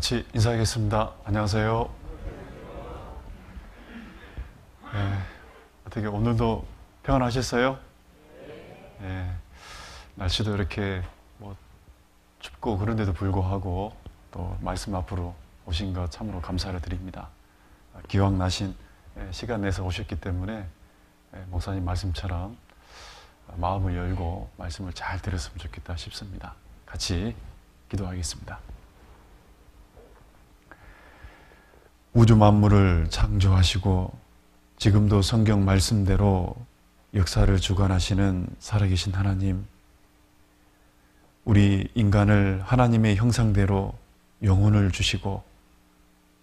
같이 인사하겠습니다. 안녕하세요. 어떻게 오늘도 평안하셨어요? 날씨도 이렇게 춥고 그런데도 불구하고 또 말씀 앞으로 오신 것 참으로 감사를 드립니다. 기왕 나신 시간 내서 오셨기 때문에 목사님 말씀처럼 마음을 열고 말씀을 잘 들었으면 좋겠다 싶습니다. 같이 기도하겠습니다. 우주 만물을 창조하시고 지금도 성경 말씀대로 역사를 주관하시는 살아계신 하나님, 우리 인간을 하나님의 형상대로 영혼을 주시고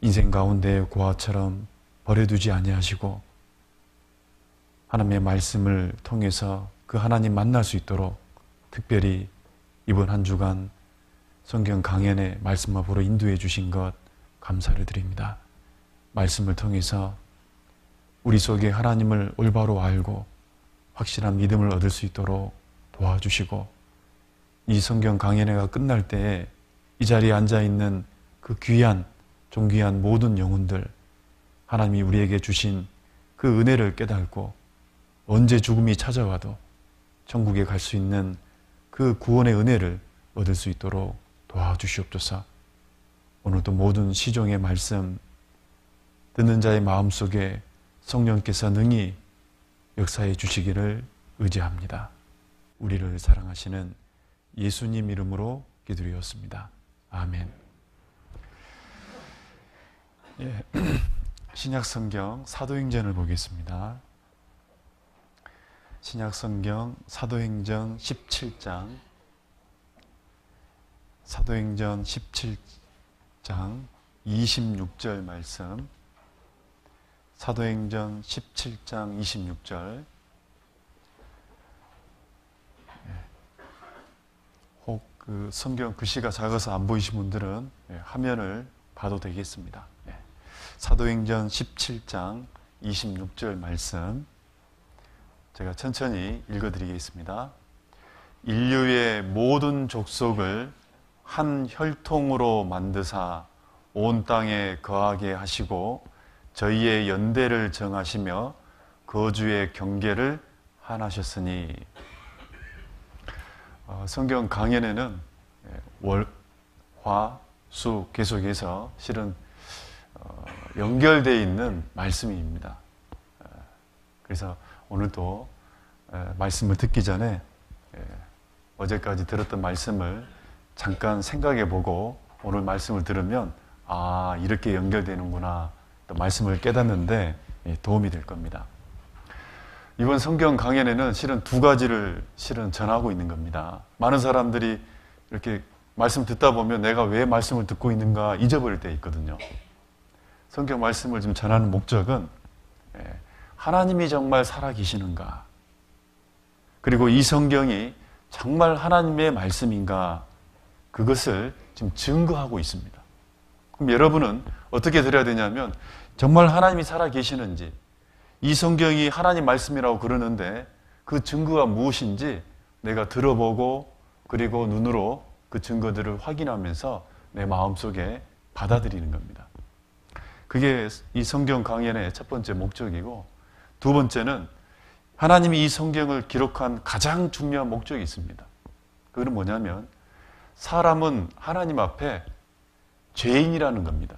인생 가운데 고아처럼 버려두지 아니하시고 하나님의 말씀을 통해서 그 하나님 만날 수 있도록 특별히 이번 한 주간 성경 강연의 말씀 앞으로 인도해 주신 것 감사를 드립니다. 말씀을 통해서 우리 속에 하나님을 올바로 알고 확실한 믿음을 얻을 수 있도록 도와주시고 이 성경 강연회가 끝날 때에 이 자리에 앉아있는 그 귀한 존귀한 모든 영혼들, 하나님이 우리에게 주신 그 은혜를 깨닫고 언제 죽음이 찾아와도 천국에 갈 수 있는 그 구원의 은혜를 얻을 수 있도록 도와주시옵소서. 오늘도 모든 시종의 말씀 듣는 자의 마음속에 성령께서 능히 역사해 주시기를 의지합니다. 우리를 사랑하시는 예수님 이름으로 기도드렸습니다. 아멘. 신약성경 사도행전을 보겠습니다. 신약성경 사도행전 17장, 사도행전 17장 26절 말씀, 사도행전 17장 26절. 혹 그 성경 글씨가 작아서 안 보이신 분들은 화면을 봐도 되겠습니다. 사도행전 17장 26절 말씀 제가 천천히 읽어드리겠습니다. 인류의 모든 족속을 한 혈통으로 만드사 온 땅에 거하게 하시고 저희의 연대를 정하시며 거주의 경계를 하나셨으니. 성경 강연에는 월, 화, 수 계속해서 실은 연결되어 있는 말씀입니다. 그래서 오늘도 말씀을 듣기 전에 어제까지 들었던 말씀을 잠깐 생각해 보고 오늘 말씀을 들으면 이렇게 연결되는구나 또 말씀을 깨닫는데 도움이 될 겁니다. 이번 성경 강연에는 실은 두 가지를 전하고 있는 겁니다. 많은 사람들이 이렇게 말씀 듣다 보면 내가 왜 말씀을 듣고 있는가 잊어버릴 때 있거든요. 성경 말씀을 좀 전하는 목적은 하나님이 정말 살아계시는가, 그리고 이 성경이 정말 하나님의 말씀인가, 그것을 지금 증거하고 있습니다. 그럼 여러분은 어떻게 들어야 되냐면 정말 하나님이 살아계시는지, 이 성경이 하나님 말씀이라고 그러는데 그 증거가 무엇인지 내가 들어보고 그리고 눈으로 그 증거들을 확인하면서 내 마음속에 받아들이는 겁니다. 그게 이 성경 강연의 첫 번째 목적이고, 두 번째는 하나님이 이 성경을 기록한 가장 중요한 목적이 있습니다. 그건 뭐냐면 사람은 하나님 앞에 죄인이라는 겁니다.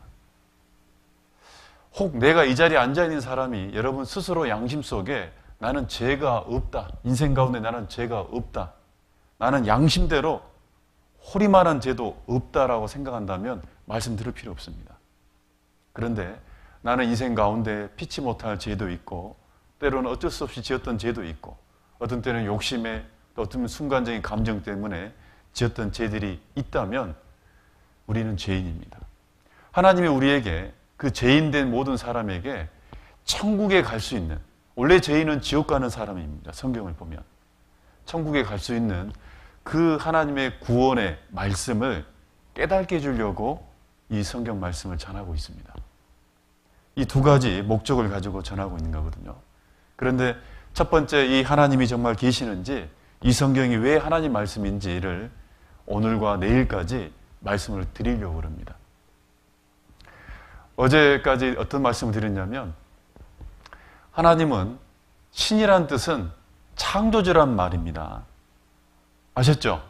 혹 내가 이 자리에 앉아있는 사람이 여러분 스스로 양심 속에 나는 죄가 없다, 인생 가운데 나는 죄가 없다, 나는 양심대로 호리만한 죄도 없다라고 생각한다면 말씀 들을 필요 없습니다. 그런데 나는 인생 가운데 피치 못할 죄도 있고 때로는 어쩔 수 없이 지었던 죄도 있고 어떤 때는 욕심에 또 어떤 순간적인 감정 때문에 지었던 죄들이 있다면 우리는 죄인입니다. 하나님이 우리에게 그 죄인된 모든 사람에게 천국에 갈 수 있는, 원래 죄인은 지옥 가는 사람입니다. 성경을 보면 천국에 갈 수 있는 그 하나님의 구원의 말씀을 깨닫게 해주려고 이 성경 말씀을 전하고 있습니다. 이 두 가지 목적을 가지고 전하고 있는 거거든요. 그런데 첫 번째, 이 하나님이 정말 계시는지, 이 성경이 왜 하나님 말씀인지를 오늘과 내일까지 말씀을 드리려고 합니다. 어제까지 어떤 말씀을 드렸냐면 하나님은 신이란 뜻은 창조주란 말입니다. 아셨죠?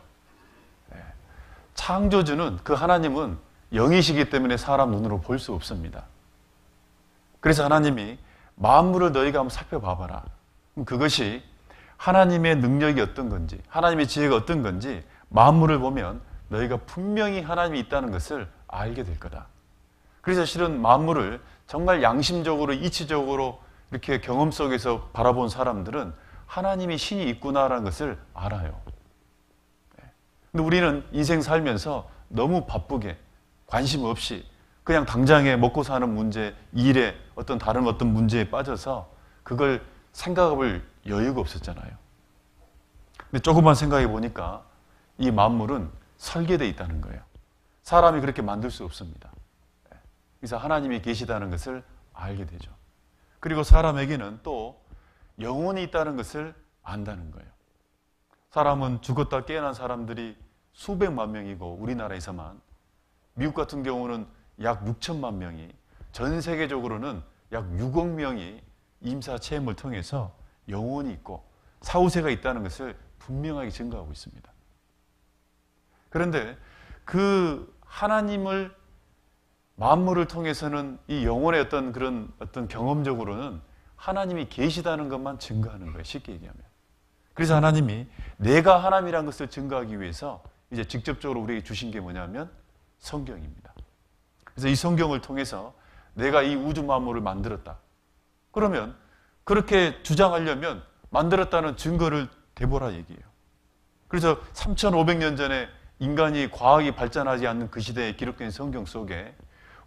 창조주는 그 하나님은 영이시기 때문에 사람 눈으로 볼 수 없습니다. 그래서 하나님이 만물을 너희가 한번 살펴봐봐라. 그것이 하나님의 능력이 어떤 건지, 하나님의 지혜가 어떤 건지 만물을 보면 너희가 분명히 하나님이 있다는 것을 알게 될 거다. 그래서 실은 만물을 정말 양심적으로, 이치적으로 이렇게 경험 속에서 바라본 사람들은 하나님이 신이 있구나라는 것을 알아요. 근데 우리는 인생 살면서 너무 바쁘게 관심 없이 그냥 당장에 먹고 사는 문제, 일에 어떤 다른 어떤 문제에 빠져서 그걸 생각해볼 여유가 없었잖아요. 근데 조금만 생각해 보니까 이 만물은 설계되어 있다는 거예요. 사람이 그렇게 만들 수 없습니다. 그래서 하나님이 계시다는 것을 알게 되죠. 그리고 사람에게는 또 영혼이 있다는 것을 안다는 거예요. 사람은 죽었다 깨어난 사람들이 수백만 명이고 우리나라에서만 미국 같은 경우는 약 6천만 명이, 전 세계적으로는 약 6억 명이 임사체험을 통해서 영혼이 있고 사후세가 있다는 것을 분명하게 증거하고 있습니다. 그런데 그 하나님을 만물을 통해서는 이 영혼의 어떤 그런 어떤 경험적으로는 하나님이 계시다는 것만 증거하는 거예요. 쉽게 얘기하면. 그래서 하나님이 내가 하나님이라는 것을 증거하기 위해서 이제 직접적으로 우리에게 주신 게 뭐냐면 성경입니다. 그래서 이 성경을 통해서 내가 이 우주 만물을 만들었다. 그러면 그렇게 주장하려면 만들었다는 증거를 대보라 얘기예요. 그래서 3,500년 전에 인간이 과학이 발전하지 않는 그 시대에 기록된 성경 속에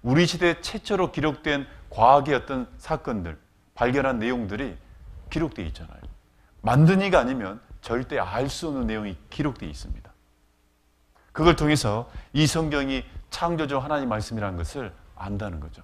우리 시대 최초로 기록된 과학의 어떤 사건들, 발견한 내용들이 기록되어 있잖아요. 만든 이가 아니면 절대 알 수 없는 내용이 기록되어 있습니다. 그걸 통해서 이 성경이 창조주 하나님 말씀이라는 것을 안다는 거죠.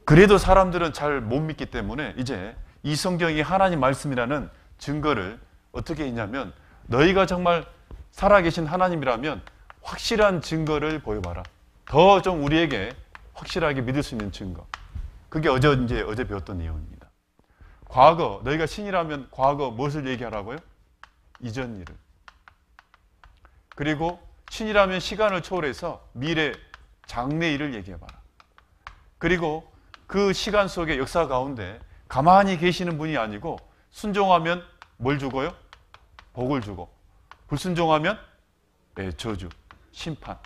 그래도 사람들은 잘 못 믿기 때문에 이제 이 성경이 하나님 말씀이라는 증거를 어떻게 했냐면 너희가 정말 살아계신 하나님이라면 확실한 증거를 보여봐라. 더 좀 우리에게 확실하게 믿을 수 있는 증거. 그게 어제 배웠던 내용입니다. 과거, 너희가 신이라면 과거 무엇을 얘기하라고요? 이전 일을. 그리고 신이라면 시간을 초월해서 미래, 장래 일을 얘기해봐라. 그리고 그 시간 속의 역사 가운데 가만히 계시는 분이 아니고 순종하면 뭘 주고요? 복을 주고 불순종하면 저주, 심판.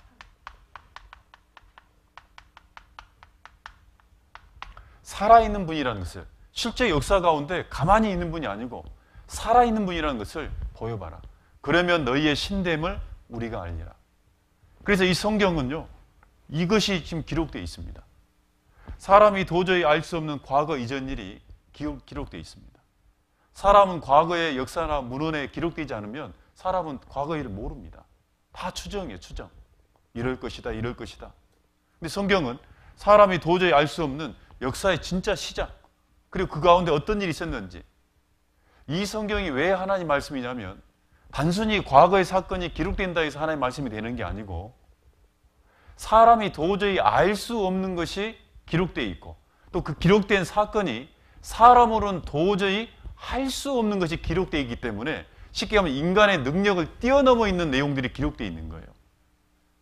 살아있는 분이라는 것을 실제 역사 가운데 가만히 있는 분이 아니고 살아있는 분이라는 것을 보여봐라. 그러면 너희의 신됨을 우리가 알리라. 그래서 이 성경은요, 이것이 지금 기록되어 있습니다. 사람이 도저히 알 수 없는 과거 이전 일이 기록되어 있습니다. 사람은 과거의 역사나 문헌에 기록되지 않으면 사람은 과거 일을 모릅니다. 다 추정이에요, 추정. 이럴 것이다, 이럴 것이다. 근데 성경은 사람이 도저히 알 수 없는 역사의 진짜 시작, 그리고 그 가운데 어떤 일이 있었는지. 이 성경이 왜 하나님 말씀이냐면 단순히 과거의 사건이 기록된다 해서 하나님 말씀이 되는 게 아니고 사람이 도저히 알 수 없는 것이 기록되어 있고 또 그 기록된 사건이 사람으로는 도저히 할 수 없는 것이 기록되어 있기 때문에 쉽게 하면 인간의 능력을 뛰어넘어 있는 내용들이 기록되어 있는 거예요.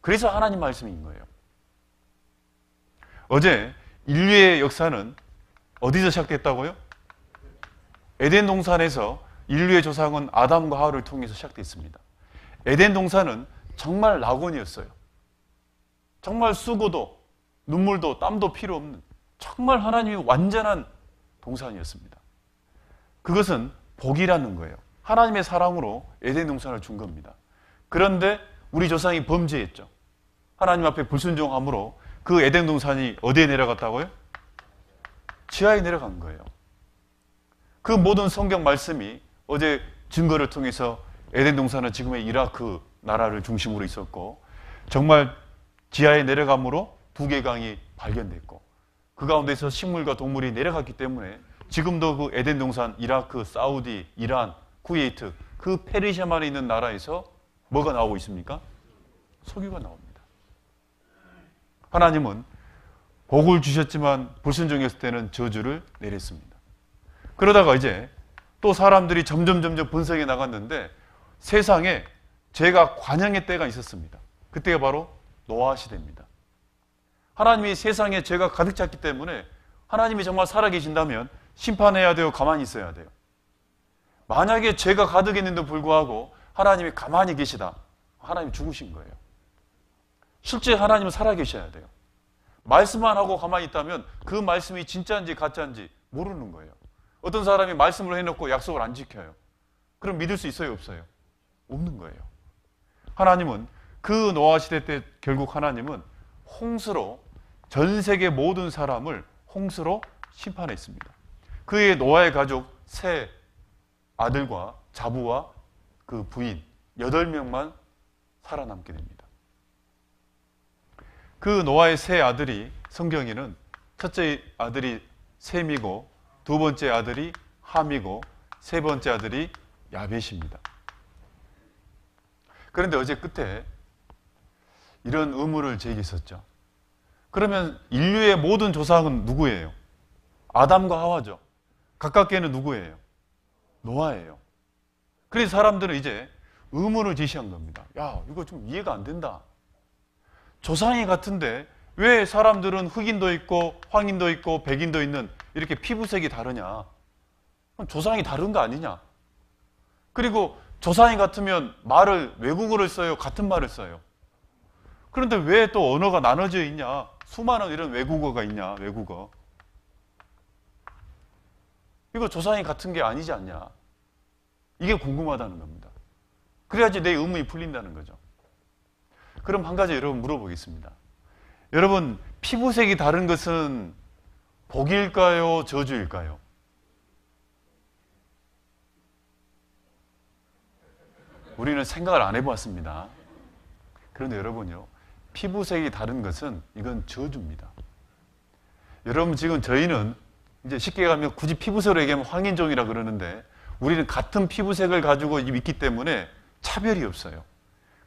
그래서 하나님 말씀인 거예요. 어제 인류의 역사는 어디서 시작됐다고요? 에덴 동산에서 인류의 조상은 아담과 하와를 통해서 시작됐습니다. 에덴 동산은 정말 낙원이었어요. 정말 수고도 눈물도 땀도 필요 없는 정말 하나님이 완전한 동산이었습니다. 그것은 복이라는 거예요. 하나님의 사랑으로 에덴 동산을 준 겁니다. 그런데 우리 조상이 범죄했죠. 하나님 앞에 불순종함으로 그 에덴 동산이 어디에 내려갔다고요? 지하에 내려간 거예요. 그 모든 성경 말씀이 어제 증거를 통해서 에덴 동산은 지금의 이라크 나라를 중심으로 있었고 정말 지하에 내려감으로 두 개 강이 발견됐고 그 가운데서 식물과 동물이 내려갔기 때문에 지금도 그 에덴 동산, 이라크, 사우디, 이란, 쿠웨이트 그 페르시아만에 있는 나라에서 뭐가 나오고 있습니까? 석유가 나옵니다. 하나님은 복을 주셨지만 불순종했을 때는 저주를 내렸습니다. 그러다가 이제 또 사람들이 점점 번성해 나갔는데 세상에 죄가 관영의 때가 있었습니다. 그때가 바로 노아 시대입니다. 하나님이 세상에 죄가 가득 찼기 때문에 하나님이 정말 살아계신다면 심판해야 돼요? 가만히 있어야 돼요? 만약에 죄가 가득했는데도 불구하고 하나님이 가만히 계시다. 하나님이 죽으신 거예요. 실제 하나님은 살아계셔야 돼요. 말씀만 하고 가만히 있다면 그 말씀이 진짜인지 가짜인지 모르는 거예요. 어떤 사람이 말씀을 해놓고 약속을 안 지켜요. 그럼 믿을 수 있어요? 없어요? 없는 거예요. 하나님은 그 노아 시대 때 결국 하나님은 홍수로 전 세계 모든 사람을 홍수로 심판했습니다. 그의 노아의 가족 세 아들과 자부와 그 부인 8명만 살아남게 됩니다. 그 노아의 세 아들이 성경에는 첫째 아들이 셈이고 두 번째 아들이 함이고 세 번째 아들이 야벳입니다. 그런데 어제 끝에 이런 의문을 제기했었죠. 그러면 인류의 모든 조상은 누구예요? 아담과 하와죠. 가깝게는 누구예요? 노아예요. 그래서 사람들은 이제 의문을 제시한 겁니다. 야, 이거 좀 이해가 안 된다. 조상이 같은데 왜 사람들은 흑인도 있고 황인도 있고 백인도 있는 이렇게 피부색이 다르냐? 그럼 조상이 다른 거 아니냐? 그리고 조상이 같으면 말을 외국어를 써요? 같은 말을 써요? 그런데 왜 또 언어가 나눠져 있냐? 수많은 이런 외국어가 있냐? 외국어. 이거 조상이 같은 게 아니지 않냐? 이게 궁금하다는 겁니다. 그래야지 내 의문이 풀린다는 거죠. 그럼 한 가지 여러분 물어보겠습니다. 여러분, 피부색이 다른 것은 복일까요? 저주일까요? 우리는 생각을 안 해봤습니다. 그런데 여러분요, 피부색이 다른 것은 이건 저주입니다. 여러분, 지금 저희는 이제 쉽게 가면 굳이 피부색으로 얘기하면 황인종이라 그러는데 우리는 같은 피부색을 가지고 있기 때문에 차별이 없어요.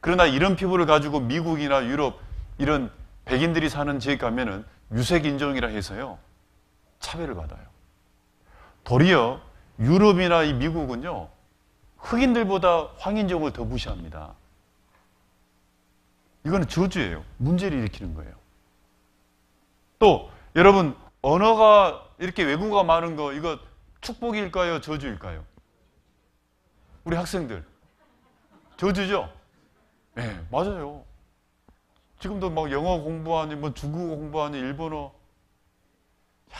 그러나 이런 피부를 가지고 미국이나 유럽 이런 백인들이 사는 지역 가면은 유색인종이라 해서요 차별을 받아요. 도리어 유럽이나 이 미국은요 흑인들보다 황인종을 더 무시합니다. 이거는 저주예요. 문제를 일으키는 거예요. 또 여러분, 언어가 이렇게 외국어가 많은 거 이거 축복일까요? 저주일까요? 우리 학생들 저주죠? 네, 맞아요. 지금도 막 영어 공부하니 뭐 중국어 공부하니 일본어. 야,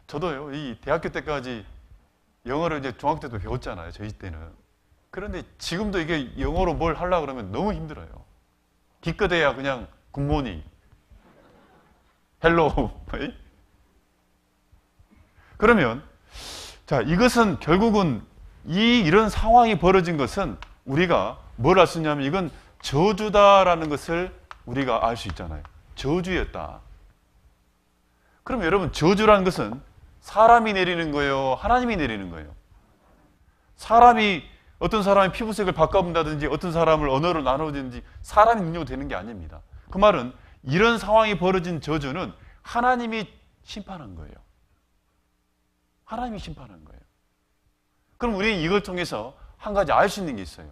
저도요 이 대학교 때까지 영어를 이제 중학교 때도 배웠잖아요, 저희 때는. 그런데 지금도 이게 영어로 뭘 하려고 그러면 너무 힘들어요. 기껏해야 그냥 굿모닝, 헬로우. 그러면 자, 이것은 결국은 이런 상황이 벌어진 것은 우리가 뭘 알 수 있냐면 이건 저주다라는 것을 우리가 알 수 있잖아요. 저주였다. 그럼 여러분, 저주라는 것은 사람이 내리는 거예요? 하나님이 내리는 거예요? 어떤 사람이 피부색을 바꿔본다든지 어떤 사람을 언어를 나누든지 사람이 능력으로 되는 게 아닙니다. 그 말은 이런 상황이 벌어진 저주는 하나님이 심판한 거예요. 하나님이 심판한 거예요. 그럼 우리는 이걸 통해서 한 가지 알 수 있는 게 있어요.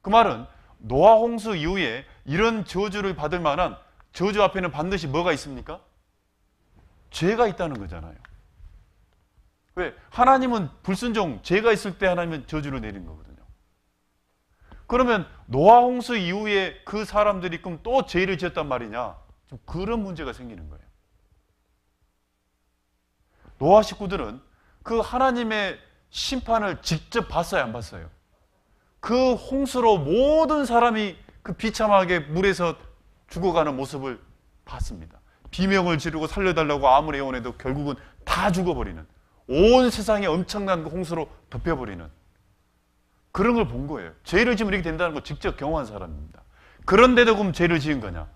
그 말은 노아 홍수 이후에 이런 저주를 받을 만한 저주 앞에는 반드시 뭐가 있습니까? 죄가 있다는 거잖아요. 왜? 하나님은 불순종, 죄가 있을 때 하나님은 저주를 내린 거거든요. 그러면 노아 홍수 이후에 그 사람들이 그럼 또 죄를 지었단 말이냐? 좀 그런 문제가 생기는 거예요. 노아 식구들은 그 하나님의 심판을 직접 봤어요, 안 봤어요? 그 홍수로 모든 사람이 그 비참하게 물에서 죽어가는 모습을 봤습니다. 비명을 지르고 살려달라고 아무리 애원해도 결국은 다 죽어버리는, 온 세상에 엄청난 그 홍수로 덮여버리는 그런 걸 본 거예요. 죄를 지으면 이렇게 된다는 걸 직접 경험한 사람입니다. 그런데도 그럼 죄를 지은 거냐?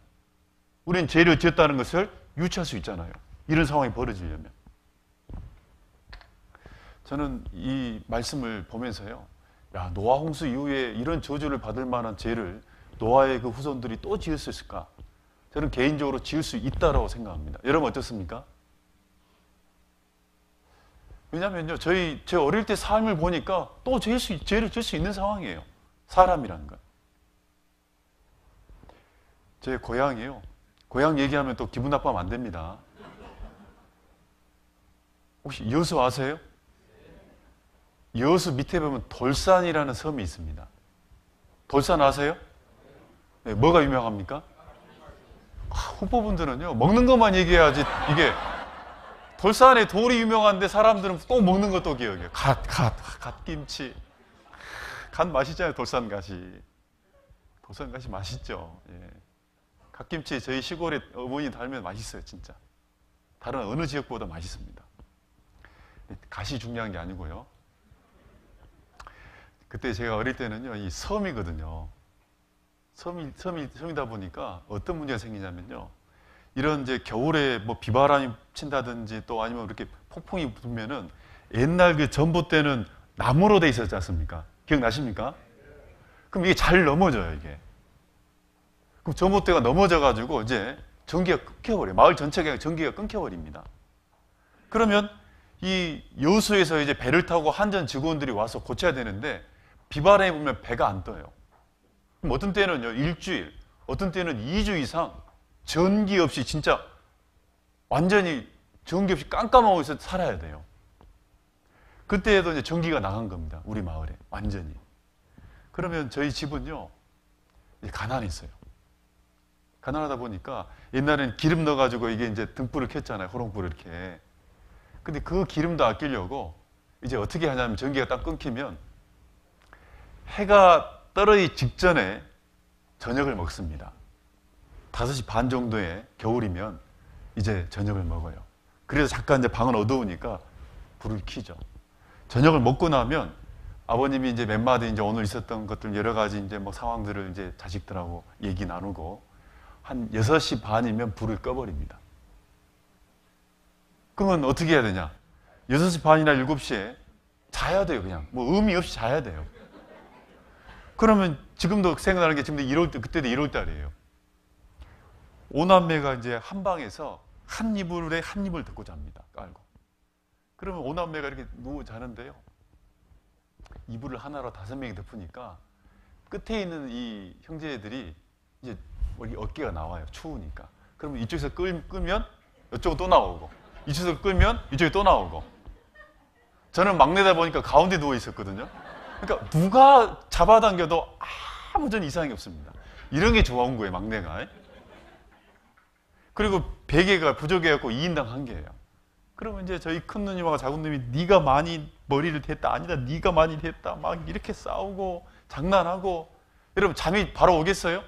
우리는 죄를 지었다는 것을 유추할 수 있잖아요. 이런 상황이 벌어지려면. 저는 이 말씀을 보면서요, 야, 노아 홍수 이후에 이런 저주를 받을 만한 죄를 노아의 그 후손들이 또 지었을까? 저는 개인적으로 지을 수 있다고 생각합니다. 여러분 어떻습니까? 왜냐면요, 제 어릴 때 삶을 보니까 또 죄를 질 수 있는 상황이에요. 사람이라는 건. 제 고향이요. 고향 얘기하면 또 기분 나빠하면 안 됩니다. 혹시 여수 아세요? 여수 밑에 보면 돌산이라는 섬이 있습니다. 돌산 아세요? 네, 뭐가 유명합니까? 후보분들은요, 먹는 것만 얘기해야지, 이게, 돌산에 돌이 유명한데 사람들은 또 먹는 것도 기억해요. 갓김치. 갓 맛있잖아요, 돌산갓이. 돌산갓이 맛있죠. 예. 갓김치 저희 시골에 어머니 닮으면 맛있어요, 진짜. 다른 어느 지역보다 맛있습니다. 갓이 중요한 게 아니고요. 그때 제가 어릴 때는요, 이 섬이거든요. 섬이다 보니까 어떤 문제가 생기냐면요. 이런 이제 겨울에 뭐 비바람이 친다든지 또 아니면 이렇게 폭풍이 불면은 옛날 그 전봇대는 나무로 돼 있었지 않습니까? 기억나십니까? 그럼 이게 잘 넘어져요, 이게. 그럼 전봇대가 넘어져가지고 이제 전기가 끊겨버려요. 마을 전체가 전기가 끊겨버립니다. 그러면 이 여수에서 이제 배를 타고 한전 직원들이 와서 고쳐야 되는데 비바람이 불면 배가 안 떠요. 그럼 어떤 때는요, 일주일, 어떤 때는 2주 이상 전기 없이 진짜 완전히 전기 없이 깜깜하고 있어 살아야 돼요. 그때에도 이제 전기가 나간 겁니다. 우리 마을에. 완전히. 그러면 저희 집은요, 이제 가난했어요. 가난하다 보니까 옛날에는 기름 넣어가지고 이게 이제 등불을 켰잖아요. 호롱불을 이렇게. 근데 그 기름도 아끼려고 이제 어떻게 하냐면 전기가 딱 끊기면 해가 떨어지기 직전에 저녁을 먹습니다. 5시 반 정도에 겨울이면 이제 저녁을 먹어요. 그래서 잠깐 이제 방은 어두우니까 불을 켜죠. 저녁을 먹고 나면 아버님이 이제 몇 마디 이제 오늘 있었던 것들 여러 가지 이제 뭐 상황들을 이제 자식들하고 얘기 나누고 한 6시 반이면 불을 꺼버립니다. 그러면 어떻게 해야 되냐? 6시 반이나 7시에 자야 돼요, 그냥. 뭐 의미 없이 자야 돼요. 그러면 지금도 생각나는 게 지금도 그때도 1월 달이에요. 오남매가 이제 한 방에서 한 이불에 한 이불 덮고 잡니다. 깔고. 그러면 오남매가 이렇게 누워 자는데요. 이불을 하나로 5명이 덮으니까 끝에 있는 이 형제들이 이제 어깨가 나와요. 추우니까. 그러면 이쪽에서 끌면 이쪽은 또 나오고, 이쪽에서 끌면 이쪽이 또 나오고. 저는 막내다 보니까 가운데 누워 있었거든요. 그러니까 누가 잡아당겨도 아무 전 이상이 없습니다. 이런 게 좋은 거예요, 막내가. 그리고 베개가 부족해갖고 2인당 1개예요. 그러면 이제 저희 큰 누님하고 작은 누님이 네가 많이 머리를 댔다, 아니다, 네가 많이 댔다, 막 이렇게 싸우고 장난하고. 여러분 잠이 바로 오겠어요?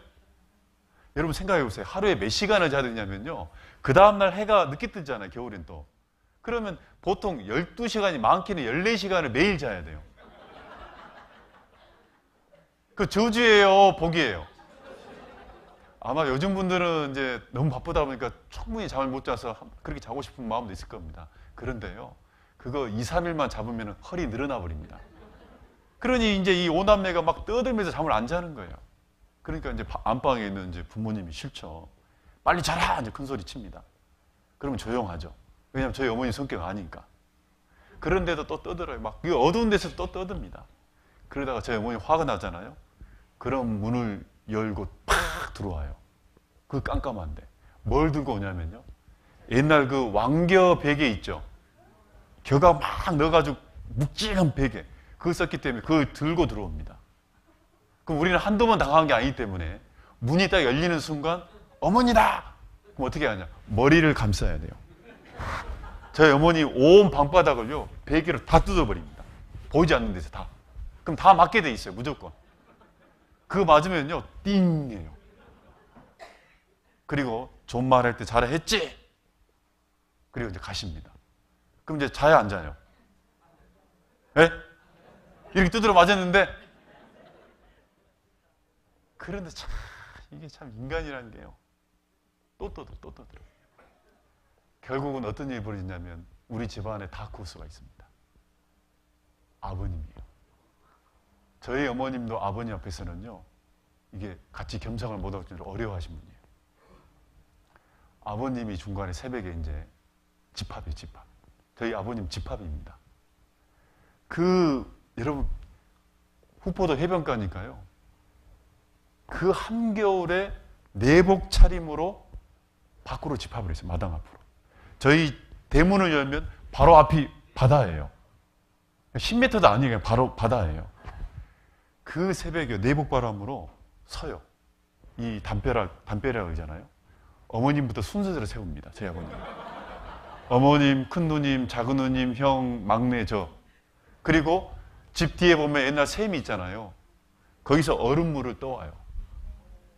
여러분 생각해 보세요. 하루에 몇 시간을 자야 되냐면요, 그 다음날 해가 늦게 뜨잖아요, 겨울엔 또. 그러면 보통 12시간이 많게는 14시간을 매일 자야 돼요. 그 저주예요, 복이에요? 아마 요즘 분들은 이제 너무 바쁘다 보니까 충분히 잠을 못 자서 그렇게 자고 싶은 마음도 있을 겁니다. 그런데요, 그거 2, 3일만 잡으면 허리 늘어나 버립니다. 그러니 이제 이 오남매가 막 떠들면서 잠을 안 자는 거예요. 그러니까 이제 안방에 있는 이제 부모님이 싫죠. 빨리 자라! 이제 큰 소리 칩니다. 그러면 조용하죠. 왜냐하면 저희 어머니 성격 아니까. 그런데도 또 떠들어요. 막 이 어두운 데서 또 떠듭니다. 그러다가 저희 어머니 화가 나잖아요. 그럼 문을 열고 팍 들어와요. 그 깜깜한데. 뭘 들고 오냐면요, 옛날 그 왕겨 베개 있죠. 겨가 막 넣어가지고 묵직한 베개. 그거 썼기 때문에 그걸 들고 들어옵니다. 그럼 우리는 한두 번 당한 게 아니기 때문에 문이 딱 열리는 순간 어머니다! 그럼 어떻게 하냐? 머리를 감싸야 돼요. 저희 어머니 온 방바닥을요, 베개로 다 뜯어버립니다. 보이지 않는 데서 다. 그럼 다 맞게 돼 있어요, 무조건. 그거 맞으면요, 띵해요. 그리고 존말할 때 잘했지? 그리고 이제 가십니다. 그럼 이제 자야 안 자요? 예? 이렇게 두드려 맞았는데, 그런데 참, 이게 참 인간이라는 게요, 또 떠들어. 결국은 어떤 일이 벌어지냐면, 우리 집안에 다크호스가 있습니다. 아버님이에요. 저희 어머님도 아버님 앞에서는요, 이게 같이 겸상을 못하고 어려워하신 분이에요. 아버님이 중간에 새벽에 이제 집합이에요, 집합. 저희 아버님 집합입니다. 여러분, 후포도 해변가니까요. 그 한겨울에 내복 차림으로 밖으로 집합을 했어요, 마당 앞으로. 저희 대문을 열면 바로 앞이 바다예요. 10m도 아니에요, 바로 바다예요. 그 새벽에 내복 바람으로 서요. 이 담벼락 의잖아요. 어머님부터 순서대로 세웁니다, 저희 아버님. 어머님, 큰 누님, 작은 누님, 형, 막내, 저. 그리고 집 뒤에 보면 옛날 샘이 있잖아요. 거기서 얼음물을 떠와요.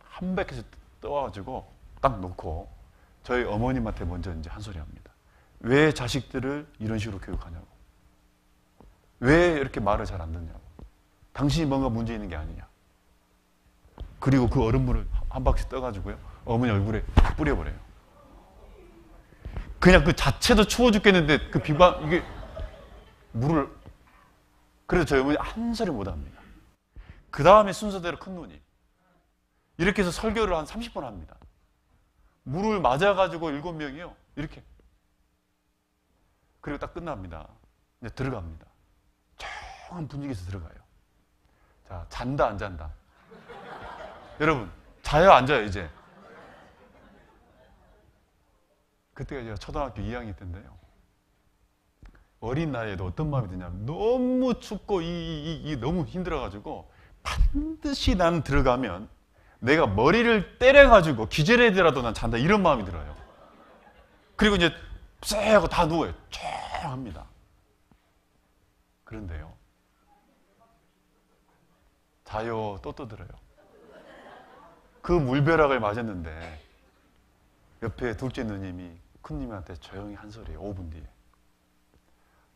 한 백에서 떠와가지고 딱 놓고 저희 어머님한테 먼저 이제 한 소리 합니다. 왜 자식들을 이런 식으로 교육하냐고. 왜 이렇게 말을 잘 안 듣냐고. 당신이 뭔가 문제 있는 게 아니냐. 그리고 그 얼음물을 한 바퀴 떠가지고요, 어머니 얼굴에 뿌려버려요. 그냥 그 자체도 추워 죽겠는데 그 비방, 이게 물을. 그래서 저희 어머니 한 소리 못 합니다. 그 다음에 순서대로 큰 누님. 이렇게 해서 설교를 한 30번 합니다. 물을 맞아가지고 7명이요. 이렇게. 그리고 딱 끝납니다. 이제 들어갑니다. 조용한 분위기에서 들어가요. 자, 잔다, 안 잔다? 여러분, 자요, 안 자요, 이제? 그때가 제가 초등학교 2학년 때인데요. 어린 나이에도 어떤 마음이 드냐면, 너무 춥고, 너무 힘들어가지고, 반드시 난 들어가면, 내가 머리를 때려가지고 기절해더라도 난 잔다, 이런 마음이 들어요. 그리고 이제 쎄 하고 다 누워요. 조용합니다. 그런데요, 자요, 또 떠들어요. 그 물벼락을 맞았는데 옆에 둘째 누님이 큰님한테 조용히 한 소리예요. 5분 뒤에.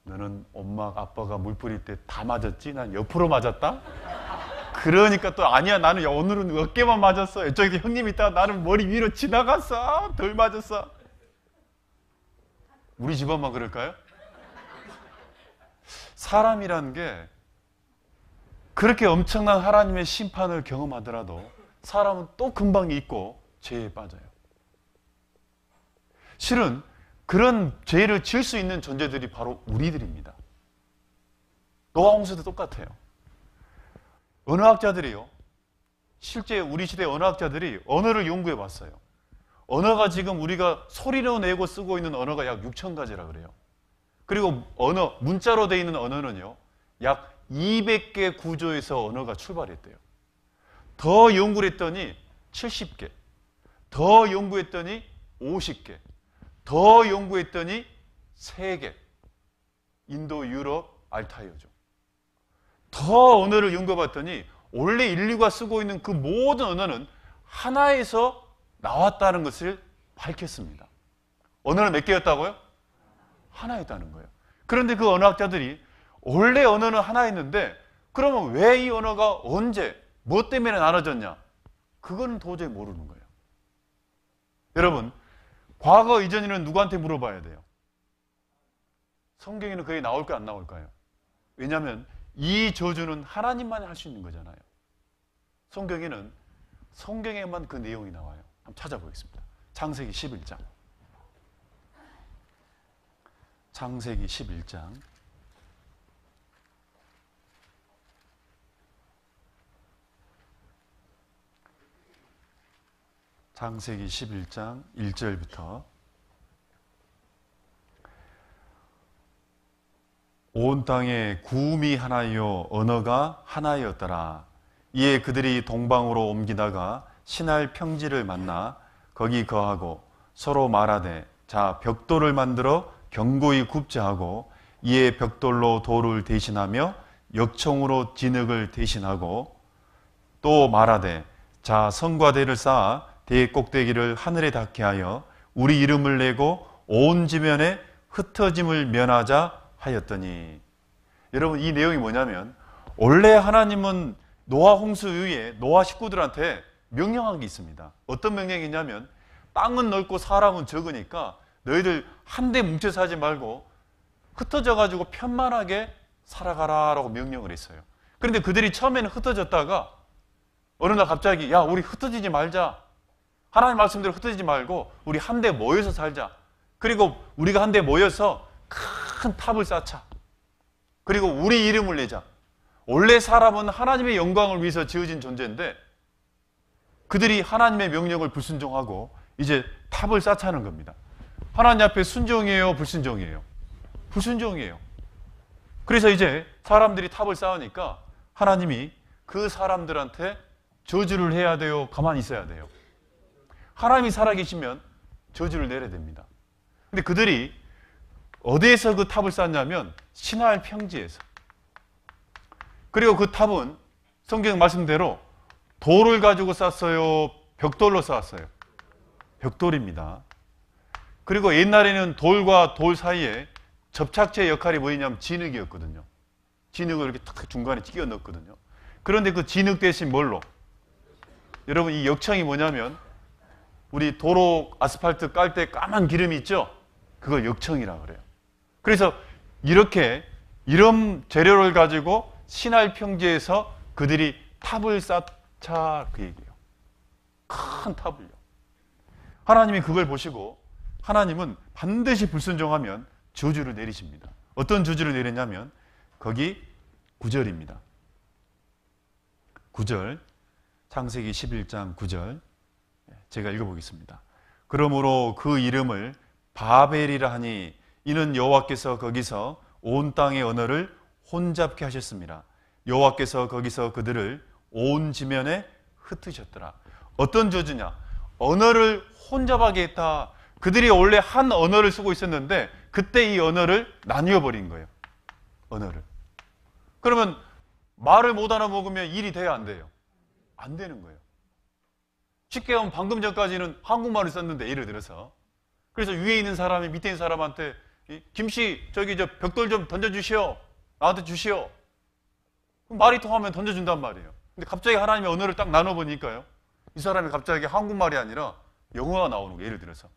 너는 엄마 아빠가 물 뿌릴 때 다 맞았지? 난 옆으로 맞았다? 그러니까 또 아니야, 나는 오늘은 어깨만 맞았어. 이쪽에 형님 있다가 나는 머리 위로 지나갔어. 덜 맞았어. 우리 집안만 그럴까요? 사람이라는 게 그렇게 엄청난 하나님의 심판을 경험하더라도 사람은 또 금방 잊고 죄에 빠져요. 실은 그런 죄를 지을 수 있는 존재들이 바로 우리들입니다. 노아 홍수도 똑같아요. 언어학자들이요, 실제 우리 시대 언어학자들이 언어를 연구해 봤어요. 언어가 지금 우리가 소리로 내고 쓰고 있는 언어가 약 6,000가지라 그래요. 그리고 문자로 되어 있는 언어는요, 약 200개 구조에서 언어가 출발했대요. 더 연구를 했더니 70개, 더 연구했더니 50개, 더 연구했더니 3개. 인도, 유럽, 알타이어죠. 더 언어를 연구해봤더니 원래 인류가 쓰고 있는 그 모든 언어는 하나에서 나왔다는 것을 밝혔습니다. 언어는 몇 개였다고요? 하나였다는 거예요. 그런데 그 언어학자들이 원래 언어는 하나였는데 그러면 왜 이 언어가 언제, 뭐 때문에 나눠졌냐? 그거는 도저히 모르는 거예요. 여러분, 과거 이전에는 누구한테 물어봐야 돼요? 성경에는 그게 나올까요, 안 나올까요? 왜냐하면 이 저주는 하나님만이 할 수 있는 거잖아요. 성경에만 그 내용이 나와요. 한번 찾아보겠습니다. 창세기 11장. 창세기 11장. 창세기 11장 1절부터 온 땅에 구음이 하나요 언어가 하나였더라. 이에 그들이 동방으로 옮기다가 신할 평지를 만나 거기 거하고 서로 말하되 자 벽돌을 만들어 견고히 굽자 하고 이에 벽돌로 돌을 대신하며 역청으로 진흙을 대신하고 또 말하되 자 성과대를 쌓아 대 꼭대기를 하늘에 닿게 하여 우리 이름을 내고 온 지면에 흩어짐을 면하자 하였더니. 여러분, 이 내용이 뭐냐면 원래 하나님은 노아 홍수 이후에 노아 식구들한테 명령한 게 있습니다. 어떤 명령이냐면 땅은 넓고 사람은 적으니까 너희들 한데 뭉쳐서 하지 말고 흩어져 가지고 편만하게 살아가라라고 명령을 했어요. 그런데 그들이 처음에는 흩어졌다가 어느 날 갑자기 야 우리 흩어지지 말자. 하나님 말씀대로 흩어지지 말고 우리 한데 모여서 살자. 그리고 우리가 한데 모여서 큰 탑을 쌓자. 그리고 우리 이름을 내자. 원래 사람은 하나님의 영광을 위해서 지어진 존재인데 그들이 하나님의 명령을 불순종하고 이제 탑을 쌓자는 겁니다. 하나님 앞에 순종이에요? 불순종이에요? 불순종이에요. 그래서 이제 사람들이 탑을 쌓으니까 하나님이 그 사람들한테 저주를 해야 돼요? 가만히 있어야 돼요? 하나님이 살아계시면 저주를 내려야 됩니다. 근데 그들이 어디에서 그 탑을 쌓냐면 시나이 평지에서. 그리고 그 탑은 성경 말씀대로 돌을 가지고 쌓았어요? 벽돌로 쌓았어요? 벽돌입니다. 그리고 옛날에는 돌과 돌 사이에 접착제 역할이 뭐였냐면 진흙이었거든요. 진흙을 이렇게 탁 중간에 끼워 넣었거든요. 그런데 그 진흙 대신 뭘로? 여러분 이 역청이 뭐냐면 우리 도로 아스팔트 깔 때 까만 기름이 있죠? 그걸 역청이라고 그래요. 그래서 이렇게 이런 재료를 가지고 시나이 평지에서 그들이 탑을 쌓자 그 얘기예요. 큰 탑을요. 하나님이 그걸 보시고 하나님은 반드시 불순종하면 저주를 내리십니다. 어떤 저주를 내렸냐면 거기 9절입니다. 9절 창세기 11장 9절 제가 읽어보겠습니다. 그러므로 그 이름을 바벨이라 하니 이는 여호와께서 거기서 온 땅의 언어를 혼잡케 하셨습니다. 여호와께서 거기서 그들을 온 지면에 흩으셨더라. 어떤 저주냐? 언어를 혼잡하게 했다. 그들이 원래 한 언어를 쓰고 있었는데 그때 이 언어를 나뉘어 버린 거예요. 언어를. 그러면 말을 못 알아먹으면 일이 돼야 안 돼요? 안 되는 거예요. 쉽게 하면 방금 전까지는 한국말을 썼는데 예를 들어서 그래서 위에 있는 사람이 밑에 있는 사람한테 김씨 저기 저 벽돌 좀 던져주시오. 나한테 주시오. 말이 통하면 던져준단 말이에요. 근데 갑자기 하나님의 언어를 딱 나눠보니까요. 이 사람이 갑자기 한국말이 아니라 영어가 나오는 거예요. 예를 들어서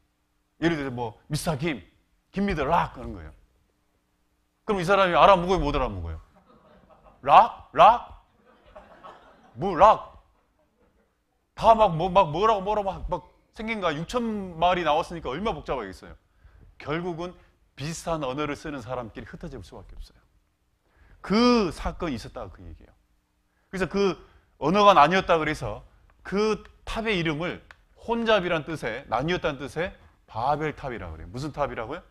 뭐 미스터 김미드 락 하는 거예요. 그럼 이 사람이 알아먹어요? 못 알아먹어요? 락? 뭐 락? 다 뭐라고 생긴 거 6천 말이 나왔으니까 얼마나 복잡하겠어요. 결국은 비슷한 언어를 쓰는 사람끼리 흩어질 수밖에 없어요. 그 사건이 있었다고 그 얘기예요. 그래서 그 언어가 나뉘었다 그래서 그 탑의 이름을 혼잡이란 뜻에 나뉘었다는 뜻에 바벨탑이라고 그래요. 무슨 탑이라고요?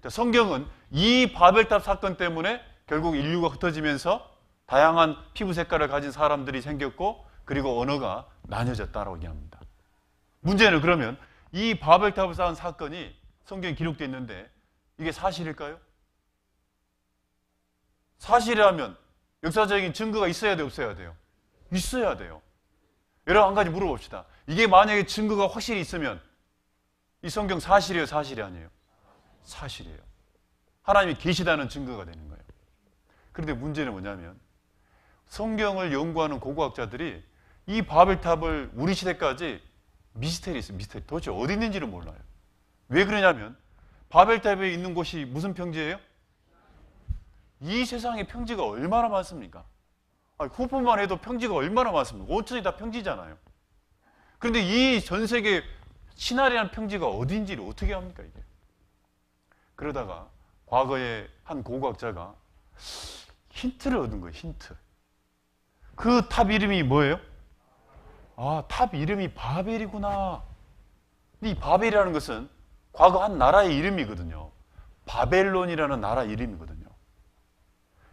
성경은 이 바벨탑 사건 때문에 결국 인류가 흩어지면서 다양한 피부 색깔을 가진 사람들이 생겼고 그리고 언어가 나뉘어졌다라고 얘기합니다. 문제는 그러면 이 바벨탑을 쌓은 사건이 성경에 기록되어 있는데 이게 사실일까요? 사실이라면 역사적인 증거가 있어야 돼요? 없어야 돼요? 있어야 돼요. 여러분 한 가지 물어봅시다. 이게 만약에 증거가 확실히 있으면 이 성경 사실이에요? 사실이 아니에요? 사실이에요. 하나님이 계시다는 증거가 되는 거예요. 그런데 문제는 뭐냐면 성경을 연구하는 고고학자들이 이 바벨탑을 우리 시대까지 미스테리 있어요. 미스테리. 도대체 어디 있는지를 몰라요. 왜 그러냐면 바벨탑에 있는 곳이 무슨 평지예요? 이 세상에 평지가 얼마나 많습니까? 후보만 해도 평지가 얼마나 많습니까? 온천이 다 평지잖아요. 그런데 이 전 세계 시나리라는 평지가 어딘지를 어떻게 합니까 이게? 그러다가 과거에 한 고고학자가 힌트를 얻은 거예요. 힌트. 그 탑 이름이 뭐예요? 탑 이름이 바벨이구나. 근데 이 바벨이라는 것은 과거 한 나라의 이름이거든요. 바벨론이라는 나라 이름이거든요.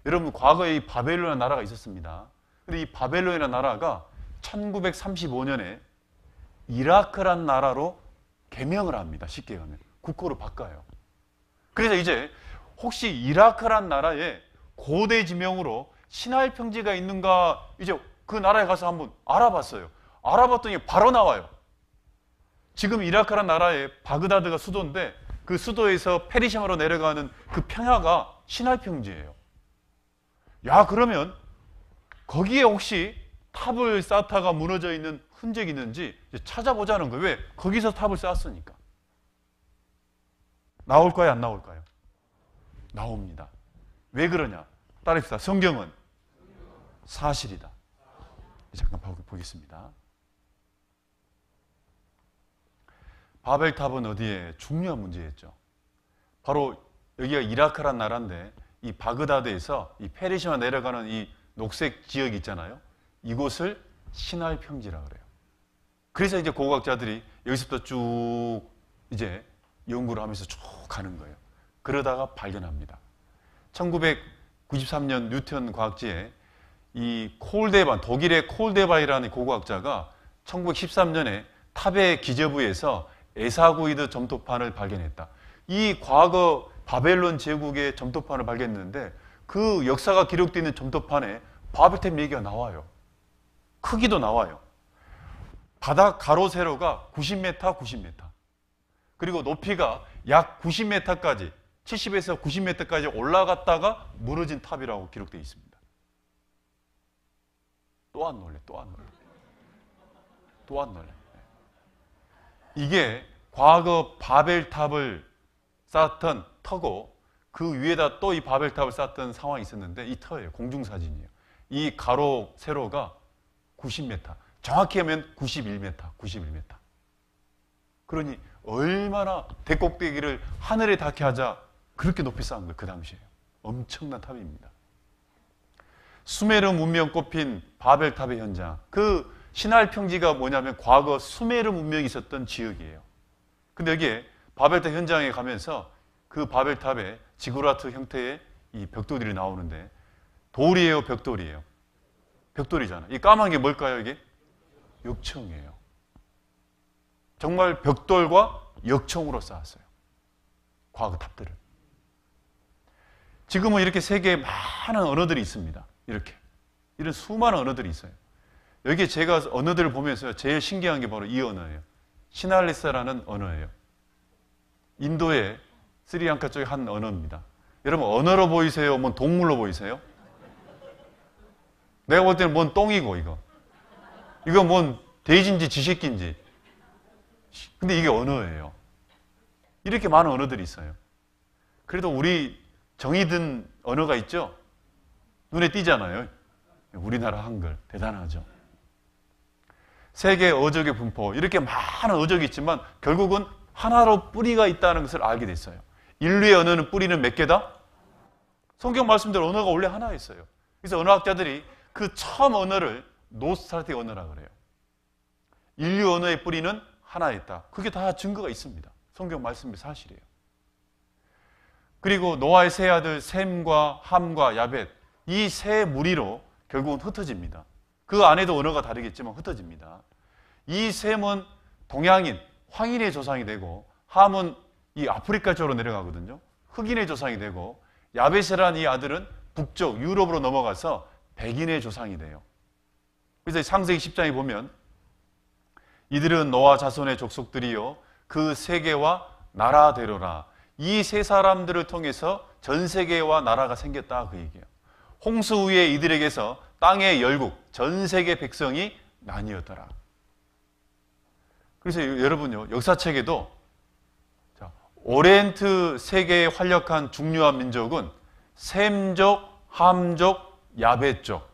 여러분 과거에 이 바벨론이라는 나라가 있었습니다. 근데 이 바벨론이라는 나라가 1935년에 이라크란 나라로 개명을 합니다. 쉽게 하면 국호를 바꿔요. 그래서 이제 혹시 이라크란 나라의 고대 지명으로 시나이 평지가 있는가 이제 그 나라에 가서 한번 알아봤어요. 알아봤더니 바로 나와요. 지금 이라크란 나라의 바그다드가 수도인데 그 수도에서 페르시아로 내려가는 그 평야가 시나이 평지예요. 야, 그러면 거기에 혹시 탑을 쌓다가 무너져 있는 흔적이 있는지 찾아보자는 거예요. 왜? 거기서 탑을 쌓았으니까. 나올까요? 안 나올까요? 나옵니다. 왜 그러냐? 따라합시다. 성경은 사실이다. 잠깐 보겠습니다. 바벨탑은 어디에? 중요한 문제였죠. 바로 여기가 이라크란 나라인데 이 바그다드에서 이 페르시아 내려가는 이 녹색 지역 있잖아요. 이곳을 시날 평지라 그래요. 그래서 이제 고고학자들이 여기서부터 쭉 이제 연구를 하면서 쭉 가는 거예요. 그러다가 발견합니다. 1993년 뉴턴 과학지에 이 콜데반, 독일의 콜데바이라는 고고학자가 1913년에 탑의 기저부에서 에사구이드 점토판을 발견했다. 이 과거 바벨론 제국의 점토판을 발견했는데 그 역사가 기록되어 있는 점토판에 바벨탑 얘기가 나와요. 크기도 나와요. 바닥 가로 세로가 90m, 90m. 그리고 높이가 약 90m까지, 70에서 90m까지 올라갔다가 무너진 탑이라고 기록되어 있습니다. 또 안 놀래. 이게 과거 바벨탑을 쌓았던 터고 그 위에다 또 이 바벨탑을 쌓았던 상황이 있었는데 이 터예요. 공중사진이에요. 이 가로 세로가 90m. 정확히 하면 91m. 그러니 얼마나 대꼭대기를 하늘에 닿게 하자 그렇게 높이 쌓은 거예요. 그 당시에. 엄청난 탑입니다. 수메르 문명 꼽힌 바벨탑의 현장. 그 시날 평지가 뭐냐면 과거 수메르 문명이 있었던 지역이에요. 근데 여기에 바벨탑 현장에 가면서 그 바벨탑에 지구라트 형태의 이 벽돌들이 나오는데 돌이에요, 벽돌이에요? 벽돌이잖아요. 이 까만 게 뭘까요, 이게? 역청이에요. 정말 벽돌과 역청으로 쌓았어요. 과거 탑들을. 지금은 이렇게 세계에 많은 언어들이 있습니다. 이렇게. 이런 수많은 언어들이 있어요. 여기에 제가 언어들을 보면서 제일 신기한 게 바로 이 언어예요. 시날리스라는 언어예요. 인도의 스리랑카 쪽의 한 언어입니다. 여러분, 언어로 보이세요? 뭔 동물로 보이세요? 내가 볼 때는 뭔 똥이고, 이거. 이거 뭔 돼지인지 쥐새끼인지. 근데 이게 언어예요. 이렇게 많은 언어들이 있어요. 그래도 우리 정이 든 언어가 있죠? 눈에 띄잖아요. 우리나라 한글. 대단하죠. 세계 어족의 분포. 이렇게 많은 어족이 있지만 결국은 하나로 뿌리가 있다는 것을 알게 됐어요. 인류의 언어는 뿌리는 몇 개다? 성경 말씀대로 언어가 원래 하나였어요. 그래서 언어학자들이 그 처음 언어를 노스타르틱 언어라 그래요. 인류 언어의 뿌리는 하나였다. 그게 다 증거가 있습니다. 성경 말씀이 사실이에요. 그리고 노아의 세 아들 셈과 함과 야벳, 이 세 무리로 결국은 흩어집니다. 그 안에도 언어가 다르겠지만 흩어집니다. 이 셈은 동양인, 황인의 조상이 되고 함은 이 아프리카 쪽으로 내려가거든요. 흑인의 조상이 되고 야벳이라는 이 아들은 북쪽 유럽으로 넘어가서 백인의 조상이 돼요. 그래서 창세기 10장에 보면 이들은 노아 자손의 족속들이요 그 세계와 나라 되려라. 이 세 사람들을 통해서 전 세계와 나라가 생겼다 그 얘기예요. 홍수 후에 이들에게서 땅의 열국, 전 세계 백성이 나뉘었더라. 그래서 여러분요, 역사책에도 오리엔트 세계의 활약한 중요한 민족은 셈족, 함족, 야벳족.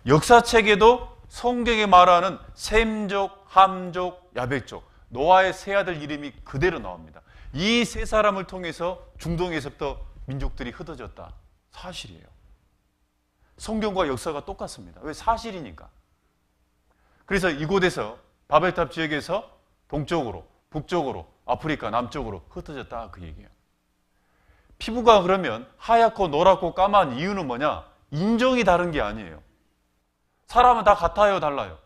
역사책에도 성경에 말하는 셈족, 함족, 야벳족. 노아의 세 아들 이름이 그대로 나옵니다. 이 세 사람을 통해서 중동에서부터 민족들이 흩어졌다. 사실이에요. 성경과 역사가 똑같습니다. 왜? 사실이니까. 그래서 이곳에서 바벨탑 지역에서 동쪽으로, 북쪽으로, 아프리카 남쪽으로 흩어졌다 그 얘기예요. 피부가 그러면 하얗고 노랗고 까만 이유는 뭐냐? 인종이 다른 게 아니에요. 사람은 다 같아요, 달라요?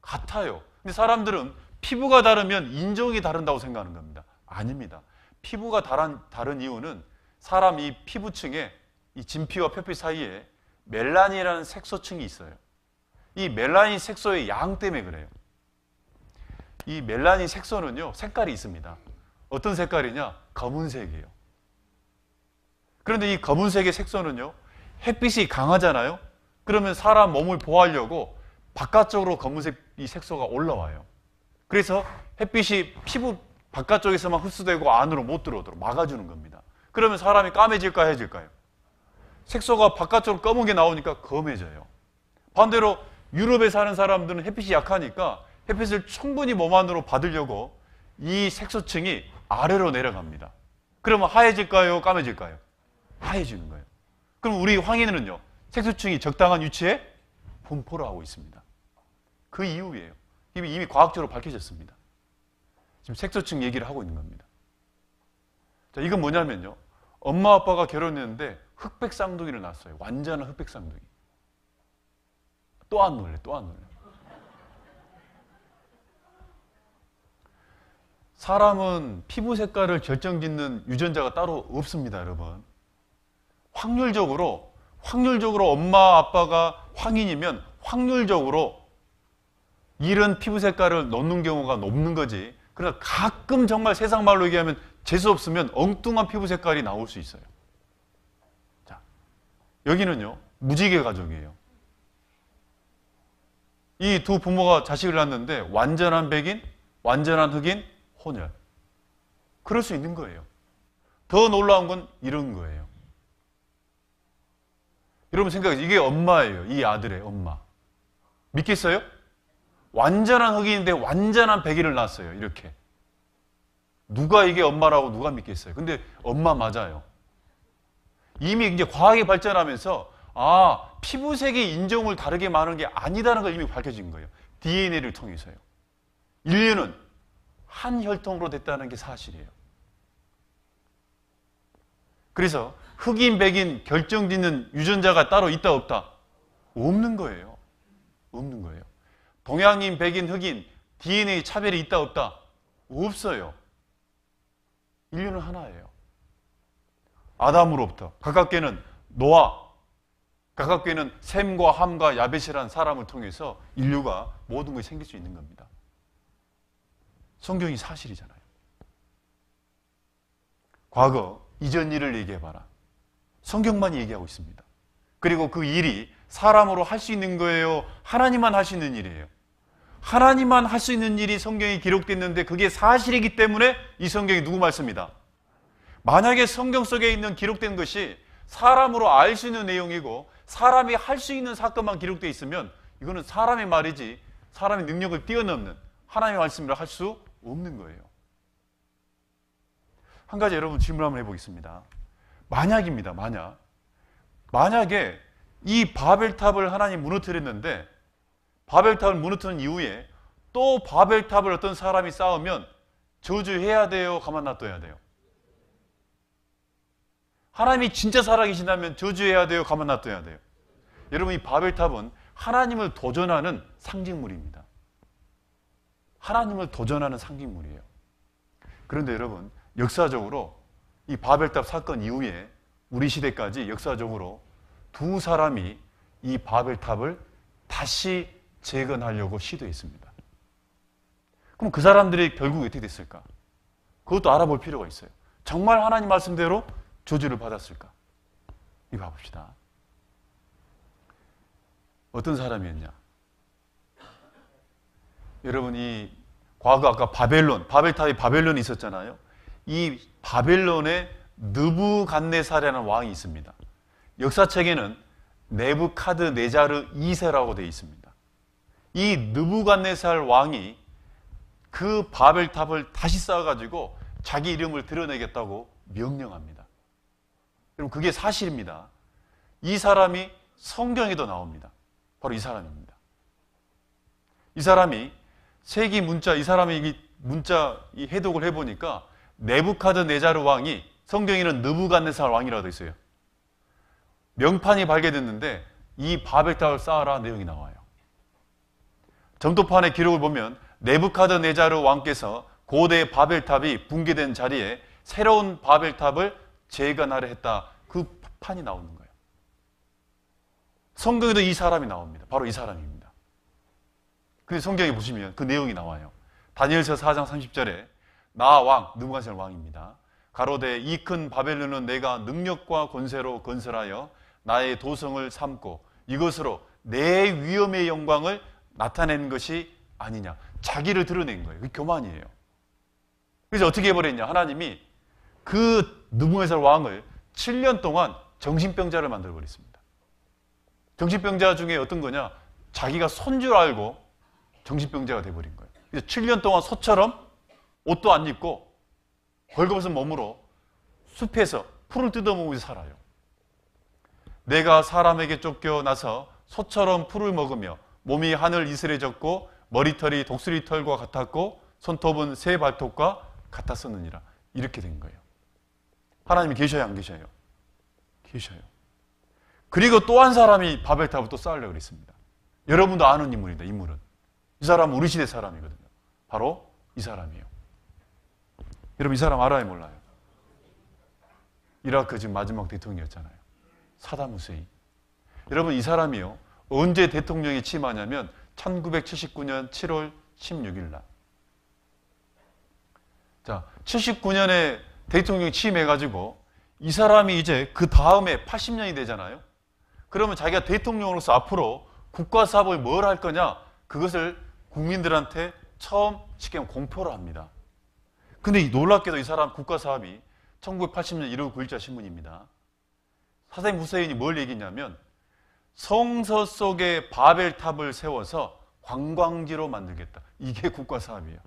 같아요. 근데 사람들은 피부가 다르면 인종이 다른다고 생각하는 겁니다. 아닙니다. 피부가 다른 이유는 사람 이 피부층에 이 진피와 표피 사이에 멜라닌이라는 색소층이 있어요. 이 멜라닌 색소의 양 때문에 그래요. 이 멜라닌 색소는요, 색깔이 있습니다. 어떤 색깔이냐? 검은색이에요. 그런데 이 검은색의 색소는요, 햇빛이 강하잖아요? 그러면 사람 몸을 보호하려고 바깥쪽으로 검은색 이 색소가 올라와요. 그래서 햇빛이 피부 바깥쪽에서만 흡수되고 안으로 못 들어오도록 막아주는 겁니다. 그러면 사람이 까매질까요, 해질까요? 색소가 바깥쪽으로 검은 게 나오니까 검해져요. 반대로 유럽에 사는 사람들은 햇빛이 약하니까 햇빛을 충분히 몸 안으로 받으려고 이 색소층이 아래로 내려갑니다. 그러면 하얘질까요? 까매질까요? 하얘지는 거예요. 그럼 우리 황인은요, 색소층이 적당한 위치에 분포를 하고 있습니다. 그 이유예요. 이미 과학적으로 밝혀졌습니다. 지금 색소층 얘기를 하고 있는 겁니다. 자, 이건 뭐냐면요, 엄마 아빠가 결혼했는데 흑백 쌍둥이를 낳았어요. 완전한 흑백 쌍둥이. 또 안 놀래. 사람은 피부 색깔을 결정짓는 유전자가 따로 없습니다, 여러분. 확률적으로 엄마 아빠가 황인이면 확률적으로 이런 피부 색깔을 넣는 경우가 높는 거지. 그러나 가끔 정말 세상 말로 얘기하면 재수 없으면 엉뚱한 피부 색깔이 나올 수 있어요. 자, 여기는요, 무지개 가족이에요. 이 두 부모가 자식을 낳았는데 완전한 백인, 완전한 흑인, 혼혈. 그럴 수 있는 거예요. 더 놀라운 건 이런 거예요. 여러분 생각해보세요. 이게 엄마예요. 이 아들의 엄마. 믿겠어요? 완전한 흑인인데 완전한 백인을 낳았어요. 이렇게. 누가 이게 엄마라고 누가 믿겠어요? 근데 엄마 맞아요. 이미 이제 과학이 발전하면서 피부색이 인종을 다르게 말하는 게 아니다는 걸 이미 밝혀진 거예요. DNA를 통해서요. 인류는 한 혈통으로 됐다는 게 사실이에요. 그래서 흑인, 백인 결정짓는 유전자가 따로 있다 없다? 없는 거예요. 없는 거예요. 동양인, 백인, 흑인 DNA 차별이 있다 없다? 없어요. 인류는 하나예요. 아담으로부터 가깝게는 노아, 가깝게는 셈과 함과 야벳이라는 사람을 통해서 인류가 모든 것이 생길 수 있는 겁니다. 성경이 사실이잖아요. 과거 이전 일을 얘기해봐라. 성경만 얘기하고 있습니다. 그리고 그 일이 사람으로 할 수 있는 거예요? 하나님만 할 수 있는 일이에요? 하나님만 할 수 있는 일이 성경에 기록됐는데 그게 사실이기 때문에 이 성경이 누구 말씀이다? 만약에 성경 속에 있는 기록된 것이 사람으로 알 수 있는 내용이고 사람이 할 수 있는 사건만 기록되어 있으면 이거는 사람의 말이지 사람의 능력을 뛰어넘는 하나님의 말씀이라 할 수 없는 거예요. 한 가지 여러분 질문 한번 해보겠습니다. 만약입니다. 만약에 이 바벨탑을 하나님 무너뜨렸는데 바벨탑을 무너뜨린 이후에 또 바벨탑을 어떤 사람이 쌓으면 저주해야 돼요? 가만 놔둬야 돼요? 하나님이 진짜 살아계신다면 저주해야 돼요? 가만 놔둬야 돼요? 여러분, 이 바벨탑은 하나님을 도전하는 상징물입니다. 하나님을 도전하는 상징물이에요. 그런데 여러분, 역사적으로 이 바벨탑 사건 이후에 우리 시대까지 역사적으로 두 사람이 이 바벨탑을 다시 재건하려고 시도했습니다. 그럼 그 사람들이 결국 어떻게 됐을까? 그것도 알아볼 필요가 있어요. 정말 하나님 말씀대로 저주를 받았을까? 이거 봐봅시다. 어떤 사람이었냐? 여러분, 이 과거 아까 바벨탑이 바벨론이 있었잖아요. 이 바벨론에 느부갓네살이라는 왕이 있습니다. 역사책에는 네부카드네자르 2세라고 되어 있습니다. 이 느부갓네살 왕이 그 바벨탑을 다시 쌓아가지고 자기 이름을 드러내겠다고 명령합니다. 여러분, 그게 사실입니다. 이 사람이 성경에도 나옵니다. 바로 이 사람입니다. 이 사람이 세기 문자, 이 사람이 이 문자 이 해독을 해보니까 네부카드네자르 왕이 성경에는 느부갓네살 왕이라고 되어 있어요. 명판이 발견됐는데 이 바벨탑을 쌓아라 내용이 나와요. 점토판의 기록을 보면 네부카드네자르 왕께서 고대 바벨탑이 붕괴된 자리에 새로운 바벨탑을 재건하려 했다. 그 판이 나오는 거예요. 성경에도 이 사람이 나옵니다. 바로 이 사람입니다. 근데 성경에 보시면 그 내용이 나와요. 다니엘서 4장 30절에 나 왕, 느부갓네살 왕입니다. 가로되 이 큰 바벨론은 내가 능력과 권세로 건설하여 나의 도성을 삼고 이것으로 내 위엄의 영광을 나타낸 것이 아니냐. 자기를 드러낸 거예요. 그게 교만이에요. 그래서 어떻게 해버렸냐. 하나님이 그 느부갓네살 왕을 7년 동안 정신병자를 만들어버렸습니다. 정신병자 중에 어떤 거냐. 자기가 손 줄 알고 정신병자가 돼버린 거예요. 그래서 7년 동안 소처럼 옷도 안 입고 벌거벗은 몸으로 숲에서 풀을 뜯어먹으면서 살아요. 내가 사람에게 쫓겨나서 소처럼 풀을 먹으며 몸이 하늘 이슬에 젖고 머리털이 독수리 털과 같았고 손톱은 새 발톱과 같았었느니라. 이렇게 된 거예요. 하나님이 계셔요, 안 계셔요? 계셔요. 그리고 또 한 사람이 바벨탑을 또 쌓으려고 그랬습니다. 여러분도 아는 인물입니다. 인물은. 이 사람은 우리 시대 사람이거든요. 바로 이 사람이에요. 여러분 이 사람 알아요, 몰라요? 이라크 지금 마지막 대통령이었잖아요. 사담 후세인. 여러분 이 사람이요, 언제 대통령이 취임하냐면 1979년 7월 16일 날. 자, 79년에 대통령이 취임해가지고 이 사람이 이제 그 다음에 80년이 되잖아요. 그러면 자기가 대통령으로서 앞으로 국가 사업을 뭘 할 거냐, 그것을 국민들한테 처음 쉽게 말하면 공표를 합니다. 근데 놀랍게도 이 사람 국가 사업이 1980년 1월 9일자 신문입니다. 사담 후세인이 뭘 얘기했냐면 성서 속에 바벨탑을 세워서 관광지로 만들겠다. 이게 국가 사업이에요.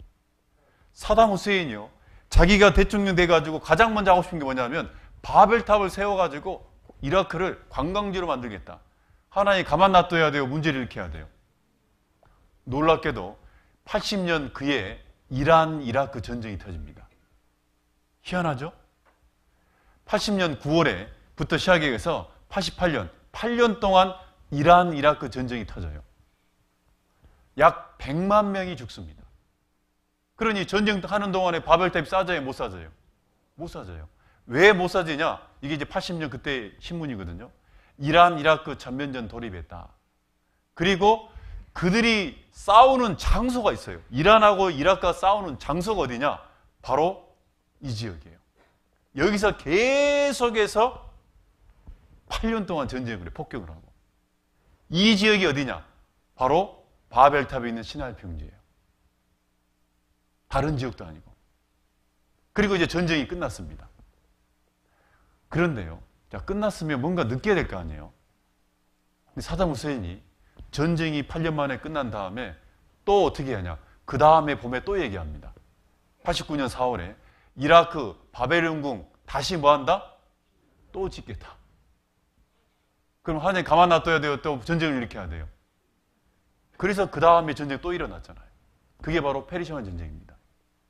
사담 후세인이요, 자기가 대통령 돼가지고 가장 먼저 하고 싶은 게 뭐냐면 바벨탑을 세워가지고 이라크를 관광지로 만들겠다. 하나님 가만 놔둬야 돼요? 문제를 일으켜야 돼요? 놀랍게도 80년 그해 이란 이라크 전쟁이 터집니다. 희한하죠? 80년 9월에부터 시작해서 88년, 8년 동안 이란 이라크 전쟁이 터져요. 약 100만 명이 죽습니다. 그러니 전쟁하는 동안에 바벨탑이 싸져요, 못 싸져요? 못 싸져요. 왜 못 싸지냐? 이게 이제 80년 그때 신문이거든요. 이란 이라크 전면전 돌입했다. 그리고 그들이 싸우는 장소가 있어요. 이란하고 이라크가 싸우는 장소가 어디냐? 바로 이 지역이에요. 여기서 계속해서 8년 동안 전쟁을 해요. 폭격을 하고. 이 지역이 어디냐? 바로 바벨탑에 있는 시나이 평지예요. 다른 지역도 아니고. 그리고 이제 전쟁이 끝났습니다. 그런데요, 자, 끝났으면 뭔가 느껴야 될 거 아니에요. 근데 사담 후세인이 전쟁이 8년 만에 끝난 다음에 또 어떻게 하냐? 그 다음에 봄에 또 얘기합니다. 89년 4월에 이라크 바벨론궁 다시 뭐 한다? 또 짓겠다. 그럼 하나님 가만 놔둬야 돼요? 또 전쟁을 일으켜야 돼요? 그래서 그 다음에 전쟁 또 일어났잖아요. 그게 바로 페르시아 전쟁입니다.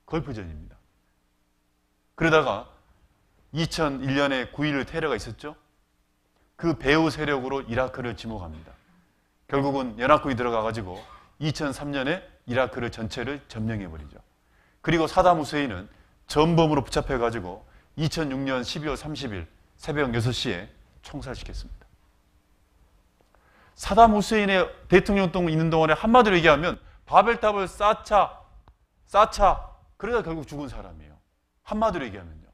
걸프전입니다. 그러다가 2001년에 9.11 테러가 있었죠. 그 배후 세력으로 이라크를 지목합니다. 결국은 연합국이 들어가가지고 2003년에 이라크를 전체를 점령해버리죠. 그리고 사담 후세인은 전범으로 붙잡혀가지고 2006년 12월 30일 새벽 6시에 총살시켰습니다. 사담 후세인의 대통령동 있는 동안에 한마디로 얘기하면 바벨탑을 쌓자 그러다 결국 죽은 사람이에요. 한마디로 얘기하면요.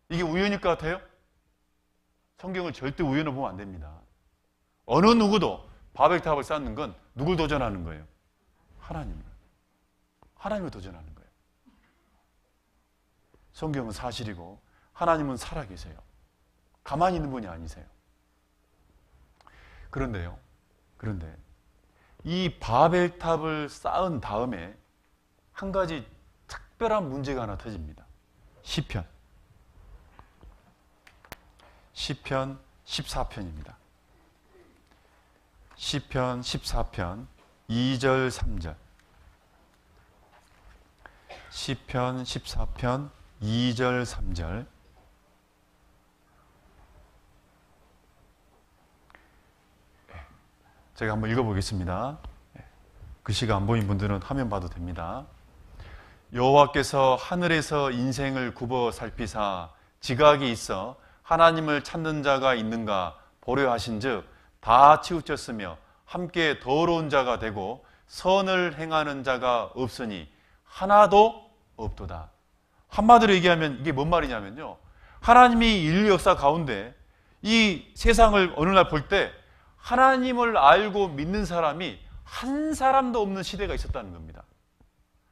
이게 우연일 것 같아요? 성경을 절대 우연으로 보면 안 됩니다. 어느 누구도 바벨탑을 쌓는 건 누굴 도전하는 거예요? 하나님을 도전하는 거예요. 성경은 사실이고 하나님은 살아계세요. 가만히 있는 분이 아니세요. 그런데 이 바벨탑을 쌓은 다음에 한 가지 특별한 문제가 하나 터집니다. 시편 14편입니다. 시편 14편 2절 3절. 시편 14편 2절 3절. 제가 한번 읽어보겠습니다. 글씨가 안 보인 분들은 화면 봐도 됩니다. 여호와께서 하늘에서 인생을 굽어 살피사 지각이 있어 하나님을 찾는 자가 있는가 보려 하신즉 다 치우쳤으며 함께 더러운 자가 되고 선을 행하는 자가 없으니 하나도 없도다. 한마디로 얘기하면 이게 뭔 말이냐면요, 하나님이 인류 역사 가운데 이 세상을 어느 날 볼 때 하나님을 알고 믿는 사람이 한 사람도 없는 시대가 있었다는 겁니다.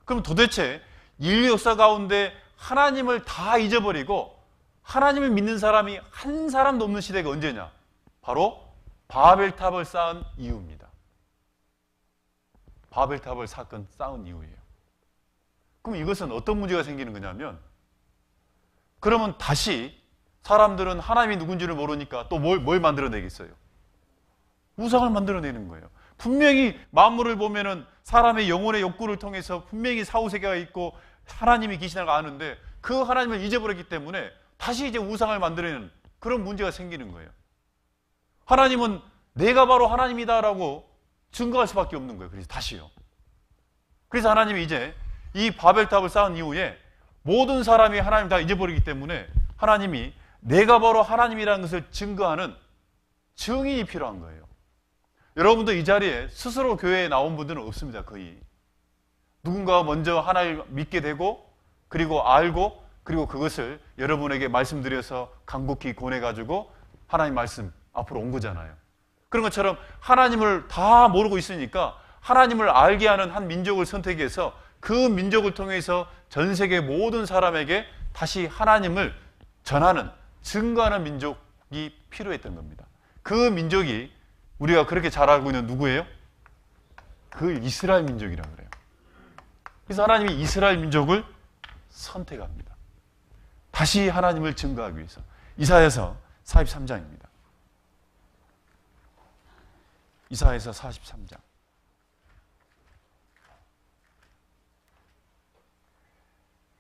그럼 도대체 인류 역사 가운데 하나님을 다 잊어버리고 하나님을 믿는 사람이 한 사람도 없는 시대가 언제냐? 바로 바벨탑을 쌓은 이유입니다. 바벨탑을 쌓은 이유예요. 그럼 이것은 어떤 문제가 생기는 거냐면, 그러면 다시 사람들은 하나님이 누군지를 모르니까 또 뭘 만들어내겠어요? 우상을 만들어내는 거예요. 분명히 만물을 보면은 사람의 영혼의 욕구를 통해서 분명히 사후세계가 있고 하나님이 계시다는 걸 아는데, 그 하나님을 잊어버렸기 때문에 다시 이제 우상을 만들어내는 그런 문제가 생기는 거예요. 하나님은 내가 바로 하나님이다라고 증거할 수밖에 없는 거예요. 그래서 다시요. 그래서 하나님이 이제 이 바벨탑을 쌓은 이후에 모든 사람이 하나님 다 잊어버리기 때문에 하나님이 내가 바로 하나님이라는 것을 증거하는 증인이 필요한 거예요. 여러분도 이 자리에 스스로 교회에 나온 분들은 없습니다. 거의. 누군가가 먼저 하나님을 믿게 되고, 그리고 알고, 그리고 그것을 여러분에게 말씀드려서 간곡히 권해가지고 하나님 말씀 앞으로 온 거잖아요. 그런 것처럼 하나님을 다 모르고 있으니까 하나님을 알게 하는 한 민족을 선택해서 그 민족을 통해서 전 세계 모든 사람에게 다시 하나님을 전하는, 증거하는 민족이 필요했던 겁니다. 그 민족이 우리가 그렇게 잘 알고 있는 누구예요? 그 이스라엘 민족이라고 그래요. 그래서 하나님이 이스라엘 민족을 선택합니다. 다시 하나님을 증거하기 위해서. 이사야서 43장입니다. 이사야서 43장.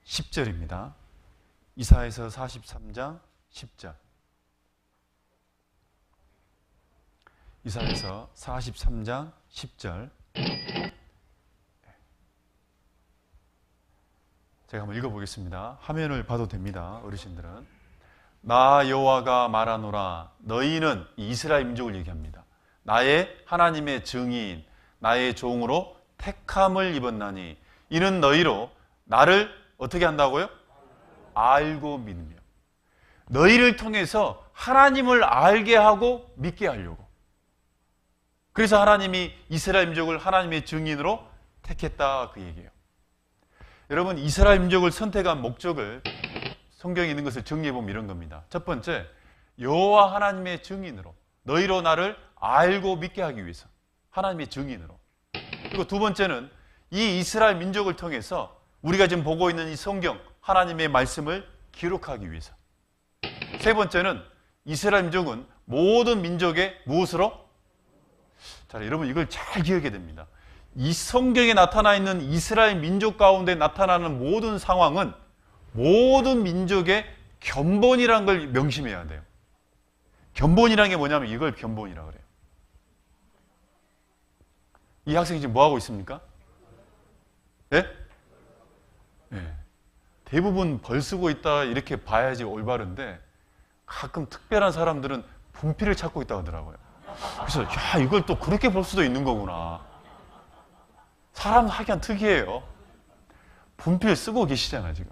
10절입니다. 이사야서 43장 10절. 이사야서 43장 10절. 제가 한번 읽어보겠습니다. 화면을 봐도 됩니다. 어르신들은. 나 여호와가 말하노라. 너희는 이스라엘 민족을 얘기합니다. 나의 하나님의 증인, 나의 종으로 택함을 입었나니 이는 너희로 나를 어떻게 한다고요? 알고 믿으며. 너희를 통해서 하나님을 알게 하고 믿게 하려고. 그래서 하나님이 이스라엘 민족을 하나님의 증인으로 택했다, 그 얘기예요. 여러분, 이스라엘 민족을 선택한 목적을 성경에 있는 것을 정리해보면 이런 겁니다. 첫 번째, 여호와 하나님의 증인으로, 너희로 나를 알고 믿게 하기 위해서, 하나님의 증인으로. 그리고 두 번째는 이 이스라엘 민족을 통해서 우리가 지금 보고 있는 이 성경, 하나님의 말씀을 기록하기 위해서. 세 번째는 이스라엘 민족은 모든 민족의 무엇으로? 자, 여러분 이걸 잘 기억해야 됩니다. 이 성경에 나타나 있는 이스라엘 민족 가운데 나타나는 모든 상황은 모든 민족의 견본이라는 걸 명심해야 돼요. 견본이라는 게 뭐냐면 이걸 견본이라고 그래요. 이 학생이 지금 뭐 하고 있습니까? 네? 네. 대부분 벌 쓰고 있다 이렇게 봐야지 올바른데 가끔 특별한 사람들은 분필을 찾고 있다고 하더라고요. 그래서 야, 이걸 또 그렇게 볼 수도 있는 거구나. 사람 하기엔 특이해요. 분필 쓰고 계시잖아요, 지금.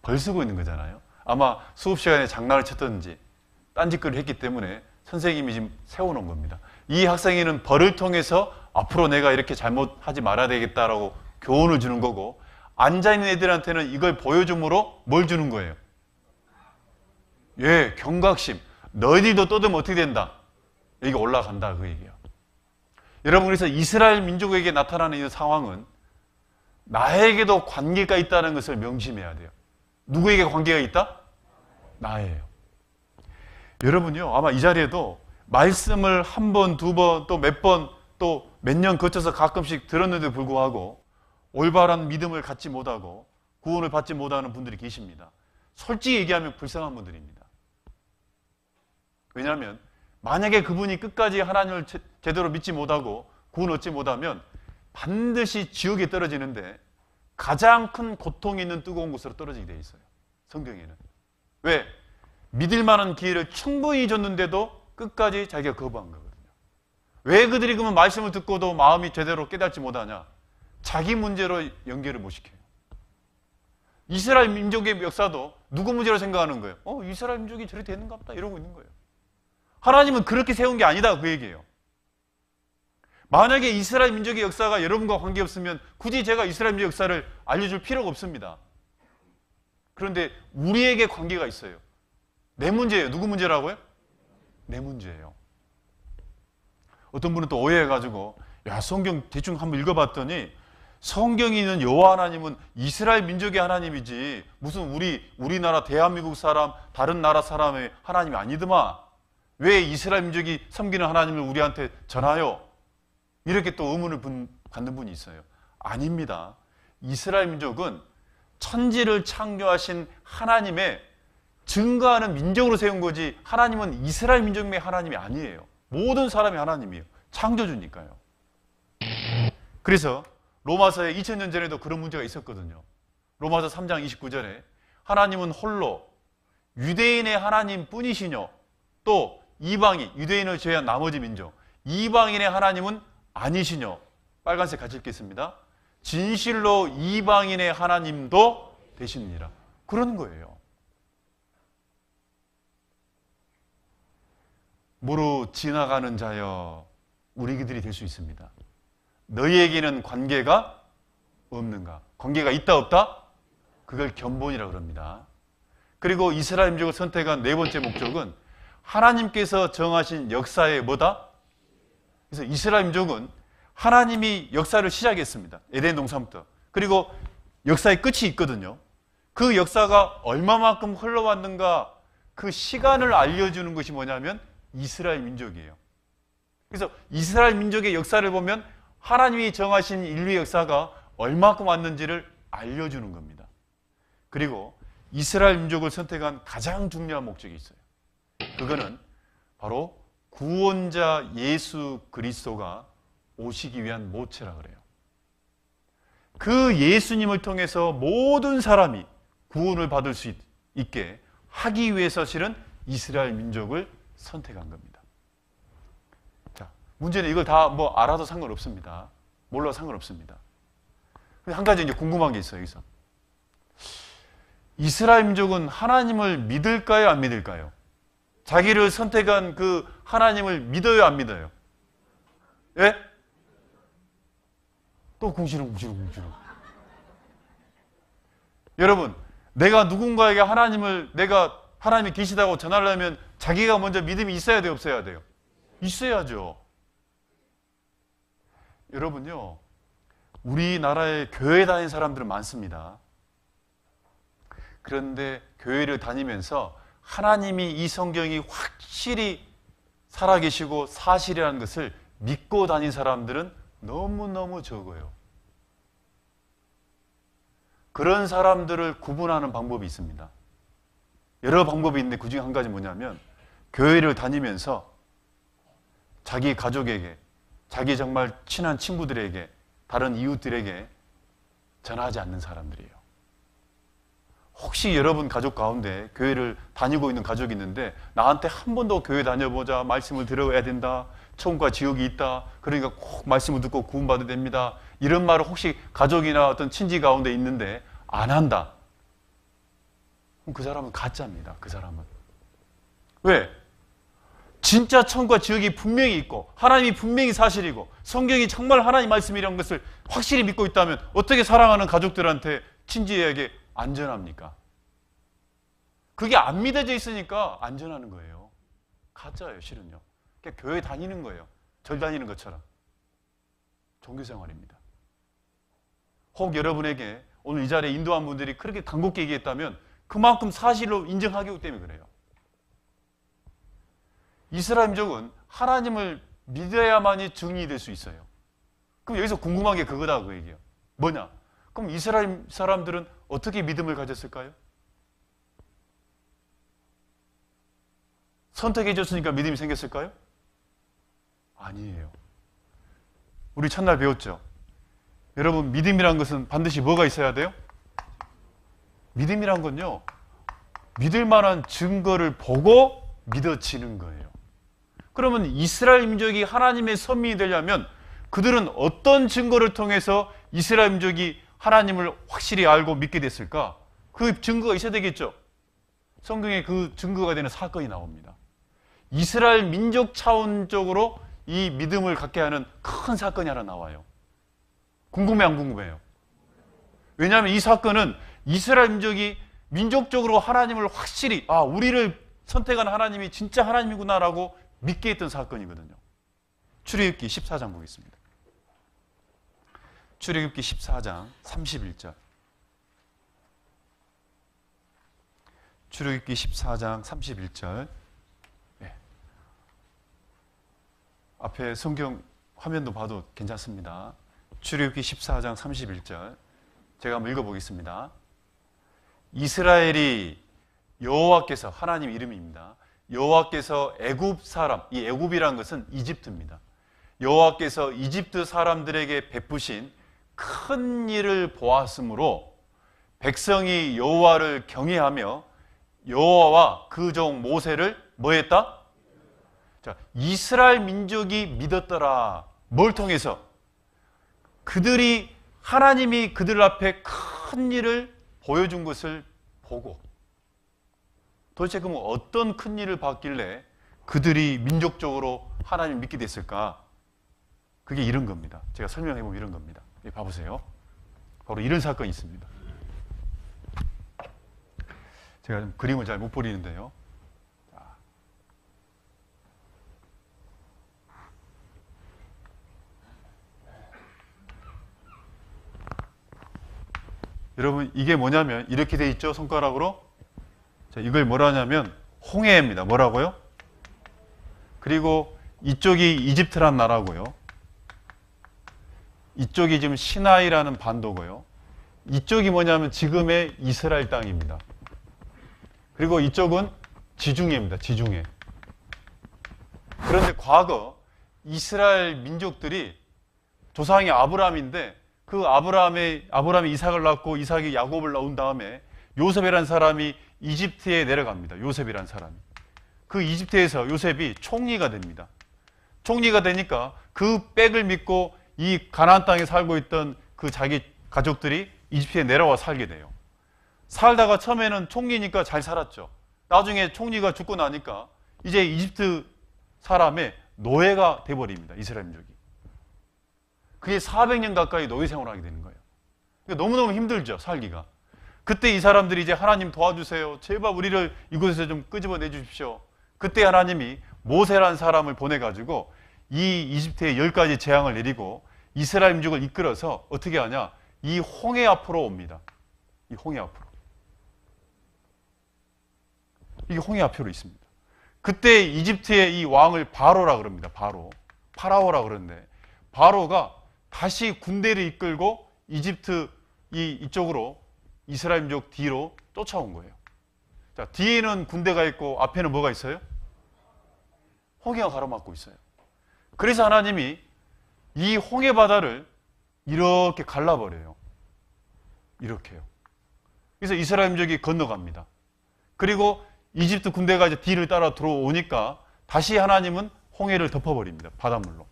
벌 쓰고 있는 거잖아요. 아마 수업 시간에 장난을 쳤든지 딴짓거리를 했기 때문에 선생님이 지금 세워놓은 겁니다. 이 학생이는 벌을 통해서 앞으로 내가 이렇게 잘못하지 말아야 되겠다라고 교훈을 주는 거고, 앉아있는 애들한테는 이걸 보여줌으로 뭘 주는 거예요? 예, 경각심. 너희들도 떠들면 어떻게 된다? 여기가 올라간다, 그 얘기예요. 여러분, 그래서 이스라엘 민족에게 나타나는 이 상황은 나에게도 관계가 있다는 것을 명심해야 돼요. 누구에게 관계가 있다? 나예요. 여러분요, 아마 이 자리에도 말씀을 한 번, 두 번, 또 몇 번, 또 몇 년 거쳐서 가끔씩 들었는데도 불구하고 올바른 믿음을 갖지 못하고 구원을 받지 못하는 분들이 계십니다. 솔직히 얘기하면 불쌍한 분들입니다. 왜냐하면 만약에 그분이 끝까지 하나님을 제대로 믿지 못하고 구원 얻지 못하면 반드시 지옥에 떨어지는데 가장 큰 고통이 있는 뜨거운 곳으로 떨어지게 돼 있어요. 성경에는. 왜? 믿을 만한 기회를 충분히 줬는데도 끝까지 자기가 거부한 거거든요. 왜 그들이 그러면 말씀을 듣고도 마음이 제대로 깨닫지 못하냐? 자기 문제로 연결을 못 시켜요. 이스라엘 민족의 역사도 누구 문제로 생각하는 거예요? 이스라엘 민족이 저렇게 되는가 보다 이러고 있는 거예요. 하나님은 그렇게 세운 게 아니다, 그 얘기예요. 만약에 이스라엘 민족의 역사가 여러분과 관계없으면 굳이 제가 이스라엘 민족 역사를 알려줄 필요가 없습니다. 그런데 우리에게 관계가 있어요. 내 문제예요. 누구 문제라고요? 내 문제예요. 어떤 분은 또 오해해가지고 야, 성경 대충 한번 읽어봤더니 성경에 있는 여호와 하나님은 이스라엘 민족의 하나님이지 무슨 우리나라 대한민국 사람 다른 나라 사람의 하나님이 아니더만 왜 이스라엘 민족이 섬기는 하나님을 우리한테 전하요? 이렇게 또 의문을 갖는 분이 있어요. 아닙니다. 이스라엘 민족은 천지를 창조하신 하나님의 증거하는 민족으로 세운 거지 하나님은 이스라엘 민족의 하나님이 아니에요. 모든 사람이 하나님이에요. 창조주니까요. 그래서 로마서에 2000년 전에도 그런 문제가 있었거든요. 로마서 3장 29절에 하나님은 홀로 유대인의 하나님 뿐이시뇨 또 이방인, 유대인을 제외한 나머지 민족 이방인의 하나님은 아니시뇨. 빨간색 같이 읽겠습니다. 진실로 이방인의 하나님도 되십니다. 그런 거예요. 모로 지나가는 자여 우리들이 될 수 있습니다. 너희에게는 관계가 없는가? 관계가 있다 없다? 그걸 견본이라고 그럽니다. 그리고 이스라엘 민족을 선택한 네 번째 목적은 하나님께서 정하신 역사의 뭐다? 그래서 이스라엘 민족은 하나님이 역사를 시작했습니다. 에덴 동산부터. 그리고 역사의 끝이 있거든요. 그 역사가 얼마만큼 흘러왔는가 그 시간을 알려주는 것이 뭐냐면 이스라엘 민족이에요. 그래서 이스라엘 민족의 역사를 보면 하나님이 정하신 인류의 역사가 얼마만큼 왔는지를 알려주는 겁니다. 그리고 이스라엘 민족을 선택한 가장 중요한 목적이 있어요. 그거는 바로 구원자 예수 그리스도가 오시기 위한 모체라 그래요. 그 예수님을 통해서 모든 사람이 구원을 받을 수 있게 하기 위해서 실은 이스라엘 민족을 선택한 겁니다. 자, 문제는 이걸 다 뭐 알아도 상관없습니다. 몰라도 상관없습니다. 근데 한 가지 이제 궁금한 게 있어요, 여기서. 이스라엘 민족은 하나님을 믿을까요, 안 믿을까요? 자기를 선택한 그 하나님을 믿어요, 안 믿어요? 예? 또 궁시렁. 여러분, 내가 누군가에게 하나님이 계시다고 전하려면 자기가 먼저 믿음이 있어야 돼요, 없어야 돼요? 있어야죠. 여러분요, 우리나라에 교회 다니는 사람들은 많습니다. 그런데 교회를 다니면서 하나님이 이 성경이 확실히 살아계시고 사실이라는 것을 믿고 다닌 사람들은 너무너무 적어요. 그런 사람들을 구분하는 방법이 있습니다. 여러 방법이 있는데 그중에 한 가지 뭐냐면 교회를 다니면서 자기 가족에게, 자기 정말 친한 친구들에게, 다른 이웃들에게 전하지 않는 사람들이에요. 혹시 여러분 가족 가운데 교회를 다니고 있는 가족이 있는데 나한테 한 번 더 교회 다녀보자, 말씀을 들어야 된다, 천국과 지옥이 있다, 그러니까 꼭 말씀을 듣고 구원받아야 됩니다, 이런 말을 혹시 가족이나 어떤 친지 가운데 있는데 안 한다, 그럼 그 사람은 가짜입니다. 그 사람은. 왜? 진짜 천국과 지옥이 분명히 있고 하나님이 분명히 사실이고 성경이 정말 하나님 말씀이라는 것을 확실히 믿고 있다면 어떻게 사랑하는 가족들한테, 친지에게 안전합니까? 그게 안 믿어져 있으니까 안전하는 거예요. 가짜예요, 실은요. 그러니까 교회 다니는 거예요. 절 다니는 것처럼. 종교생활입니다. 혹 여러분에게 오늘 이 자리에 인도한 분들이 그렇게 간곡히 얘기했다면 그만큼 사실로 인정하기 때문에 그래요. 이스라엘 민족은 하나님을 믿어야만이 증인이 될 수 있어요. 그럼 여기서 궁금한 게 그거다, 그 얘기예요. 뭐냐? 그럼 이스라엘 사람들은 어떻게 믿음을 가졌을까요? 선택해 줬으니까 믿음이 생겼을까요? 아니에요. 우리 첫날 배웠죠? 여러분, 믿음이란 것은 반드시 뭐가 있어야 돼요? 믿음이란 건요, 믿을 만한 증거를 보고 믿어지는 거예요. 그러면 이스라엘 민족이 하나님의 선민이 되려면 그들은 어떤 증거를 통해서 이스라엘 민족이 하나님을 확실히 알고 믿게 됐을까? 그 증거가 있어야 되겠죠. 성경에 그 증거가 되는 사건이 나옵니다. 이스라엘 민족 차원적으로 이 믿음을 갖게 하는 큰 사건이 하나 나와요. 궁금해, 안 궁금해요? 왜냐하면 이 사건은 이스라엘 민족이 민족적으로 하나님을 확실히, 우리를 선택한 하나님이 진짜 하나님이구나라고 믿게 했던 사건이거든요. 출애굽기 14장 보겠습니다. 출애굽기 14장 31절. 출애굽기 14장 31절. 네. 앞에 성경 화면도 봐도 괜찮습니다. 출애굽기 14장 31절. 제가 한번 읽어보겠습니다. 이스라엘이 여호와께서, 하나님 이름입니다. 여호와께서 애굽 사람, 이 애굽이라는 것은 이집트입니다. 여호와께서 이집트 사람들에게 베푸신 큰 일을 보았으므로 백성이 여호와를 경외하며 여호와와 그 종 모세를 뭐 했다? 자, 이스라엘 민족이 믿었더라. 뭘 통해서? 그들이, 하나님이 그들 앞에 큰 일을 보여준 것을 보고, 도대체 그럼 어떤 큰 일을 봤길래 그들이 민족적으로 하나님을 믿게 됐을까? 그게 이런 겁니다. 제가 설명해보면 이런 겁니다. 봐보세요. 바로 이런 사건이 있습니다. 제가 좀 그림을 잘 못 그리는데요. 여러분, 이게 뭐냐면 이렇게 돼 있죠, 손가락으로. 자, 이걸 뭐라 하냐면 홍해입니다. 뭐라고요? 그리고 이쪽이 이집트란 나라고요. 이쪽이 지금 시나이라는 반도고요. 이쪽이 뭐냐면 지금의 이스라엘 땅입니다. 그리고 이쪽은 지중해입니다. 지중해. 그런데 과거 이스라엘 민족들이, 조상이 아브라함인데, 그 아브라함이 이삭을 낳고 이삭이 야곱을 낳은 다음에 요셉이라는 사람이 이집트에 내려갑니다. 요셉이라는 사람이. 그 이집트에서 요셉이 총리가 됩니다. 총리가 되니까 그 백을 믿고 이 가나안 땅에 살고 있던 그 자기 가족들이 이집트에 내려와 살게 돼요. 살다가 처음에는 총리니까 잘 살았죠. 나중에 총리가 죽고 나니까 이제 이집트 사람의 노예가 돼버립니다. 이스라엘 민족이. 그게 400년 가까이 노예 생활을 하게 되는 거예요. 그러니까 너무너무 힘들죠, 살기가. 그때 이 사람들이 이제 하나님 도와주세요. 제발 우리를 이곳에서 좀 끄집어내 주십시오. 그때 하나님이 모세라는 사람을 보내가지고 이 이집트에 10가지 재앙을 내리고 이스라엘 민족을 이끌어서 어떻게 하냐? 이 홍해 앞으로 옵니다. 이 홍해 앞으로. 이게 홍해 앞으로 있습니다. 그때 이집트의 이 왕을 바로라 그럽니다. 파라오라 그러는데, 바로가 다시 군대를 이끌고 이집트 이쪽으로 이스라엘 민족 뒤로 쫓아온 거예요. 자, 뒤에는 군대가 있고 앞에는 뭐가 있어요? 홍해가 가로막고 있어요. 그래서 하나님이 이 홍해 바다를 이렇게 갈라버려요. 이렇게요. 그래서 이스라엘 민족이 건너갑니다. 그리고 이집트 군대가 이제 뒤를 따라 들어오니까 다시 하나님은 홍해를 덮어버립니다. 바닷물로.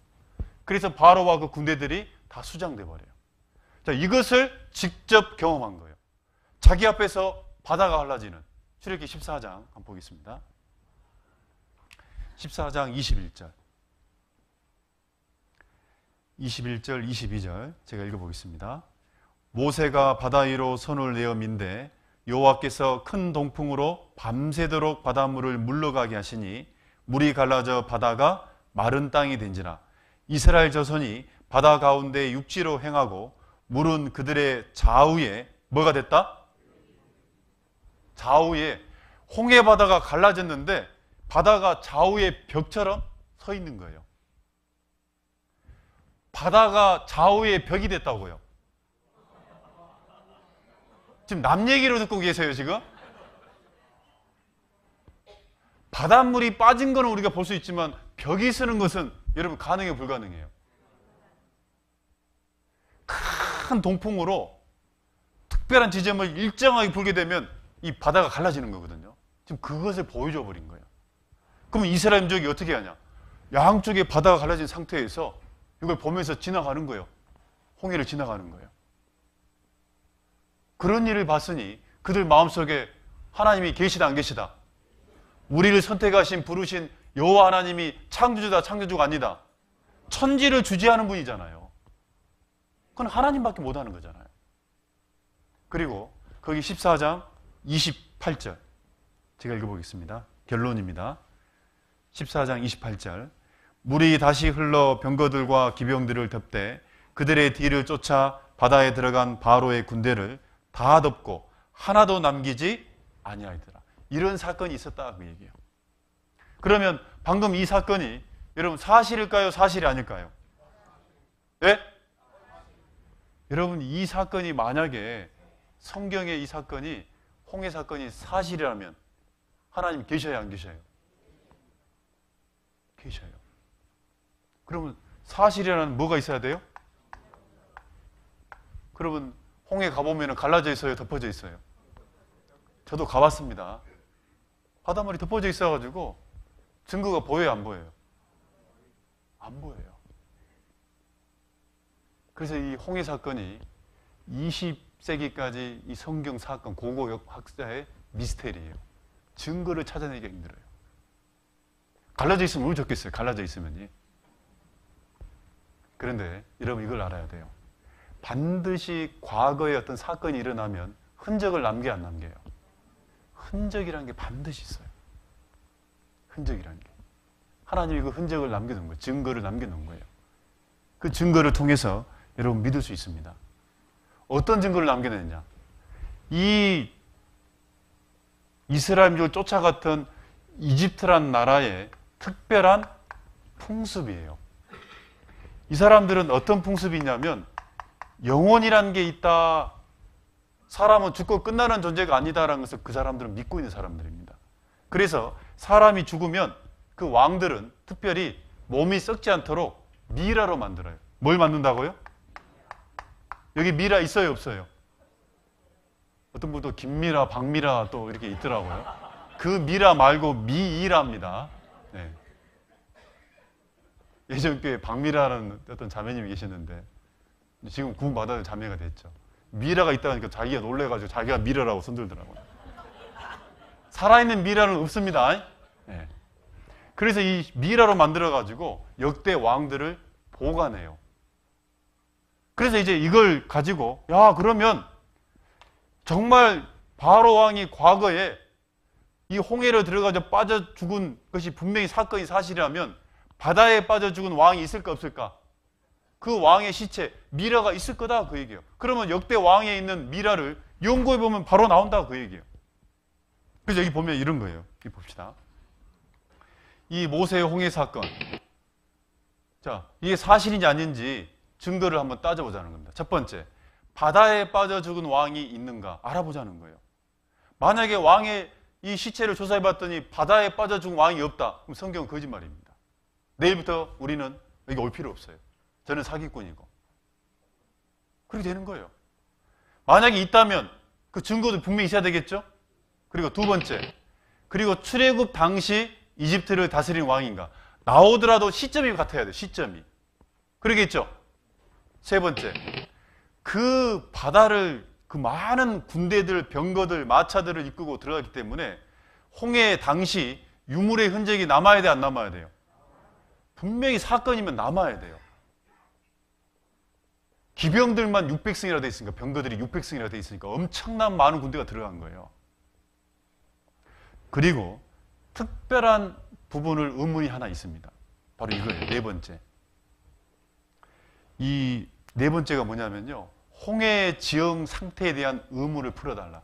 그래서 바로와 그 군대들이 다 수장돼 버려요. 자, 이것을 직접 경험한 거예요. 자기 앞에서 바다가 갈라지는. 출애굽기 14장 한번 보겠습니다. 14장 21절. 21절, 22절 제가 읽어보겠습니다. 모세가 바다 위로 손을 내어 민대 여호와께서 큰 동풍으로 밤새도록 바닷물을 물러가게 하시니 물이 갈라져 바다가 마른 땅이 된지라. 이스라엘 자손이 바다 가운데 육지로 행하고 물은 그들의 좌우에 뭐가 됐다? 좌우에 홍해 바다가 갈라졌는데 바다가 좌우에 벽처럼 서 있는 거예요. 바다가 좌우에 벽이 됐다고요. 지금 남 얘기로 듣고 계세요, 지금? 바닷물이 빠진 거는 우리가 볼 수 있지만 벽이 서는 것은 여러분 가능해 불가능해요? 큰 동풍으로 특별한 지점을 일정하게 불게 되면 이 바다가 갈라지는 거거든요. 지금 그것을 보여줘 버린 거예요. 그러면 이스라엘 민족이 어떻게 하냐? 양쪽에 바다가 갈라진 상태에서 이걸 보면서 지나가는 거예요. 홍해를 지나가는 거예요. 그런 일을 봤으니 그들 마음속에 하나님이 계시다 안 계시다? 우리를 선택하신 부르신 여호와 하나님이 창조주다 창조주가 아니다. 천지를 주재하는 분이잖아요. 그건 하나님밖에 못하는 거잖아요. 그리고 거기 14장 28절 제가 읽어보겠습니다. 결론입니다. 14장 28절 물이 다시 흘러 병거들과 기병들을 덮되 그들의 뒤를 쫓아 바다에 들어간 바로의 군대를 다 덮고 하나도 남기지 아니하더라. 이런 사건이 있었다 그 얘기예요. 그러면 방금 이 사건이 여러분 사실일까요? 사실이 아닐까요? 네? 여러분 이 사건이 만약에 성경에 이 사건이 홍해 사건이 사실이라면 하나님 계셔야 안 계셔요? 계셔요. 그러면 사실이라는 뭐가 있어야 돼요? 그러면 홍해 가보면 갈라져 있어요? 덮어져 있어요? 저도 가봤습니다. 바닷물이 덮어져 있어가지고 증거가 보여요? 안 보여요? 안 보여요. 그래서 이 홍해 사건이 20세기까지 이 성경 사건 고고 학자의 미스테리예요. 증거를 찾아내기가 힘들어요. 갈라져 있으면 왜 좋겠어요? 갈라져 있으면요. 그런데 여러분 이걸 알아야 돼요. 반드시 과거에 어떤 사건이 일어나면 흔적을 남겨요, 안 남겨요? 흔적이라는 게 반드시 있어요. 흔적이라는 게. 하나님이 그 흔적을 남겨놓은 거예요. 증거를 남겨놓은 거예요. 그 증거를 통해서 여러분 믿을 수 있습니다. 어떤 증거를 남겨냈냐? 이 이스라엘민족을 쫓아갔던 이집트란 나라의 특별한 풍습이에요. 이 사람들은 어떤 풍습이 있냐면 영혼이라는 게 있다. 사람은 죽고 끝나는 존재가 아니다라는 것을 그 사람들은 믿고 있는 사람들입니다. 그래서 사람이 죽으면 그 왕들은 특별히 몸이 썩지 않도록 미라로 만들어요. 뭘 만든다고요? 여기 미라 있어요, 없어요? 어떤 분도 김미라, 박미라 또 이렇게 있더라고요. 그 미라 말고 미이라입니다. 네. 예전 교회에 박미라라는 어떤 자매님이 계셨는데 지금 구원받아서 자매가 됐죠. 미라가 있다니까 자기가 놀래가지고 자기가 미라라고 손들더라고요. 살아있는 미라는 없습니다. 네. 그래서 이 미라로 만들어가지고 역대 왕들을 보관해요. 그래서 이제 이걸 가지고 야 그러면 정말 바로 왕이 과거에 이 홍해로 들어가서 빠져 죽은 것이 분명히 사건이 사실이라면 바다에 빠져 죽은 왕이 있을까 없을까? 그 왕의 시체 미라가 있을 거다 그 얘기예요. 그러면 역대 왕에 있는 미라를 연구해 보면 바로 나온다 그 얘기예요. 그래서 여기 보면 이런 거예요. 여기 봅시다. 이 모세의 홍해 사건. 자, 이게 사실인지 아닌지 증거를 한번 따져보자는 겁니다. 첫 번째, 바다에 빠져 죽은 왕이 있는가 알아보자는 거예요. 만약에 왕의 이 시체를 조사해 봤더니 바다에 빠져 죽은 왕이 없다. 그럼 성경은 거짓말입니다. 내일부터 우리는 여기 올 필요 없어요. 저는 사기꾼이고. 그렇게 되는 거예요. 만약에 있다면 그 증거도 분명히 있어야 되겠죠? 그리고 두 번째, 그리고 출애굽 당시 이집트를 다스린 왕인가? 나오더라도 시점이 같아야 돼요. 시점이. 그러겠죠? 세 번째, 그 바다를 그 많은 군대들, 병거들, 마차들을 이끌고 들어갔기 때문에 홍해 당시 유물의 흔적이 남아야 돼, 안 남아야 돼요? 분명히 사건이면 남아야 돼요. 기병들만 600승이라 돼 있으니까, 병거들이 600승이라 돼 있으니까 엄청난 많은 군대가 들어간 거예요. 그리고 특별한 부분을 의문이 하나 있습니다. 바로 이거예요. 네 번째. 이 네 번째가 뭐냐면요. 홍해의 지형 상태에 대한 의문을 풀어달라.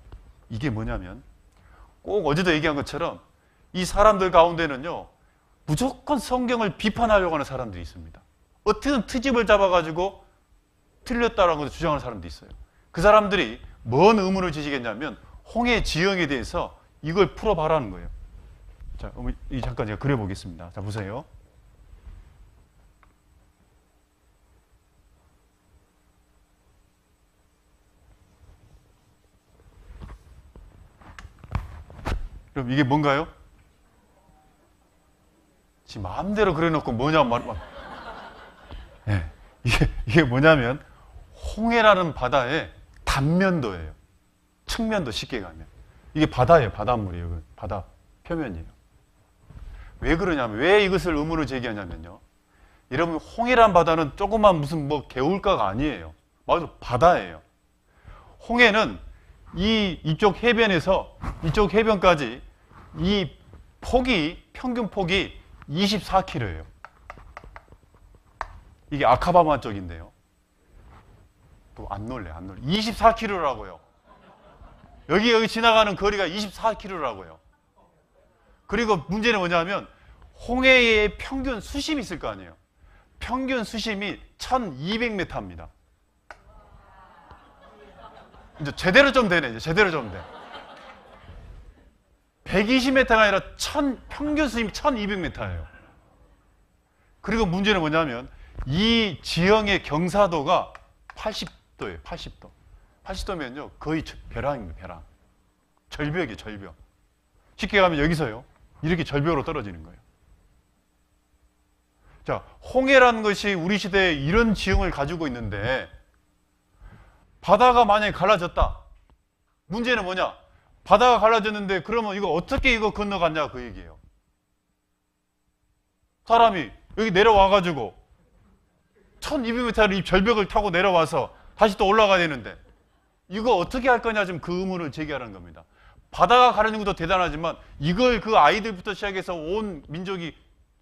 이게 뭐냐면 꼭 어제도 얘기한 것처럼 이 사람들 가운데는요. 무조건 성경을 비판하려고 하는 사람들이 있습니다. 어떻게든 트집을 잡아가지고 틀렸다라는 것을 주장하는 사람도 있어요. 그 사람들이 뭔 의문을 지시겠냐면 홍해 지형에 대해서 이걸 풀어봐라는 거예요. 자, 잠깐 제가 그려보겠습니다. 자, 보세요. 그럼 이게 뭔가요? 지 마음대로 그려놓고 뭐냐 말. 네, 이게 뭐냐면 홍해라는 바다의 단면도예요. 측면도 쉽게 가면 이게 바다예요. 바닷물이에요. 바다 표면이에요. 왜 그러냐면 왜 이것을 의문을 제기하냐면요. 여러분 홍해란 바다는 조그만 무슨 뭐 개울가가 아니에요. 맞아 바다예요. 홍해는 이쪽 해변에서 이쪽 해변까지 이 폭이 평균 폭이 24km예요. 이게 아카바마 쪽인데요. 또 안 놀래, 안 놀래. 24km라고요. 여기 지나가는 거리가 24km라고요. 그리고 문제는 뭐냐면 홍해의 평균 수심이 있을 거 아니에요. 평균 수심이 1200m입니다. 이제 제대로 좀 되네. 이제 제대로 좀 돼. 120m가 아니라 평균 수심이 1200m예요. 그리고 문제는 뭐냐면 이 지형의 경사도가 80도예요. 80도. 80도면요 거의 벼랑입니다. 벼랑. 절벽이에요. 절벽. 쉽게 가면 여기서요 이렇게 절벽으로 떨어지는 거예요. 자, 홍해라는 것이 우리 시대에 이런 지형을 가지고 있는데 바다가 만약에 갈라졌다. 문제는 뭐냐? 바다가 갈라졌는데 그러면 이거 어떻게 이거 건너갔냐 그 얘기예요. 사람이 여기 내려와가지고 1200m를 이 절벽을 타고 내려와서 다시 또 올라가야 되는데 이거 어떻게 할 거냐 지금 그 의문을 제기하는 겁니다. 바다가 가려는 것도 대단하지만 이걸 그 아이들부터 시작해서 온 민족이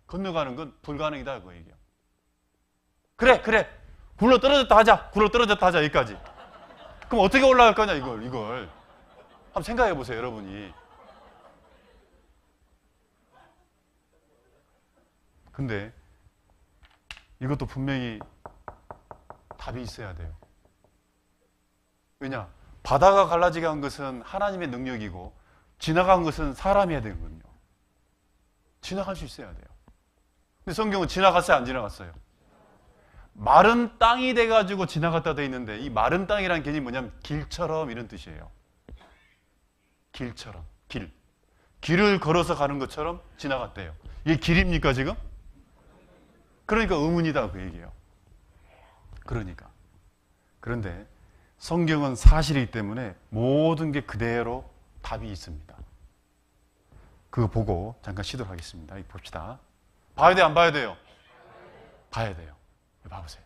건너가는 건 불가능이다 그 얘기예요. 그래 굴러 떨어졌다 하자 여기까지. 그럼 어떻게 올라갈 거냐 이걸 한번 생각해 보세요 여러분이. 근데 이것도 분명히 답이 있어야 돼요. 왜냐? 바다가 갈라지게 한 것은 하나님의 능력이고 지나간 것은 사람이 해야 되거든요. 지나갈 수 있어야 돼요. 근데 성경은 지나갔어요? 안 지나갔어요? 마른 땅이 돼가지고 지나갔다 돼 있는데 이 마른 땅이라는 개념이 뭐냐면 길처럼 이런 뜻이에요. 길처럼. 길을 걸어서 가는 것처럼 지나갔대요. 이게 길입니까 지금? 그러니까 의문이다 그 얘기예요. 그런데 성경은 사실이기 때문에 모든 게 그대로 답이 있습니다. 그거 보고 잠깐 쉬도록 하겠습니다. 봅시다. 봐야 돼요? 안 봐야 돼요? 봐야 돼요. 봐보세요.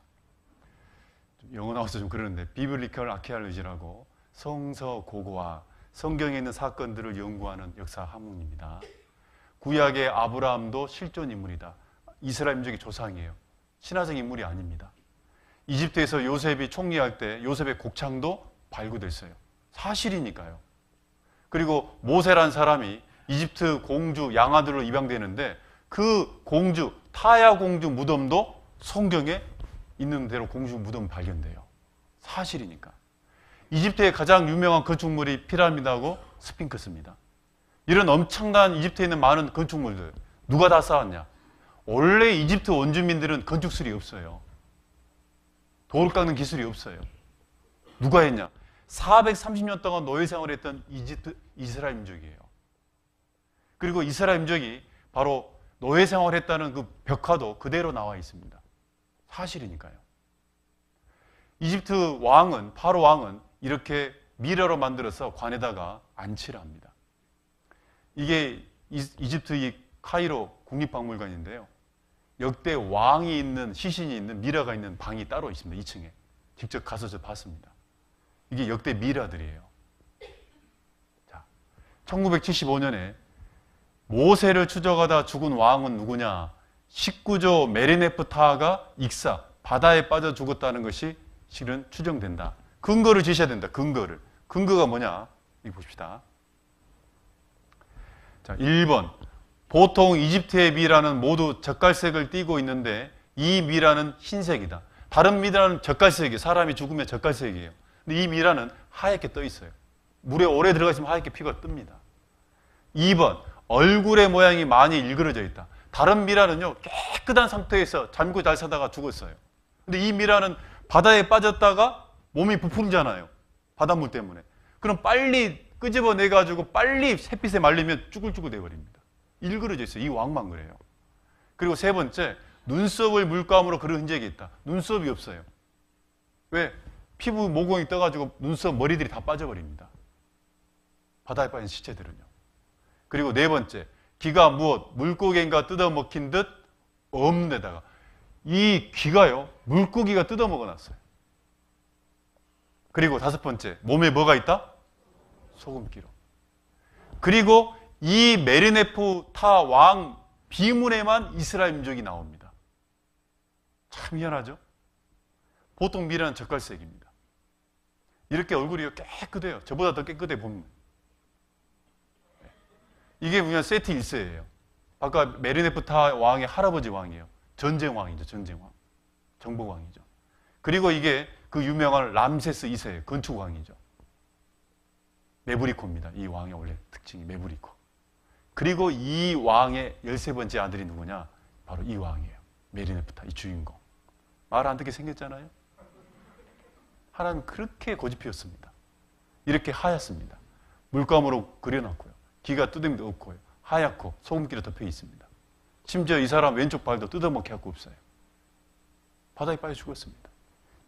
영어 나와서 좀 그러는데 비블리컬 아키알로지라고 성서 고고와 성경에 있는 사건들을 연구하는 역사 학문입니다. 구약의 아브라함도 실존 인물이다. 이스라엘 민족의 조상이에요. 신화적 인물이 아닙니다. 이집트에서 요셉이 총리할 때 요셉의 곡창도 발굴됐어요. 사실이니까요. 그리고 모세란 사람이 이집트 공주 양아들로 입양되는데 그 공주 타야 공주 무덤도 성경에 있는 대로 공주 무덤 발견돼요. 사실이니까. 이집트의 가장 유명한 건축물이 피라미드하고 스핑크스입니다. 이런 엄청난 이집트에 있는 많은 건축물들 누가 다 쌓았냐? 원래 이집트 원주민들은 건축술이 없어요. 돌 깎는 기술이 없어요. 누가 했냐? 430년 동안 노예 생활했던 이스라엘 민족이에요. 그리고 이스라엘 민족이 바로 노예 생활했다는 그 벽화도 그대로 나와 있습니다. 사실이니까요. 이집트 왕은, 파로 왕은 이렇게 미러로 만들어서 관에다가 안치를 합니다. 이게 이집트의 카이로 국립박물관인데요. 역대 왕이 있는, 시신이 있는 미라가 있는 방이 따로 있습니다. 2층에. 직접 가서 저 봤습니다. 이게 역대 미라들이에요. 자, 1975년에 모세를 추적하다 죽은 왕은 누구냐? 19조 메르네프타가 익사, 바다에 빠져 죽었다는 것이 실은 추정된다. 근거를 제시해야 된다. 근거가 뭐냐? 이거 봅시다. 자, 1번. 보통 이집트의 미라는 모두 젓갈색을 띠고 있는데 이 미라는 흰색이다. 다른 미라는 젓갈색이에요. 사람이 죽으면 젓갈색이에요. 근데 이 미라는 하얗게 떠 있어요. 물에 오래 들어가 있으면 하얗게 피가 뜹니다. 2번. 얼굴의 모양이 많이 일그러져 있다. 다른 미라는요, 깨끗한 상태에서 잠고 잘 사다가 죽었어요. 근데 이 미라는 바다에 빠졌다가 몸이 부풀잖아요. 바닷물 때문에. 그럼 빨리 끄집어내가지고 빨리 햇빛에 말리면 쭈글쭈글 돼버립니다. 일그러져 있어요. 이 왕만 그래요. 그리고 세 번째, 눈썹을 물감으로 그런 흔적이 있다. 눈썹이 없어요. 왜? 피부 모공이 떠가지고 눈썹 머리들이 다 빠져버립니다. 바다에 빠진 시체들은요. 그리고 네 번째, 귀가 무엇? 물고기인가 뜯어먹힌 듯 없는 데다가 이 귀가요, 물고기가 뜯어먹어놨어요. 그리고 다섯 번째, 몸에 뭐가 있다? 소금기로. 그리고 이 메르네프타 왕 비문에만 이스라엘 민족이 나옵니다. 참 희한하죠? 보통 미라는 젓갈색입니다. 이렇게 얼굴이 깨끗해요. 저보다 더 깨끗해 보면. 이게 뭐냐, 세티 1세예요. 아까 메르네프타 왕의 할아버지 왕이에요. 전쟁왕이죠. 전쟁왕. 정복왕이죠. 그리고 이게 그 유명한 람세스 2세예요. 건축왕이죠. 메브리코입니다. 이 왕의 원래 특징이 메브리코. 그리고 이 왕의 13번째 아들이 누구냐? 바로 이 왕이에요. 메르네프타, 이 주인공. 말 안 듣게 생겼잖아요. 하나님 그렇게 고집피웠습니다. 이렇게 하얗습니다. 물감으로 그려놨고요. 귀가 뚜둥이도 없고요. 하얗고 소금기로 덮여 있습니다. 심지어 이 사람 왼쪽 발도 뜯어먹게 할 거 없어요. 바닥에 빠져 죽었습니다.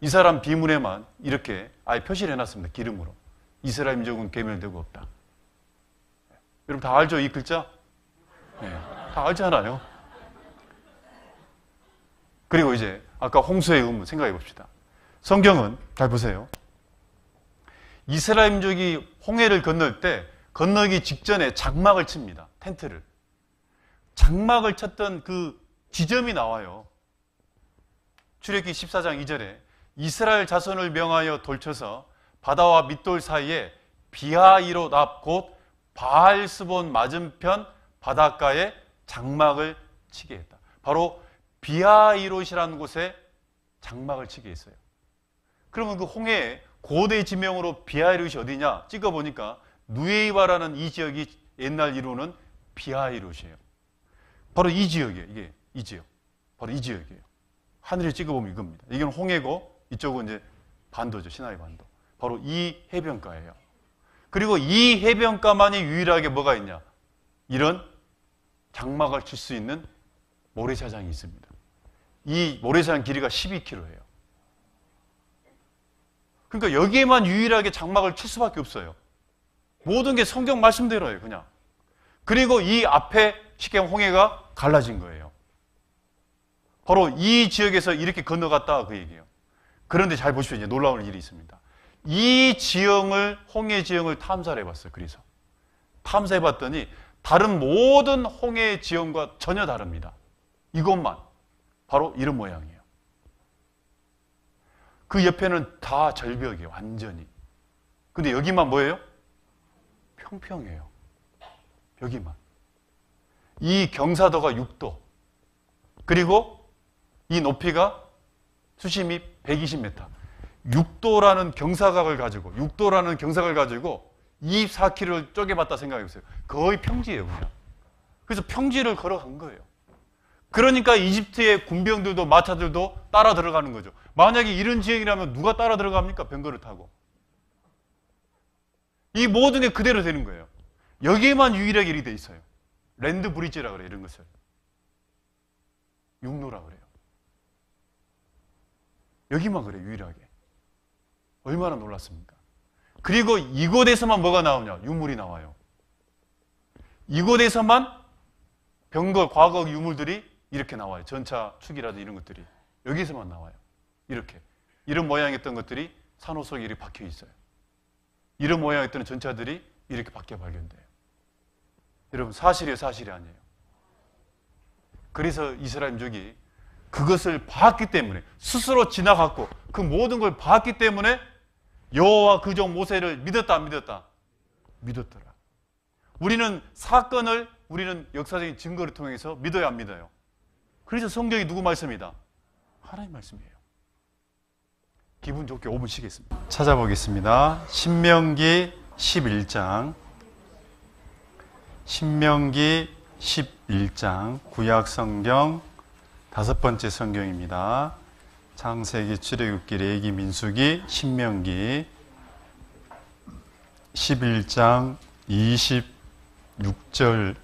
이 사람 비문에만 이렇게 아예 표시를 해놨습니다. 기름으로. 이스라엘 민족은 괴멸되고 없다. 여러분 다 알죠? 이 글자? 네, 다 알잖아요. 그리고 이제 아까 홍수의 의문 생각해 봅시다. 성경은 잘 보세요. 이스라엘 민족이 홍해를 건널 때 건너기 직전에 장막을 칩니다. 텐트를. 장막을 쳤던 그 지점이 나와요. 출애굽기 14장 2절에 이스라엘 자손을 명하여 돌쳐서 바다와 밑돌 사이에 비하이롯 곧 바알스본 맞은편 바닷가에 장막을 치게 했다. 바로 비하이롯이라는 곳에 장막을 치게 했어요. 그러면 그 홍해의 고대 지명으로 비하이롯이 어디냐? 찍어보니까 누에이바라는 이 지역이 옛날 이루는 비하이롯이에요. 바로 이 지역이에요. 이게 이 지역. 바로 이 지역이에요. 하늘에 찍어보면 이겁니다. 이건 홍해고 이쪽은 이제 반도죠. 시나이 반도. 바로 이 해변가예요. 그리고 이 해변가만이 유일하게 뭐가 있냐? 이런 장막을 칠 수 있는 모래사장이 있습니다. 이 모래사장 길이가 12km예요. 그러니까 여기에만 유일하게 장막을 칠 수밖에 없어요. 모든 게 성경 말씀대로예요, 그냥. 그리고 이 앞에 식경 홍해가 갈라진 거예요. 바로 이 지역에서 이렇게 건너갔다 그 얘기예요. 그런데 잘 보십시오. 이제 놀라운 일이 있습니다. 이 지형을, 홍해 지형을 탐사를 해봤어요. 그래서 탐사해봤더니 다른 모든 홍해 지형과 전혀 다릅니다. 이것만 바로 이런 모양이에요. 그 옆에는 다 절벽이에요. 완전히. 근데 여기만 뭐예요? 평평해요. 여기만. 이 경사도가 6도. 그리고 이 높이가 수심이 120m. 6도라는 경사각을 가지고 24km를 쪼개봤다 생각해 보세요. 거의 평지예요, 그냥. 그래서 평지를 걸어간 거예요. 그러니까 이집트의 군병들도 마차들도 따라 들어가는 거죠. 만약에 이런 지형이라면 누가 따라 들어갑니까? 병거를 타고. 이 모든 게 그대로 되는 거예요. 여기에만 유일하게 이렇게 돼 있어요. 랜드 브리지라 그래요, 이런 것을. 육로라 그래요. 여기만 그래요, 유일하게. 얼마나 놀랐습니까? 그리고 이곳에서만 뭐가 나오냐? 유물이 나와요. 이곳에서만 병거, 과거 유물들이 이렇게 나와요. 전차 축이라든지 이런 것들이. 여기서만 나와요. 이렇게. 이런 모양이었던 것들이 산호 속에 이렇게 박혀 있어요. 이런 모양이었던 전차들이 이렇게 밖에 발견돼요. 여러분, 사실이에요, 사실이 아니에요. 그래서 이스라엘 민족이 그것을 봤기 때문에, 스스로 지나갔고 그 모든 걸 봤기 때문에 여호와 그 종 모세를 믿었다, 안 믿었다? 믿었더라. 우리는 사건을, 우리는 역사적인 증거를 통해서 믿어야 안 믿어요? 그래서 성경이 누구 말씀이다? 하나님 말씀이에요. 기분 좋게 5분 쉬겠습니다. 찾아보겠습니다. 신명기 11장. 신명기 11장. 구약 성경 5번째 성경입니다. 창세기, 출애굽기, 레위기, 민수기, 신명기 11장 26절.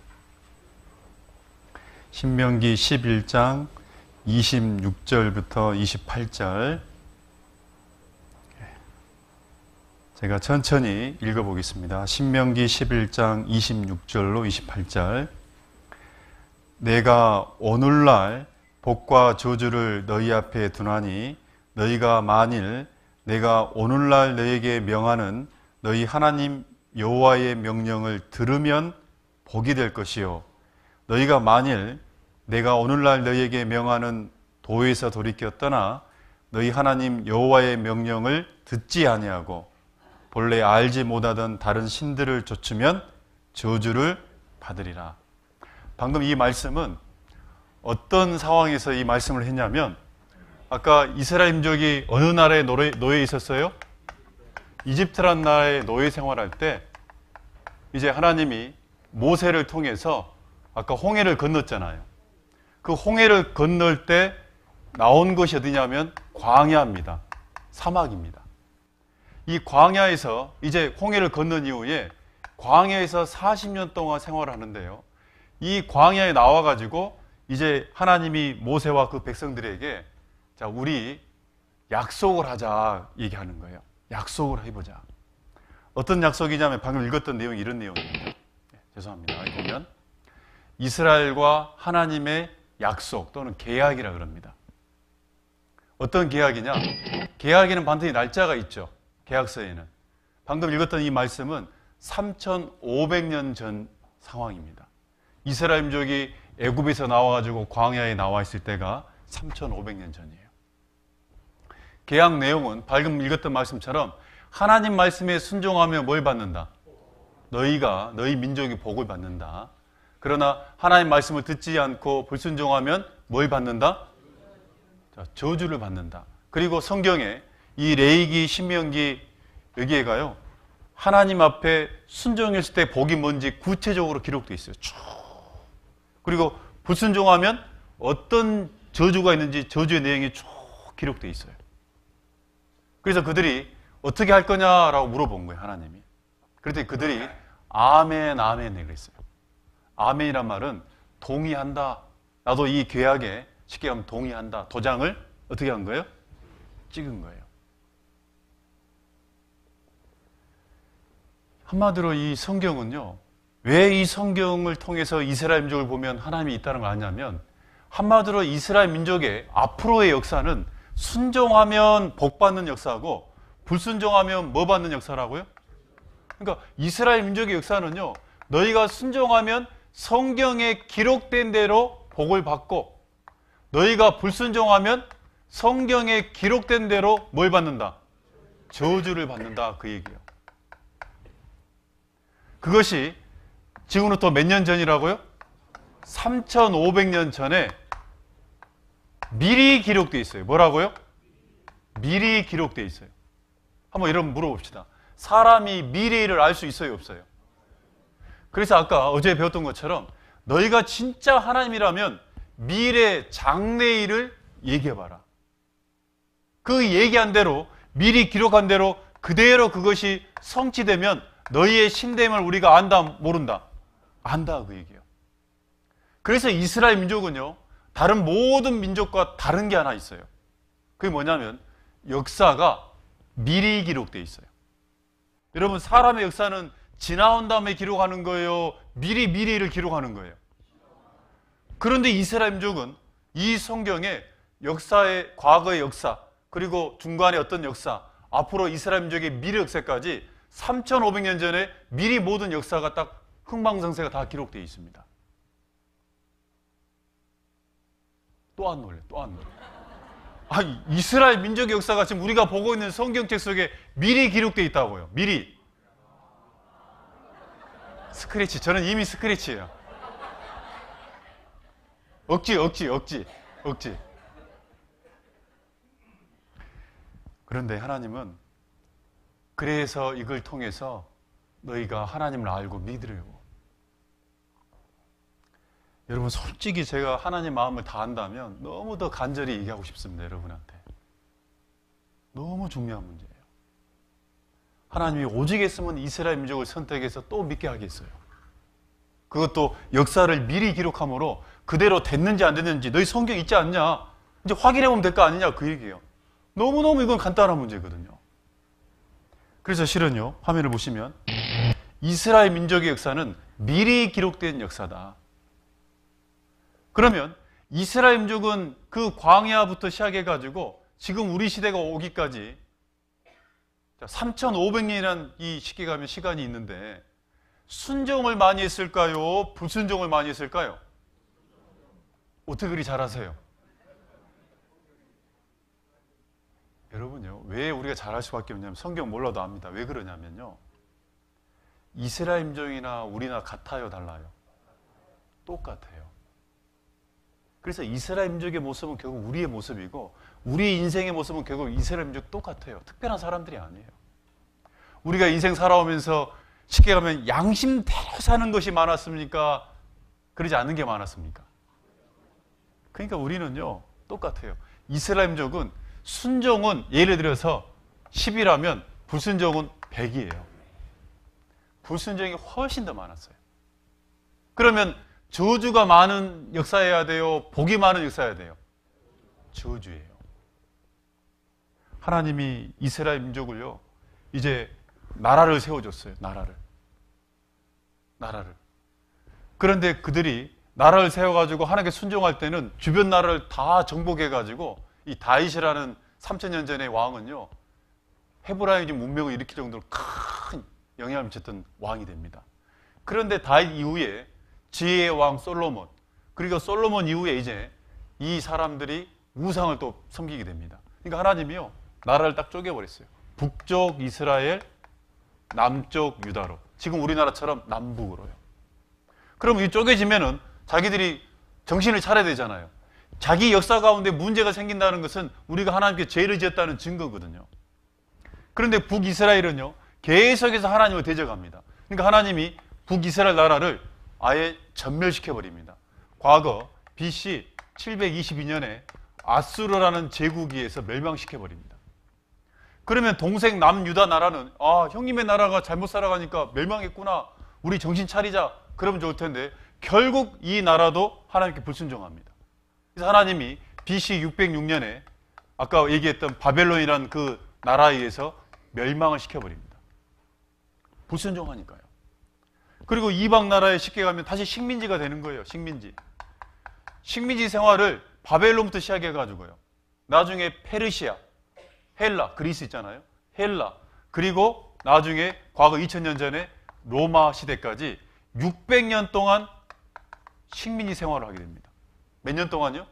신명기 11장 26절부터 28절. 제가 천천히 읽어보겠습니다. 신명기 11장 26절로 28절. 내가 오늘날 복과 저주를 너희 앞에 두나니 너희가 만일 내가 오늘날 너희에게 명하는 너희 하나님 여호와의 명령을 들으면 복이 될 것이요 너희가 만일 내가 오늘날 너희에게 명하는 도에서 돌이켜 떠나 너희 하나님 여호와의 명령을 듣지 아니하고 본래 알지 못하던 다른 신들을 좇으면 저주를 받으리라. 방금 이 말씀은 어떤 상황에서 이 말씀을 했냐면, 아까 이스라엘 민족이 어느 나라에 노예 있었어요? 이집트란 나라에 노예 생활할 때 이제 하나님이 모세를 통해서 아까 홍해를 건넜잖아요. 그 홍해를 건널 때 나온 것이 어디냐면 광야입니다. 사막입니다. 이 광야에서 이제 홍해를 건넌 이후에 광야에서 40년 동안 생활을 하는데요. 이 광야에 나와가지고 이제 하나님이 모세와 그 백성들에게 자, 우리 약속을 하자 얘기하는 거예요. 약속을 해보자. 어떤 약속이냐면 방금 읽었던 내용이 이런 내용입니다. 네, 죄송합니다. 여기 보면 이스라엘과 하나님의 약속 또는 계약이라 그럽니다. 어떤 계약이냐? 계약에는 반드시 날짜가 있죠. 계약서에는. 방금 읽었던 이 말씀은 3,500년 전 상황입니다. 이스라엘 민족이 애굽에서 나와가지고 광야에 나와 있을 때가 3,500년 전이에요. 계약 내용은 방금 읽었던 말씀처럼 하나님 말씀에 순종하며 뭘 받는다? 너희 민족이 복을 받는다. 그러나 하나님 말씀을 듣지 않고 불순종하면 뭘 받는다? 자, 저주를 받는다. 그리고 성경에 이 레위기, 신명기 여기에가요, 하나님 앞에 순종했을 때 복이 뭔지 구체적으로 기록되어 있어요. 쭉. 그리고 불순종하면 어떤 저주가 있는지 저주의 내용이 쭉 기록되어 있어요. 그래서 그들이 어떻게 할 거냐라고 물어본 거예요, 하나님이. 그랬더니 그들이 아멘, 아멘 그랬어요. 아멘이란 말은 동의한다. 나도 이 계약에 쉽게 하면 동의한다. 도장을 어떻게 한 거예요? 찍은 거예요. 한마디로 이 성경은요, 왜 이 성경을 통해서 이스라엘 민족을 보면 하나님이 있다는 걸 아냐면, 한마디로 이스라엘 민족의 앞으로의 역사는 순종하면 복 받는 역사고 불순종하면 뭐 받는 역사라고요? 그러니까 이스라엘 민족의 역사는요, 너희가 순종하면 성경에 기록된 대로 복을 받고, 너희가 불순종하면 성경에 기록된 대로 뭘 받는다? 저주를 받는다, 그 얘기예요. 그것이 지금부터 몇 년 전이라고요? 3,500년 전에 미리 기록되어 있어요. 뭐라고요? 미리 기록되어 있어요. 한번 여러분 물어봅시다. 사람이 미래를 알 수 있어요, 없어요? 그래서 아까 어제 배웠던 것처럼 너희가 진짜 하나님이라면 미래 장래일을 얘기해봐라. 그 얘기한 대로, 미리 기록한 대로 그대로 그것이 성취되면 너희의 신됨을 우리가 안다, 모른다? 안다, 그 얘기예요. 그래서 이스라엘 민족은요, 다른 모든 민족과 다른 게 하나 있어요. 그게 뭐냐면 역사가 미리 기록되어 있어요. 여러분, 사람의 역사는 지나온 다음에 기록하는 거예요? 미리를 기록하는 거예요? 그런데 이스라엘 민족은 이 성경에 역사의, 과거의 역사, 그리고 중간에 어떤 역사, 앞으로 이스라엘 민족의 미래 역사까지 3,500년 전에 미리 모든 역사가 딱 흥망성쇠가 다 기록되어 있습니다. 또 안 놀래. 이스라엘 민족의 역사가 지금 우리가 보고 있는 성경책 속에 미리 기록되어 있다고요. 미리. 스크래치. 저는 이미 스크래치예요. 억지. 그런데 하나님은 그래서 이걸 통해서 너희가 하나님을 알고 믿으려고. 여러분, 솔직히 제가 하나님 마음을 다 안다면 너무 더 간절히 얘기하고 싶습니다, 여러분한테. 너무 중요한 문제예요. 하나님이 오직 했으면 이스라엘 민족을 선택해서 또 믿게 하겠어요. 그것도 역사를 미리 기록함으로 그대로 됐는지 안 됐는지 너희 성경 있지 않냐? 이제 확인해보면 될 거 아니냐? 그 얘기예요. 너무너무 이건 간단한 문제거든요. 그래서 실은요, 화면을 보시면 이스라엘 민족의 역사는 미리 기록된 역사다. 그러면 이스라엘 민족은 그 광야부터 시작해가지고 지금 우리 시대가 오기까지 3,500년이라는 이 시간이 있는데 순종을 많이 했을까요? 불순종을 많이 했을까요? 어떻게 그리 잘하세요? 여러분, 이거는요, 왜 우리가 잘할 수밖에 없냐면 성경 몰라도 압니다. 왜 그러냐면요, 이스라엘 민족이나 우리나 같아요, 달라요? 똑같아요. 그래서 이스라엘 민족의 모습은 결국 우리의 모습이고 우리 인생의 모습은 결국 이스라엘 민족 똑같아요. 특별한 사람들이 아니에요. 우리가 인생 살아오면서 쉽게 가면 양심대로 사는 것이 많았습니까? 그러지 않는 게 많았습니까? 그러니까 우리는요, 똑같아요. 이스라엘 민족은 순종은 예를 들어서 10이라면 불순종은 100이에요. 불순종이 훨씬 더 많았어요. 그러면 저주가 많은 역사여야 돼요? 복이 많은 역사여야 돼요? 저주예요. 하나님이 이스라엘 민족을요, 이제 나라를 세워줬어요. 나라를. 그런데 그들이 나라를 세워가지고 하나님께 순종할 때는 주변 나라를 다 정복해가지고 이 다윗이라는 3000년 전의 왕은요, 헤브라이즘 문명을 일으킬 정도로 큰 영향을 미쳤던 왕이 됩니다. 그런데 다윗 이후에 지혜의 왕 솔로몬, 그리고 솔로몬 이후에 이제 이 사람들이 우상을 또 섬기게 됩니다. 그러니까 하나님이요, 나라를 딱 쪼개버렸어요. 북쪽 이스라엘, 남쪽 유다로. 지금 우리나라처럼 남북으로요. 그럼 이 쪼개지면은 자기들이 정신을 차려야 되잖아요. 자기 역사 가운데 문제가 생긴다는 것은 우리가 하나님께 죄를 지었다는 증거거든요. 그런데 북이스라엘은요, 계속해서 하나님을 대적합니다. 그러니까 하나님이 북이스라엘 나라를 아예 전멸시켜버립니다. 과거 BC 722년에 아수르라는 제국에 의해서 멸망시켜버립니다. 그러면 동생 남유다 나라는 형님의 나라가 잘못 살아가니까 멸망했구나, 우리 정신 차리자, 그러면 좋을 텐데 결국 이 나라도 하나님께 불순종합니다. 그래서 하나님이 BC 606년에 아까 얘기했던 바벨론이라는 그 나라에 의해서 멸망을 시켜버립니다. 불순종하니까요. 그리고 이방 나라에 쉽게 가면 다시 식민지가 되는 거예요. 식민지 생활을 바벨론부터 시작해가지고요, 나중에 페르시아, 헬라, 그리스 있잖아요. 헬라, 그리고 나중에 과거 2000년 전에 로마 시대까지 600년 동안 식민지 생활을 하게 됩니다. 몇 년 동안요?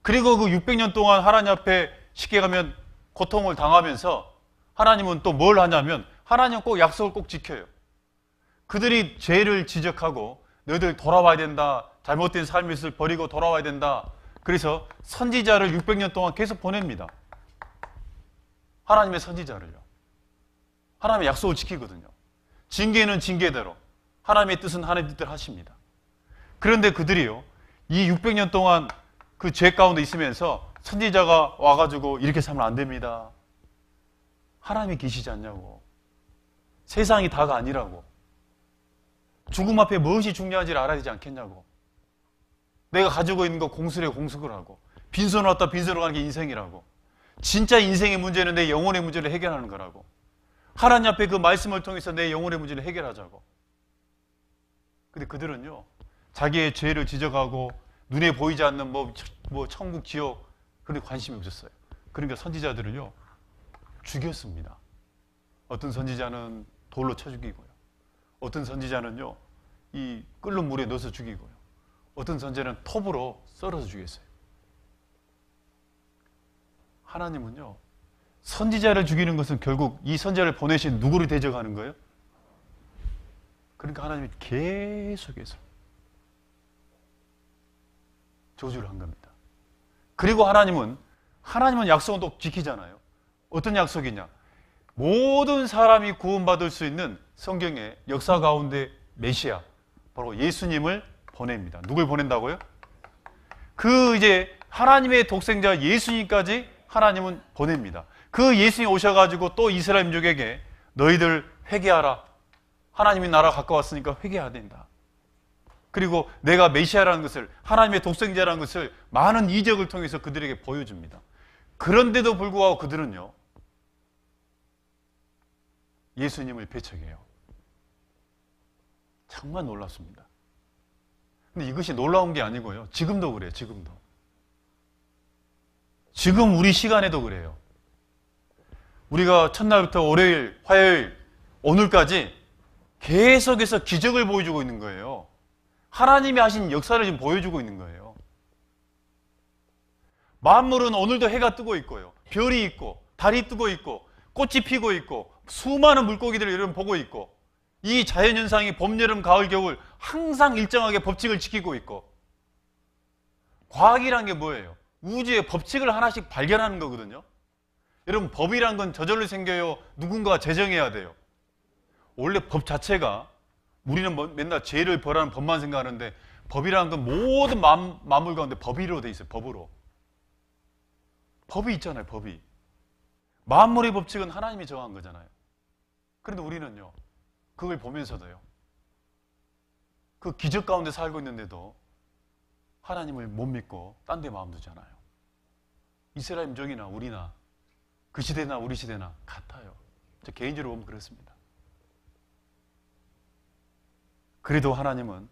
그리고 그 600년 동안 하나님 앞에 쉽게 가면 고통을 당하면서 하나님은 또 뭘 하냐면 하나님은 꼭 약속을 꼭 지켜요. 그들이 죄를 지적하고 너희들 돌아와야 된다, 잘못된 삶을 버리고 돌아와야 된다. 그래서 선지자를 600년 동안 계속 보냅니다. 하나님의 선지자를요. 하나님의 약속을 지키거든요. 징계는 징계대로, 하나님의 뜻은 하나님의 뜻대로 하십니다. 그런데 그들이요, 이 600년 동안 그 죄 가운데 있으면서 선지자가 와가지고 이렇게 살면 안 됩니다, 하나님이 계시지 않냐고, 세상이 다가 아니라고, 죽음 앞에 무엇이 중요한지를 알아야 되지 않겠냐고, 내가 가지고 있는 거 공수래 공수를 하고, 빈손으로 왔다 빈손으로 가는 게 인생이라고, 진짜 인생의 문제는 내 영혼의 문제를 해결하는 거라고, 하나님 앞에 그 말씀을 통해서 내 영혼의 문제를 해결하자고. 근데 그들은요, 자기의 죄를 지적하고 눈에 보이지 않는 뭐 천국 지옥, 그런 데 관심이 없었어요. 그러니까 선지자들을요, 죽였습니다. 어떤 선지자는 돌로 쳐 죽이고요, 어떤 선지자는요 이 끓는 물에 넣어서 죽이고요, 어떤 선지자는 톱으로 썰어서 죽였어요. 하나님은요, 선지자를 죽이는 것은 결국 이 선지자를 보내신 누구를 대적하는 거예요? 그러니까 하나님이 계속해서 저주를 한 겁니다. 그리고 하나님은 약속은 또 지키잖아요. 어떤 약속이냐? 모든 사람이 구원받을 수 있는 성경의 역사 가운데 메시아, 바로 예수님을 보냅니다. 누굴 보낸다고요? 그 이제 하나님의 독생자 예수님까지 하나님은 보냅니다. 그 예수님이 오셔가지고 또 이스라엘 민족에게 너희들 회개하라, 하나님의 나라가 가까웠으니까 회개해야 된다. 그리고 내가 메시아라는 것을, 하나님의 독생자라는 것을 많은 이적을 통해서 그들에게 보여줍니다. 그런데도 불구하고 그들은요, 예수님을 배척해요. 정말 놀랍습니다. 근데 이것이 놀라운 게 아니고요, 지금도 그래요. 지금 우리 시간에도 그래요. 우리가 첫날부터 월요일, 화요일, 오늘까지 계속해서 기적을 보여주고 있는 거예요. 하나님이 하신 역사를 지금 보여주고 있는 거예요. 만물은 오늘도 해가 뜨고 있고요. 별이 있고 달이 뜨고 있고 꽃이 피고 있고 수많은 물고기들을 여러분 보고 있고 이 자연현상이 봄, 여름, 가을, 겨울 항상 일정하게 법칙을 지키고 있고 과학이란 게 뭐예요? 우주의 법칙을 하나씩 발견하는 거거든요. 여러분 법이란 건 저절로 생겨요? 누군가가 제정해야 돼요? 원래 법 자체가 우리는 맨날 죄를 벌하는 법만 생각하는데 법이라는 건 모든 만물 가운데 법이로 돼 있어요. 법으로. 법이 있잖아요. 법이. 만물의 법칙은 하나님이 정한 거잖아요. 그런데 우리는요. 그걸 보면서도요. 그 기적 가운데 살고 있는데도 하나님을 못 믿고 딴 데 마음 두잖아요. 이스라엘 민족이나 우리나 그 시대나 우리 시대나 같아요. 저 개인적으로 보면 그렇습니다. 그래도 하나님은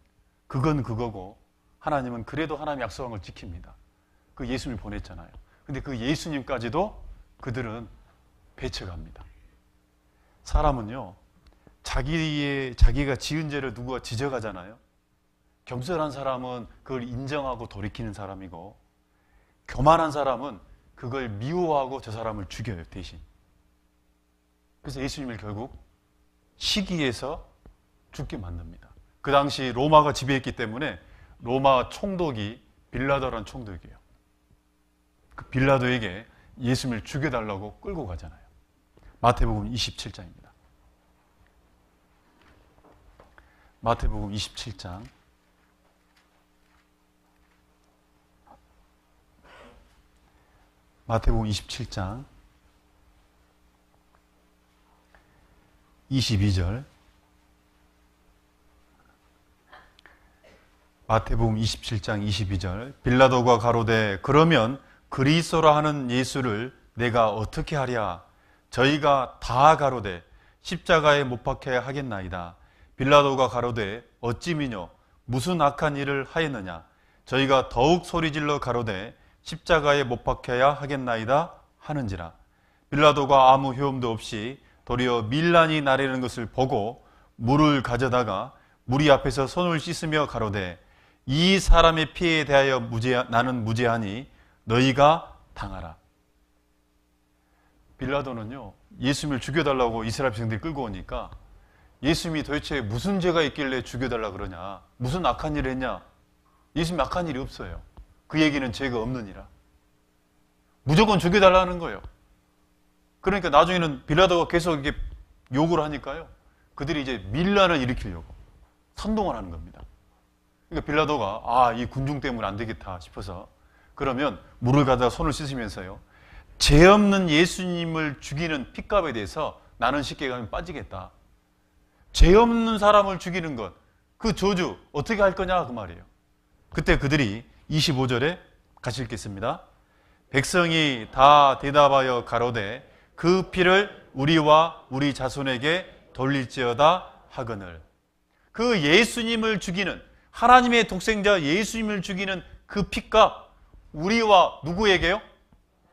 그건 그거고 하나님은 그래도 하나님의 약속한 걸 지킵니다. 그 예수님을 보냈잖아요. 근데 그 예수님까지도 그들은 배척합니다. 사람은요. 자기가 지은 죄를 누구가 지적하잖아요. 겸손한 사람은 그걸 인정하고 돌이키는 사람이고 교만한 사람은 그걸 미워하고 저 사람을 죽여요. 대신. 그래서 예수님을 결국 시기에서 죽게 만듭니다. 그 당시 로마가 지배했기 때문에 로마 총독이 빌라도라는 총독이에요. 그 빌라도에게 예수님을 죽여달라고 끌고 가잖아요. 마태복음 27장입니다. 마태복음 27장 마태복음 27장 22절 마태복음 27장 22절 빌라도가 가로되 그러면 그리스도라 하는 예수를 내가 어떻게 하랴 저희가 다 가로되 십자가에 못 박혀야 하겠나이다. 빌라도가 가로되 어찌 미뇨 무슨 악한 일을 하였느냐 저희가 더욱 소리질러 가로되 십자가에 못 박혀야 하겠나이다 하는지라. 빌라도가 아무 효험도 없이 도리어 밀란이 나르는 것을 보고 물을 가져다가 무리 앞에서 손을 씻으며 가로되 이 사람의 피에 대하여 나는 무죄하니 너희가 당하라. 빌라도는요 예수님을 죽여달라고 이스라엘 백성들이 끌고 오니까 예수님이 도대체 무슨 죄가 있길래 죽여달라 그러냐, 무슨 악한 일을 했냐. 예수님 악한 일이 없어요. 그 얘기는 죄가 없느니라. 무조건 죽여달라는 거예요. 그러니까 나중에는 빌라도가 계속 이렇게 욕을 하니까요 그들이 이제 밀란을 일으키려고 선동을 하는 겁니다. 그러니까 빌라도가 이 군중 때문에 안 되겠다 싶어서 그러면 물을 가져다 손을 씻으면서요 죄 없는 예수님을 죽이는 핏값에 대해서 나는 쉽게 가면 빠지겠다. 죄 없는 사람을 죽이는 것, 그 저주 어떻게 할 거냐 그 말이에요. 그때 그들이 25절에 같이 읽겠습니다. 백성이 다 대답하여 가로되 그 피를 우리와 우리 자손에게 돌릴지어다 하거늘. 그 예수님을 죽이는 하나님의 독생자 예수님을 죽이는 그 핏값 우리와 누구에게요?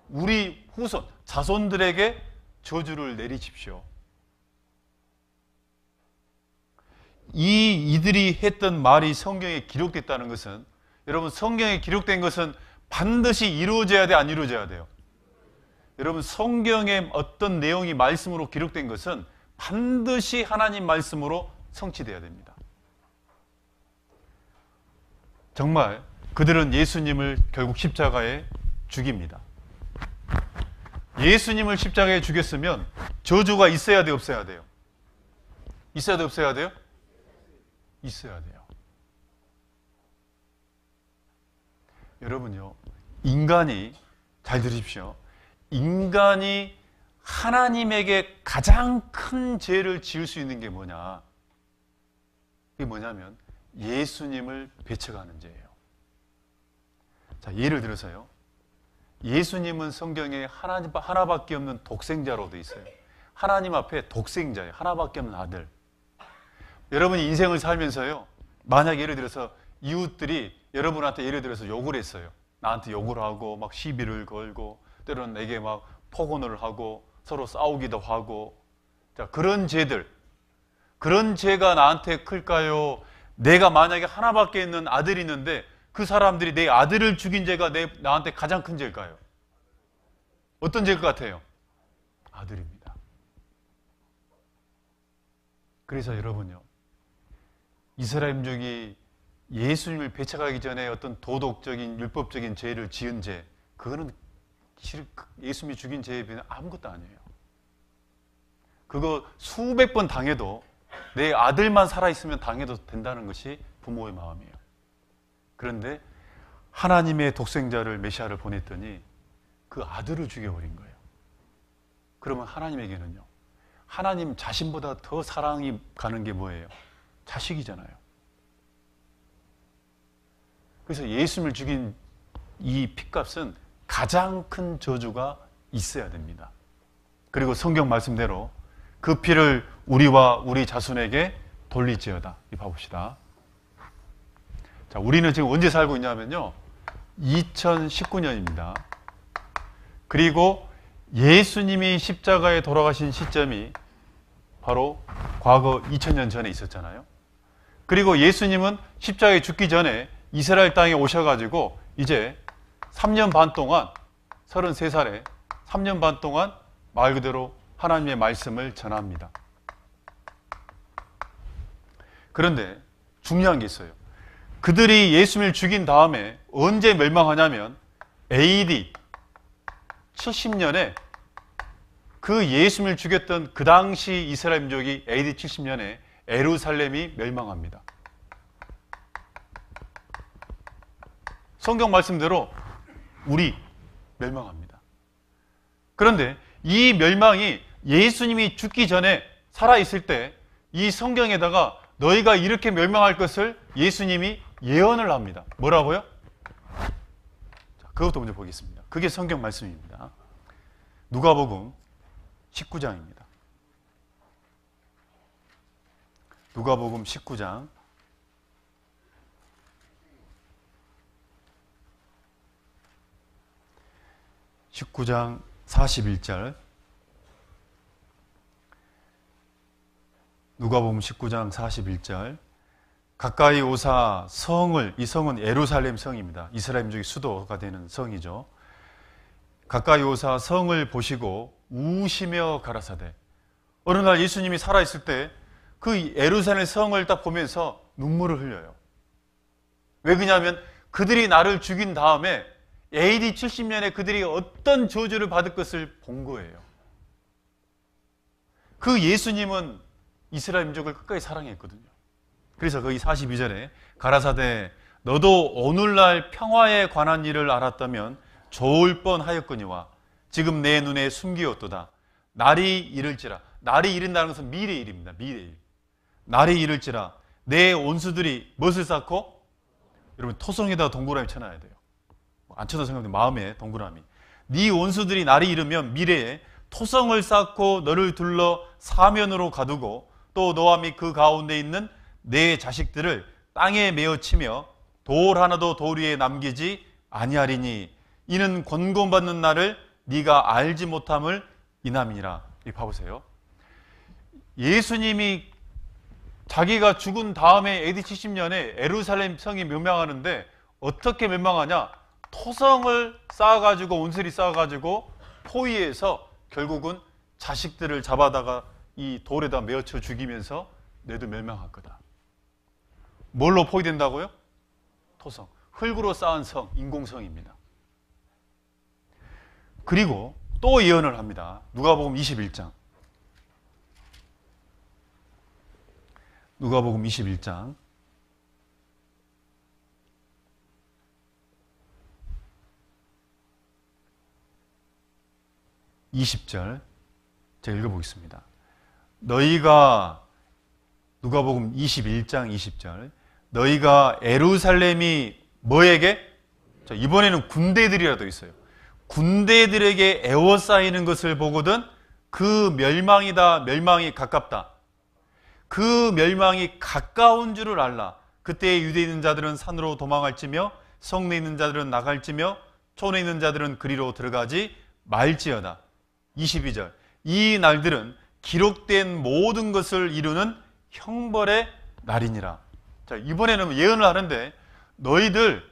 우리 후손 자손들에게 저주를 내리십시오. 이들이 했던 말이 성경에 기록됐다는 것은 여러분 성경에 기록된 것은 반드시 이루어져야 돼, 안 이루어져야 돼요? 여러분 성경에 어떤 내용이 말씀으로 기록된 것은 반드시 하나님 말씀으로 성취되어야 됩니다. 정말 그들은 예수님을 결국 십자가에 죽입니다. 예수님을 십자가에 죽였으면 저주가 있어야 돼, 없어야 돼요? 있어야 돼, 없어야 돼요? 있어야 돼요. 여러분요, 인간이, 잘 들으십시오. 인간이 하나님에게 가장 큰 죄를 지을 수 있는 게 뭐냐? 그게 뭐냐면 예수님을 배척하는 죄예요. 자, 예를 들어서요. 예수님은 성경에 하나밖에 없는 독생자로 되어 있어요. 하나님 앞에 독생자예요. 하나밖에 없는 아들. 여러분이 인생을 살면서요. 만약 예를 들어서 이웃들이 여러분한테 예를 들어서 욕을 했어요. 나한테 욕을 하고 막 시비를 걸고 때로는 내게 막 폭언을 하고 서로 싸우기도 하고 자, 그런 죄들. 그런 죄가 나한테 클까요? 내가 만약에 하나밖에 있는 아들이 있는데 그 사람들이 내 아들을 죽인 죄가 나한테 가장 큰 죄일까요? 어떤 죄일 것 같아요? 아들입니다. 그래서 여러분요, 이스라엘 민족이 예수님을 배척하기 전에 어떤 도덕적인 율법적인 죄를 지은 죄, 그거는 예수님이 죽인 죄에 비해 아무것도 아니에요. 그거 수백 번 당해도 내 아들만 살아있으면 당해도 된다는 것이 부모의 마음이에요. 그런데 하나님의 독생자를 메시아를 보냈더니 그 아들을 죽여버린 거예요. 그러면 하나님에게는요, 하나님 자신보다 더 사랑이 가는 게 뭐예요? 자식이잖아요. 그래서 예수님을 죽인 이 핏값은 가장 큰 저주가 있어야 됩니다. 그리고 성경 말씀대로 그 피를 우리와 우리 자손에게 돌릴지어다. 이 봐봅시다. 자, 우리는 지금 언제 살고 있냐면요, 2019년입니다. 그리고 예수님이 십자가에 돌아가신 시점이 바로 과거 2000년 전에 있었잖아요. 그리고 예수님은 십자가에 죽기 전에 이스라엘 땅에 오셔가지고 이제 3년 반 동안, 33살에 3년 반 동안 말 그대로 하나님의 말씀을 전합니다. 그런데 중요한 게 있어요. 그들이 예수님을 죽인 다음에 언제 멸망하냐면 AD 70년에 그 예수님을 죽였던 그 당시 이스라엘 민족이 AD 70년에 예루살렘이 멸망합니다. 성경 말씀대로 우리 멸망합니다. 그런데 이 멸망이 예수님이 죽기 전에 살아있을 때 이 성경에다가 너희가 이렇게 멸망할 것을 예수님이 예언을 합니다. 뭐라고요? 자, 그것도 먼저 보겠습니다. 그게 성경 말씀입니다. 누가복음 19장입니다. 누가복음 19장 19장 41절. 누가복음 19장 41절. 가까이 오사 성을, 이 성은 예루살렘 성입니다. 이스라엘 민족의 수도가 되는 성이죠. 가까이 오사 성을 보시고 우시며 가라사대. 어느 날 예수님이 살아있을 때 그 예루살렘 성을 딱 보면서 눈물을 흘려요. 왜 그러냐면 그들이 나를 죽인 다음에 AD 70년에 그들이 어떤 저주를 받을 것을 본 거예요. 그 예수님은 이스라엘 민족을 끝까지 사랑했거든요. 그래서 거기 42절에 가라사대 너도 오늘날 평화에 관한 일을 알았다면 좋을 뻔하였거니와 지금 내 눈에 숨기었도다. 날이 이를지라. 날이 이른다는 것은 미래의 일입니다. 미래의 일. 날이 이를지라 내 온수들이 무엇을 쌓고? 여러분 토성에다 동그라미 쳐놔야 돼요. 안 쳐도 생각해 마음에 동그라미. 네 온수들이 날이 이르면 미래에 토성을 쌓고 너를 둘러 사면으로 가두고 또 너와 및 그 가운데 있는 내 자식들을 땅에 메어 치며 돌 하나도 돌 위에 남기지 아니하리니 이는 권고받는 날을 네가 알지 못함을 인함이니라. 이 봐보세요. 예수님이 자기가 죽은 다음에 AD 70년에 예루살렘 성이 멸망하는데 어떻게 멸망하냐? 토성을 쌓아가지고 온슬이 쌓아가지고 포위해서 결국은 자식들을 잡아다가 이 돌에다 메어쳐 죽이면서 너도 멸망할 거다. 뭘로 포위된다고요? 토성. 흙으로 쌓은 성, 인공성입니다. 그리고 또 예언을 합니다. 누가복음 21장. 누가복음 21장 20절 제가 읽어보겠습니다. 너희가 누가복음 21장 20절 너희가 예루살렘이 뭐에게? 자, 이번에는 군대들이라도 있어요. 군대들에게 에워싸이는 것을 보거든 그 멸망이다. 멸망이 가깝다. 그 멸망이 가까운 줄을 알라. 그때 유대에 있는 자들은 산으로 도망할지며 성내에 있는 자들은 나갈지며 촌에 있는 자들은 그리로 들어가지 말지어다. 22절 이 날들은 기록된 모든 것을 이루는 형벌의 날이니라. 자, 이번에는 예언을 하는데 너희들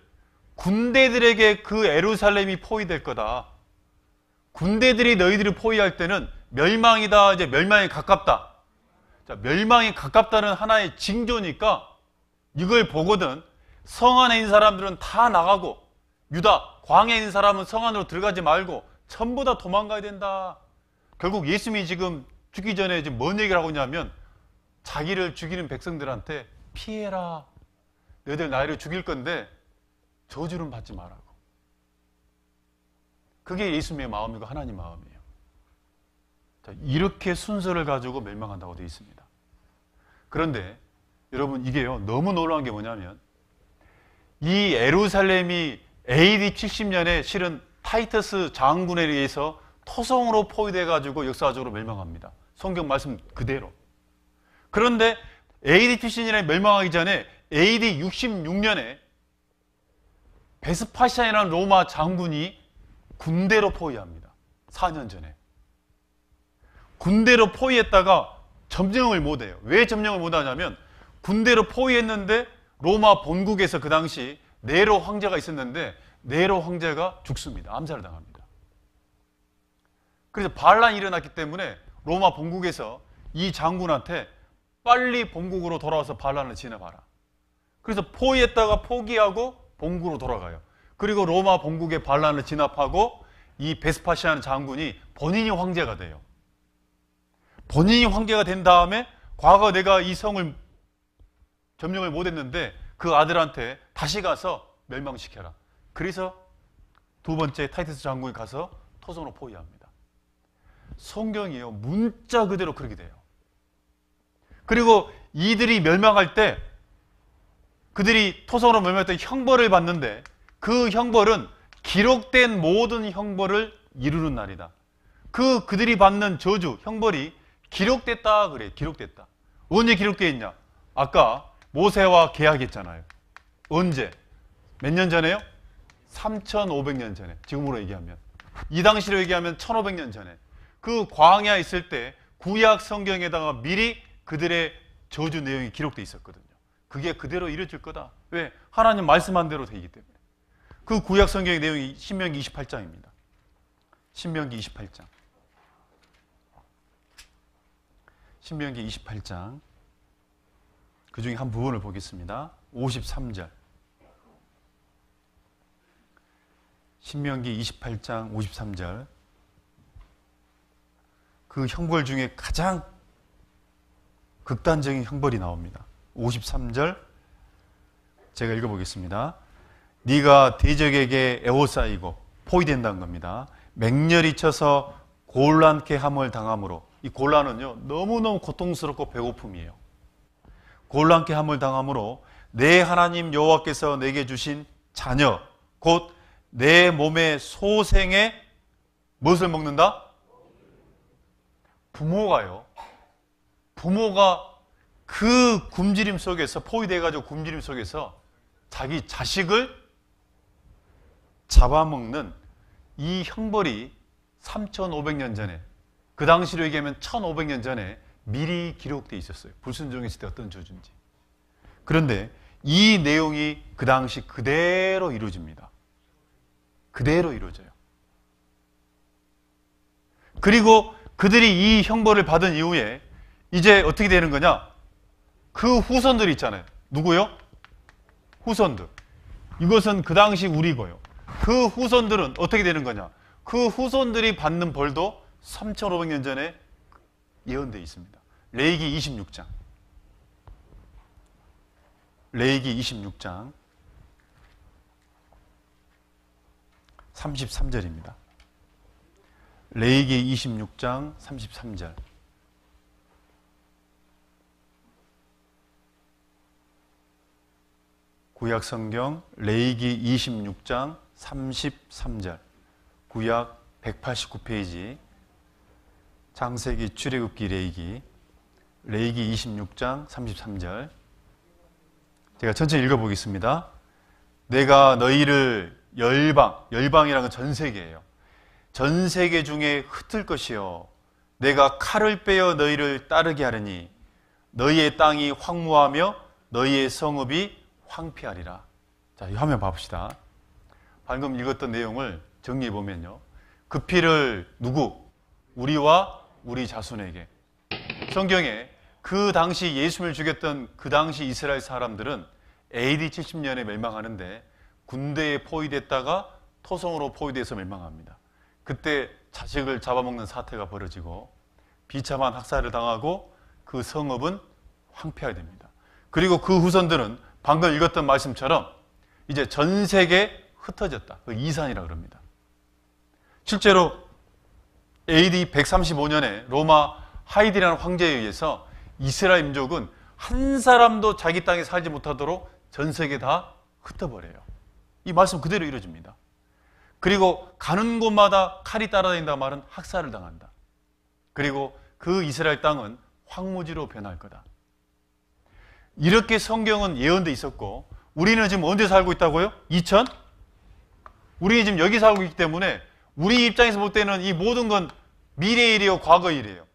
군대들에게 그 예루살렘이 포위될 거다. 군대들이 너희들을 포위할 때는 멸망이다. 이제 멸망이 가깝다. 자, 멸망이 가깝다는 하나의 징조니까 이걸 보거든 성 안에 있는 사람들은 다 나가고 유다, 광야에 있는 사람은 성 안으로 들어가지 말고 전부 다 도망가야 된다. 결국 예수님이 지금 죽기 전에 지금 뭔 얘기를 하고 있냐면 자기를 죽이는 백성들한테 피해라. 너희들 나를 죽일 건데 저주는 받지 말라고. 그게 예수님의 마음이고 하나님 마음이에요. 자, 이렇게 순서를 가지고 멸망한다고 되어 있습니다. 그런데 여러분 이게요 너무 놀라운 게 뭐냐면 이 예루살렘이 AD 70년에 실은 타이터스 장군에 의해서 토성으로 포위돼 가지고 역사적으로 멸망합니다. 성경 말씀 그대로. 그런데 AD 70년에 멸망하기 전에 AD 66년에 베스파시안이라는 로마 장군이 군대로 포위합니다. 4년 전에. 군대로 포위했다가 점령을 못해요. 왜 점령을 못하냐면 군대로 포위했는데 로마 본국에서 그 당시 네로 황제가 있었는데 네로 황제가 죽습니다. 암살을 당합니다. 그래서 반란이 일어났기 때문에 로마 본국에서 이 장군한테 빨리 본국으로 돌아와서 반란을 진압하라. 그래서 포위했다가 포기하고 본국으로 돌아가요. 그리고 로마 본국의 반란을 진압하고 이 베스파시안 장군이 본인이 황제가 돼요. 본인이 황제가 된 다음에 과거 내가 이 성을 점령을 못했는데 그 아들한테 다시 가서 멸망시켜라. 그래서 두 번째 타이투스 장군이 가서 토성으로 포위합니다. 성경이요 문자 그대로 그렇게 돼요. 그리고 이들이 멸망할 때 그들이 토성으로 멸망할 때 형벌을 받는데 그 형벌은 기록된 모든 형벌을 이루는 날이다. 그들이 받는 저주, 형벌이 기록됐다 그래요. 기록됐다. 언제 기록되어 있냐? 아까 모세와 계약했잖아요. 언제? 몇 년 전에요? 3,500년 전에. 지금으로 얘기하면. 이 당시로 얘기하면 1,500년 전에. 그 광야에 있을 때 구약 성경에다가 미리 그들의 저주 내용이 기록되어 있었거든요. 그게 그대로 이루어질 거다. 왜? 하나님 말씀한 대로 되기 때문에. 그 구약 성경의 내용이 신명기 28장입니다. 신명기 28장. 신명기 28장. 그 중에 한 부분을 보겠습니다. 53절. 신명기 28장 53절. 그 형벌 중에 가장 극단적인 형벌이 나옵니다. 53절 제가 읽어보겠습니다. 네가 대적에게 에워싸이고 포위된다는 겁니다. 맹렬히 쳐서 곤란케 함을 당함으로. 이 곤란은요 너무너무 고통스럽고 배고픔이에요. 곤란케 함을 당함으로 내 하나님 여호와께서 내게 주신 자녀 곧 내 몸의 소생에 무엇을 먹는다? 부모가요. 부모가 그 굶주림 속에서 포위돼가지고 굶주림 속에서 자기 자식을 잡아먹는 이 형벌이 3,500년 전에 그 당시로 얘기하면 1,500년 전에 미리 기록되어 있었어요. 불순종했을 때 어떤 저주인지. 그런데 이 내용이 그 당시 그대로 이루어집니다. 그대로 이루어져요. 그리고 그들이 이 형벌을 받은 이후에 이제 어떻게 되는 거냐? 그 후손들이 있잖아요. 누구요? 후손들. 이것은 그 당시 우리고요. 그 후손들은 어떻게 되는 거냐? 그 후손들이 받는 벌도 3,500년 전에 예언되어 있습니다. 레위기 26장. 레위기 26장 33절입니다. 레위기 26장 33절. 구약 성경 레위기 26장 33절. 구약 189페이지 창세기 출애굽기 레위기 26장 33절. 제가 천천히 읽어보겠습니다. 내가 너희를 열방이라는 건 전 세계예요. 전 세계 중에 흩을 것이요 내가 칼을 빼어 너희를 따르게 하리니 너희의 땅이 황무하며 너희의 성읍이 황폐하리라. 자, 이 화면 봐봅시다. 방금 읽었던 내용을 정리해 보면요. 그 피를 누구? 우리와 우리 자손에게. 성경에 그 당시 예수님을 죽였던 그 당시 이스라엘 사람들은 AD 70년에 멸망하는데 군대에 포위됐다가 토성으로 포위돼서 멸망합니다. 그때 자식을 잡아먹는 사태가 벌어지고 비참한 학살을 당하고 그 성읍은 황폐하게 됩니다. 그리고 그 후손들은 방금 읽었던 말씀처럼 이제 전 세계에 흩어졌다. 그 이산이라고 그럽니다. 실제로 AD 135년에 로마 하이디라는 황제에 의해서 이스라엘 민족은 한 사람도 자기 땅에 살지 못하도록 전 세계에 다 흩어버려요. 이 말씀 그대로 이루어집니다. 그리고 가는 곳마다 칼이 따라다닌다 말은 학살을 당한다. 그리고 그 이스라엘 땅은 황무지로 변할 거다. 이렇게 성경은 예언돼 있었고 우리는 지금 언제 살고 있다고요? 우리는 지금 여기 살고 있기 때문에 우리 입장에서 볼 때는 이 모든 건 미래의 일이에요, 과거의 일이에요?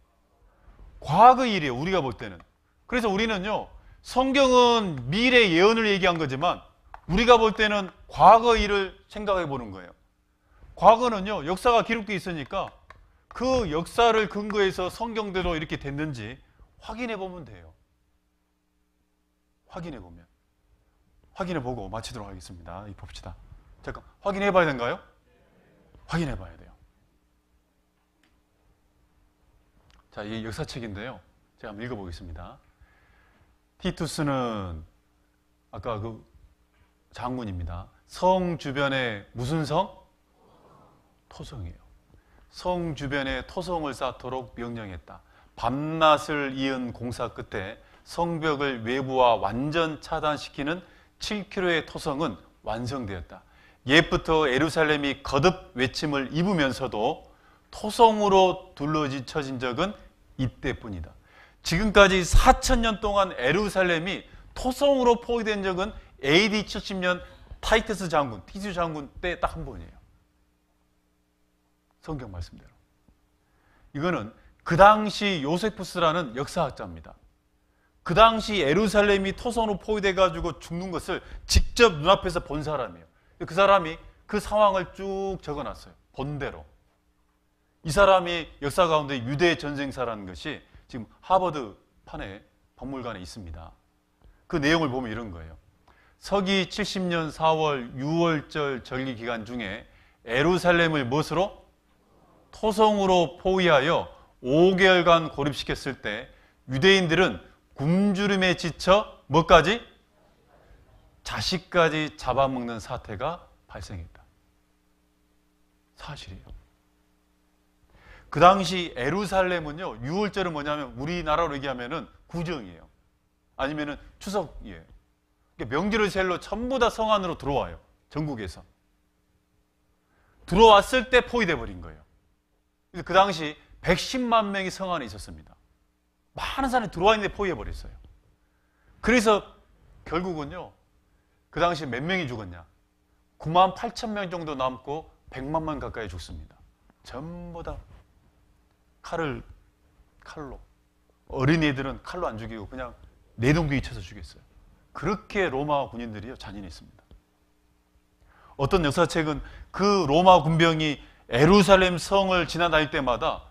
과거의 일이에요, 우리가 볼 때는. 그래서 우리는요, 성경은 미래 예언을 얘기한 거지만 우리가 볼 때는 과거의 일을 생각해 보는 거예요. 과거는요, 역사가 기록되어 있으니까 그 역사를 근거해서 성경대로 이렇게 됐는지 확인해 보면 돼요. 확인해 보고 마치도록 하겠습니다. 봅시다. 잠깐, 확인해 봐야 되는가요? 확인해 봐야 돼요. 자, 이 역사책인데요. 제가 한번 읽어보겠습니다. 티투스는 아까 그 장군입니다. 성 주변에 무슨 성? 토성이에요. 성 주변에 토성을 쌓도록 명령했다. 밤낮을 이은 공사 끝에 성벽을 외부와 완전 차단시키는 7km의 토성은 완성되었다. 옛부터 예루살렘이 거듭 외침을 입으면서도 토성으로 둘러지쳐진 적은 이때뿐이다. 지금까지 4,000년 동안 예루살렘이 토성으로 포위된 적은 AD 70년 티투스 장군 때 딱 한 번이에요. 성경 말씀대로. 이거는 그 당시 요세푸스라는 역사학자입니다. 그 당시 예루살렘이 토성으로 포위돼가지고 죽는 것을 직접 눈앞에서 본 사람이에요. 그 사람이 그 상황을 쭉 적어놨어요. 본대로. 이 사람이 역사 가운데 유대 전쟁사라는 것이 지금 하버드 판에 박물관에 있습니다. 그 내용을 보면 이런 거예요. 서기 70년 4월 6월절 절기 기간 중에 예루살렘을 무엇으로? 토성으로 포위하여 5개월간 고립시켰을 때 유대인들은 굶주림에 지쳐 뭐까지? 자식까지 잡아먹는 사태가 발생했다. 사실이에요. 그 당시 예루살렘은요, 6월절은 뭐냐면 우리나라로 얘기하면은 구정이에요. 아니면은 추석이에요. 명절을 셀로 전부 다 성 안으로 들어와요. 전국에서. 들어왔을 때 포위돼 버린 거예요. 그래서 그 당시 110만 명이 성 안에 있었습니다. 많은 사람이 들어와 있는데 포위해 버렸어요. 그래서 결국은요, 그 당시 몇 명이 죽었냐? 9만 8천 명 정도 남고 100만 명 가까이 죽습니다. 전부 다 칼로. 어린이들은 칼로 안 죽이고 그냥 내동댕이 쳐서 죽였어요. 그렇게 로마 군인들이요, 잔인했습니다. 어떤 역사책은 그 로마 군병이 예루살렘 성을 지나다닐 때마다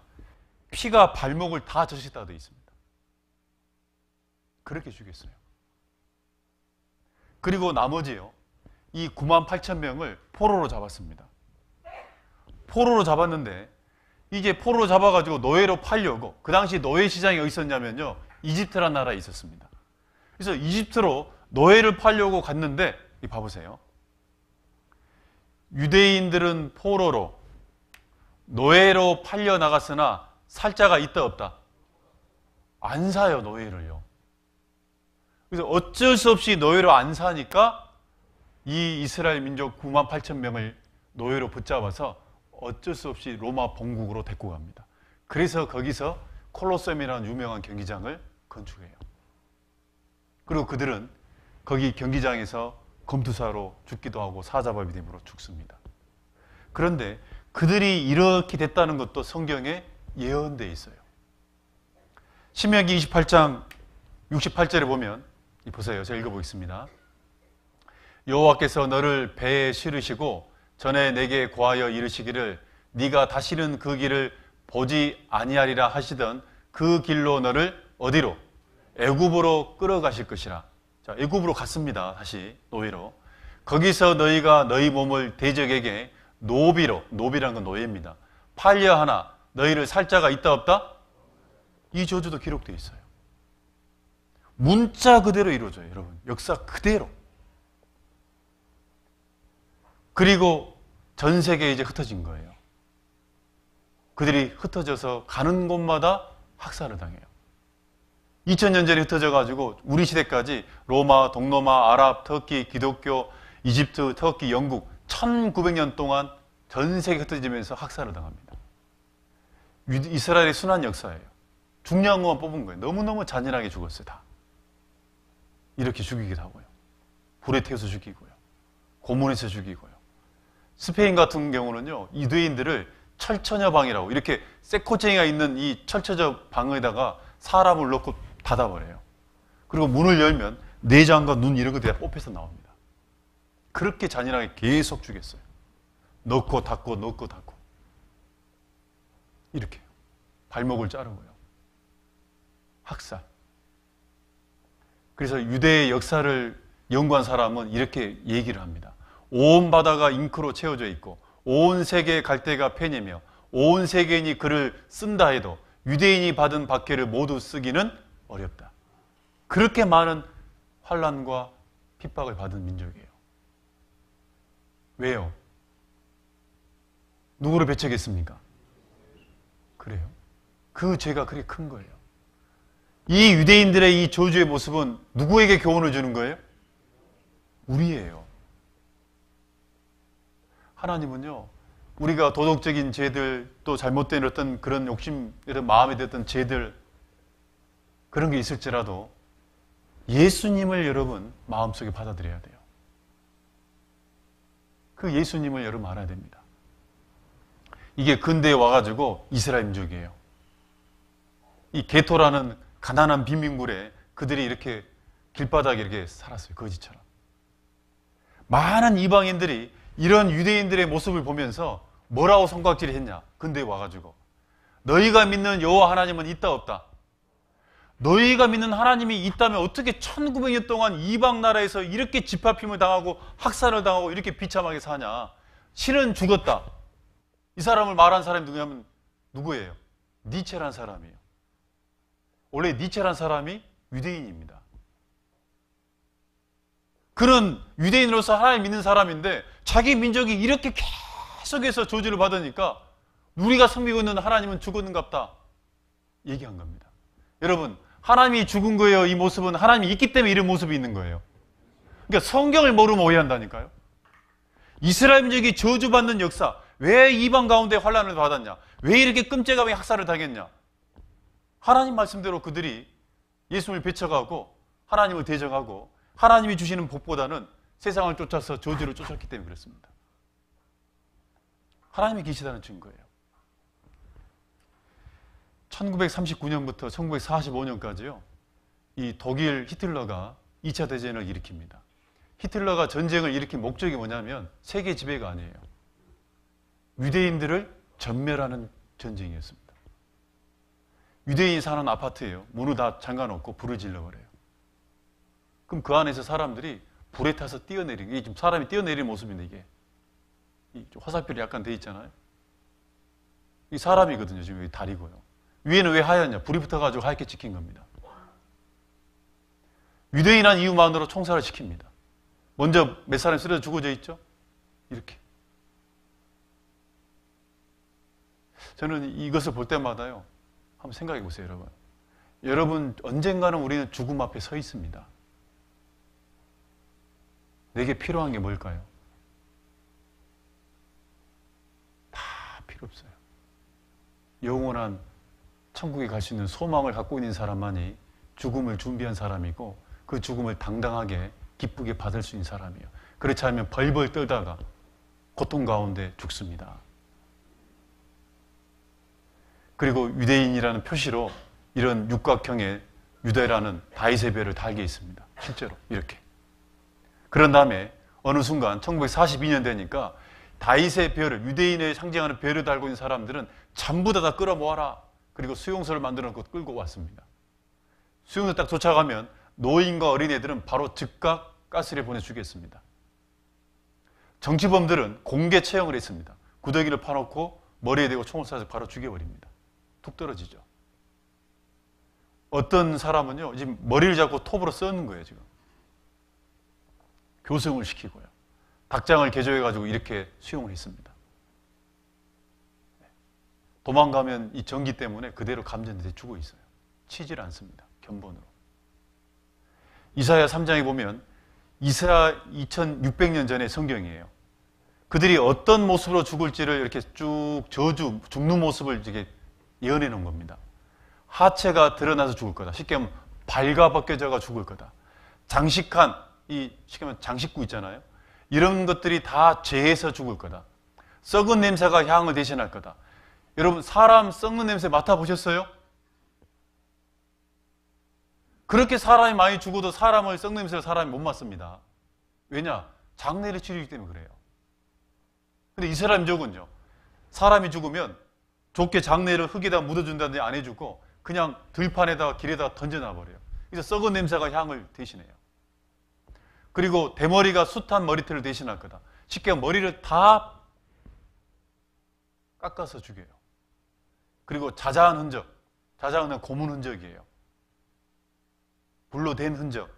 피가 발목을 다 젖었다고 되어 있습니다. 그렇게 죽였어요. 그리고 나머지요, 이 9만 8천 명을 포로로 잡았습니다. 포로로 잡았는데 이게 포로로 잡아가지고 노예로 팔려고, 그 당시 노예 시장이 어디 있었냐면요, 이집트라는 나라에 있었습니다. 그래서 이집트로 노예를 팔려고 갔는데, 이 봐보세요. 유대인들은 포로로, 노예로 팔려 나갔으나 살자가 있다 없다? 안 사요, 노예를요. 그래서 어쩔 수 없이 노예로 안 사니까 이 이스라엘 민족 9만 8천 명을 노예로 붙잡아서 어쩔 수 없이 로마 본국으로 데리고 갑니다. 그래서 거기서 콜로세움이라는 유명한 경기장을 건축해요. 그리고 그들은 거기 경기장에서 검투사로 죽기도 하고 사자밥이 됨으로 죽습니다. 그런데 그들이 이렇게 됐다는 것도 성경에 예언되어 있어요. 신명기 28장 68절에 보면, 보세요. 제가 읽어보겠습니다. 여호와께서 너를 배에 실으시고 전에 내게 고하여 이르시기를 네가 다시는 그 길을 보지 아니하리라 하시던 그 길로 너를 어디로? 애굽으로 끌어가실 것이라. 자, 애굽으로 갔습니다. 다시 노예로. 거기서 너희가 너희 몸을 대적에게 노비로, 노비라는 건 노예입니다. 팔려 하나 너희를 살 자가 있다 없다? 이 저주도 기록되어 있어요. 문자 그대로 이루어져요, 여러분. 역사 그대로. 그리고 전 세계에 이제 흩어진 거예요. 그들이 흩어져서 가는 곳마다 학살을 당해요. 2000년 전에 흩어져가지고 우리 시대까지 로마, 동로마, 아랍, 터키, 기독교, 이집트, 터키, 영국 1900년 동안 전 세계 흩어지면서 학살을 당합니다. 이스라엘의 순환 역사예요. 중요한 것만 뽑은 거예요. 너무너무 잔인하게 죽었어요, 다. 이렇게 죽이기도 하고요. 불에 태워서 죽이고요. 고문해서 죽이고요. 스페인 같은 경우는요, 유대인들을 철처녀 방이라고, 이렇게 쇠코쟁이가 있는 이 철처녀 방에다가 사람을 넣고 닫아버려요. 그리고 문을 열면 내장과 눈 이런 것들이 뽑혀서 나옵니다. 그렇게 잔인하게 계속 죽였어요. 넣고 닫고 넣고 닫고. 이렇게 발목을 자르고요. 학살. 그래서 유대의 역사를 연구한 사람은 이렇게 얘기를 합니다. 온 바다가 잉크로 채워져 있고 온 세계의 갈대가 펜이며 온 세계인이 글을 쓴다 해도 유대인이 받은 박해를 모두 쓰기는 어렵다. 그렇게 많은 환난과 핍박을 받은 민족이에요. 왜요? 누구를 배척했습니까? 그래요. 그 죄가 그렇게 큰 거예요. 이 유대인들의 이 저주의 모습은 누구에게 교훈을 주는 거예요? 우리예요. 하나님은요, 우리가 도덕적인 죄들, 또 잘못된 어떤 그런 욕심, 이런 마음에 들었던 죄들, 그런 게 있을지라도 예수님을 여러분 마음속에 받아들여야 돼요. 그 예수님을 여러분 알아야 됩니다. 이게 근대에 와가지고 이스라엘 민족이에요. 이 게토라는 가난한 빈민굴에 그들이 이렇게 길바닥에 이렇게 살았어요. 거지처럼. 많은 이방인들이 이런 유대인들의 모습을 보면서 뭐라고 손가락질을 했냐? 근대에 와가지고 너희가 믿는 여호와 하나님은 있다 없다? 너희가 믿는 하나님이 있다면 어떻게 1900년 동안 이방 나라에서 이렇게 집합힘을 당하고 학살을 당하고 이렇게 비참하게 사냐? 신은 죽었다. 이 사람을 말한 사람이 누구냐면 누구예요? 니체란 사람이에요. 원래 니체란 사람이 유대인입니다. 그는 유대인으로서 하나님 믿는 사람인데 자기 민족이 이렇게 계속해서 저주를 받으니까 우리가 섬기고 있는 하나님은 죽었는갑다 얘기한 겁니다. 여러분, 하나님이 죽은 거예요? 이 모습은 하나님이 있기 때문에 이런 모습이 있는 거예요. 그러니까 성경을 모르면 오해한다니까요. 이스라엘 민족이 저주받는 역사, 왜 이방 가운데 환난을 받았냐? 왜 이렇게 끔찍하게 학살을 당했냐? 하나님 말씀대로 그들이 예수님을 배척하고 하나님을 대적하고 하나님이 주시는 복보다는 세상을 쫓아서 저주를 쫓았기 때문에 그렇습니다. 하나님이 계시다는 증거예요. 1939년부터 1945년까지요. 이 독일 히틀러가 2차 대전을 일으킵니다. 히틀러가 전쟁을 일으킨 목적이 뭐냐면 세계 지배가 아니에요. 유대인들을 전멸하는 전쟁이었습니다. 유대인이 사는 아파트예요. 문을 다 잠가놓고 불을 질러버려요. 그럼 그 안에서 사람들이 불에 타서 뛰어내리는, 이게 지금 사람이 뛰어내리는 모습인데 이게 이 화살표이 약간 돼 있잖아요. 이 사람이거든요. 지금 여기 다리고요. 위에는 왜 하얗냐? 불이 붙어가지고 하얗게 찍힌 겁니다. 유대인한 이유만으로 총살을 시킵니다. 먼저 몇 사람이 쓰러져 죽어져 있죠? 이렇게. 저는 이것을 볼 때마다요. 한번 생각해 보세요, 여러분. 여러분, 언젠가는 우리는 죽음 앞에 서 있습니다. 내게 필요한 게 뭘까요? 다 필요 없어요. 영원한 천국에 갈 수 있는 소망을 갖고 있는 사람만이 죽음을 준비한 사람이고 그 죽음을 당당하게 기쁘게 받을 수 있는 사람이에요. 그렇지 않으면 벌벌 떨다가 고통 가운데 죽습니다. 그리고 유대인이라는 표시로 이런 육각형의 유대라는 다윗의 별을 달게 있습니다. 실제로 이렇게. 그런 다음에 어느 순간 1942년 되니까 다윗의 별을, 유대인의 상징하는 별을 달고 있는 사람들은 전부 다 끌어모아라. 그리고 수용소를 만들어 놓고 끌고 왔습니다. 수용소 딱 도착하면 노인과 어린애들은 바로 즉각 가스를 보내주겠습니다. 정치범들은 공개 처형을 했습니다. 구더기를 파놓고 머리에 대고 총을 쏴서 바로 죽여버립니다. 툭 떨어지죠. 어떤 사람은요, 지금 머리를 잡고 톱으로 써는 거예요, 지금. 교성을 시키고요. 닭장을 개조해가지고 이렇게 수용을 했습니다. 도망가면 이 전기 때문에 그대로 감전돼 죽어 있어요. 치질 않습니다. 견본으로. 이사야 3장에 보면 이사야 2600년 전의 성경이에요. 그들이 어떤 모습으로 죽을지를 이렇게 쭉 죽는 모습을 이렇게 예언해 놓은 겁니다. 하체가 드러나서 죽을 거다. 쉽게 하면 발가벗겨져가 죽을 거다. 장식한 쉽게 하면 장식구 있잖아요. 이런 것들이 다 죄에서 죽을 거다. 썩은 냄새가 향을 대신할 거다. 여러분, 사람 썩는 냄새 맡아보셨어요? 그렇게 사람이 많이 죽어도 사람을 썩는 냄새를 사람이 못 맡습니다. 왜냐? 장례를 치르기 때문에 그래요. 근데 이스라엘 민족은요, 사람이 죽으면 좋게 장례를 흙에다 묻어준다든지 안 해주고 그냥 들판에다가 길에다가 던져놔버려요. 그래서 썩은 냄새가 향을 대신해요. 그리고 대머리가 숱한 머리털을 대신할 거다. 쉽게 머리를 다 깎아서 죽여요. 그리고 자자한 흔적, 자자한 고문 흔적이에요. 불로 댄 흔적,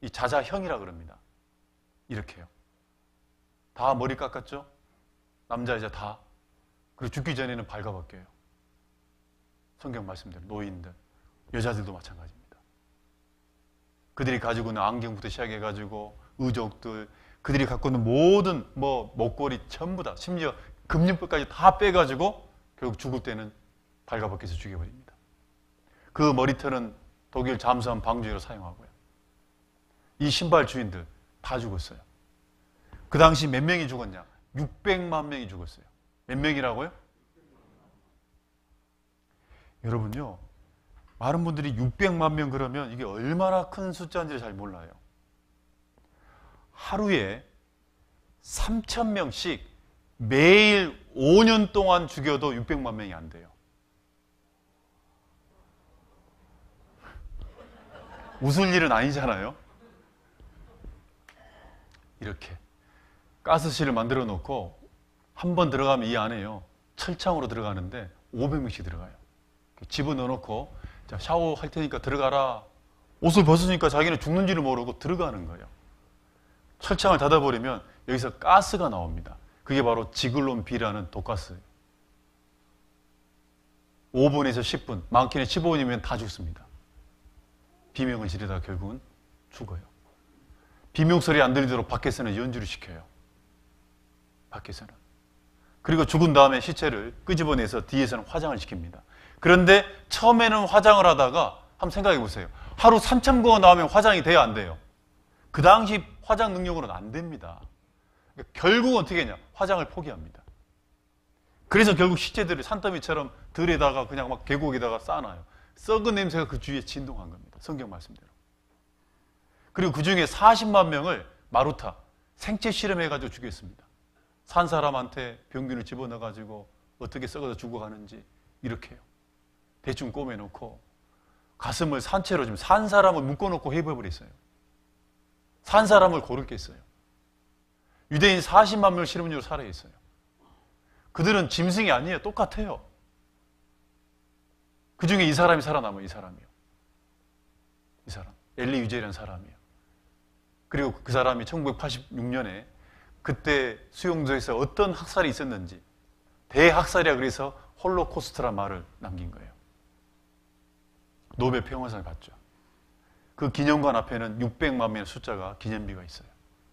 이 자자형이라 그럽니다. 이렇게요. 다 머리 깎았죠? 남자, 여자 다. 그리고 죽기 전에는 발가벗겨요. 성경 말씀대로 노인들, 여자들도 마찬가지입니다. 그들이 가지고 있는 안경부터 시작해가지고 의족들, 그들이 갖고 있는 모든 목걸이 전부 다, 심지어 금융법까지 다 빼가지고 결국 죽을 때는 발가벗겨서 죽여버립니다. 그 머리털은 독일 잠수함 방주로 사용하고요. 이 신발 주인들 다 죽었어요. 그 당시 몇 명이 죽었냐? 600만 명이 죽었어요. 몇 명이라고요? 여러분요, 많은 분들이 600만 명 그러면 이게 얼마나 큰 숫자인지를 잘 몰라요. 하루에 3,000명씩 매일 5년 동안 죽여도 600만 명이 안 돼요. 웃을 일은 아니잖아요. 이렇게 가스실을 만들어 놓고 한 번 들어가면 이 안에요, 철창으로 들어가는데 500명씩 들어가요. 집어넣어 놓고 자, 샤워할 테니까 들어가라. 옷을 벗으니까 자기는 죽는지를 모르고 들어가는 거예요. 철창을 닫아버리면 여기서 가스가 나옵니다. 그게 바로 지글론 B라는 독가스예요. 5분에서 10분, 많게는 15분이면 다 죽습니다. 비명을 지르다가 결국은 죽어요. 비명 소리 안 들리도록 밖에서는 연주를 시켜요. 밖에서는. 그리고 죽은 다음에 시체를 끄집어내서 뒤에서는 화장을 시킵니다. 그런데 처음에는 화장을 하다가 한번 생각해 보세요. 하루 3,000번 나오면 화장이 돼야 안 돼요? 그 당시 화장 능력으로는 안 됩니다. 그러니까 결국 어떻게 했냐? 화장을 포기합니다. 그래서 결국 시체들을 산더미처럼 들에다가 그냥 막 계곡에다가 쌓아놔요. 썩은 냄새가 그 주위에 진동한 겁니다. 성경 말씀대로. 그리고 그 중에 40만 명을 마루타, 생체 실험해가지고 죽였습니다. 산 사람한테 병균을 집어넣어가지고 어떻게 썩어서 죽어가는지 이렇게요. 대충 꼬매놓고 가슴을 산채로 지금 산 사람을 묶어놓고 해부해버렸어요. 산 사람을 고를 게 있어요. 유대인 40만 명 실험적으로 살아있어요. 그들은 짐승이 아니에요. 똑같아요. 그 중에 이 사람이 살아남아요. 이 사람이요. 이 사람. 엘리 유제라는 사람이에요. 그리고 그 사람이 1986년에 그때 수용소에서 어떤 학살이 있었는지 대학살이라 그래서 홀로코스트란 말을 남긴 거예요. 노벨 평화상을 받죠. 그 기념관 앞에는 600만 명의 숫자가 기념비가 있어요.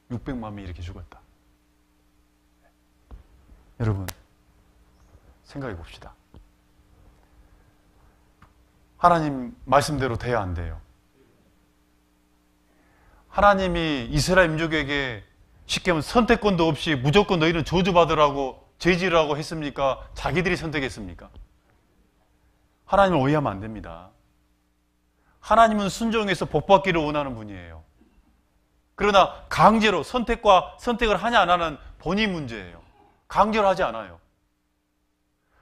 600만 명이 이렇게 죽었다. 여러분, 생각해 봅시다. 하나님 말씀대로 돼야 안 돼요? 하나님이 이스라엘 민족에게 쉽게 하면 선택권도 없이 무조건 너희는 저주받으라고 제지라고 했습니까? 자기들이 선택했습니까? 하나님을 오해하면 안 됩니다. 하나님은 순종해서 복받기를 원하는 분이에요. 그러나 강제로 선택을 하냐 안 하는 본인 문제예요. 강제로 하지 않아요.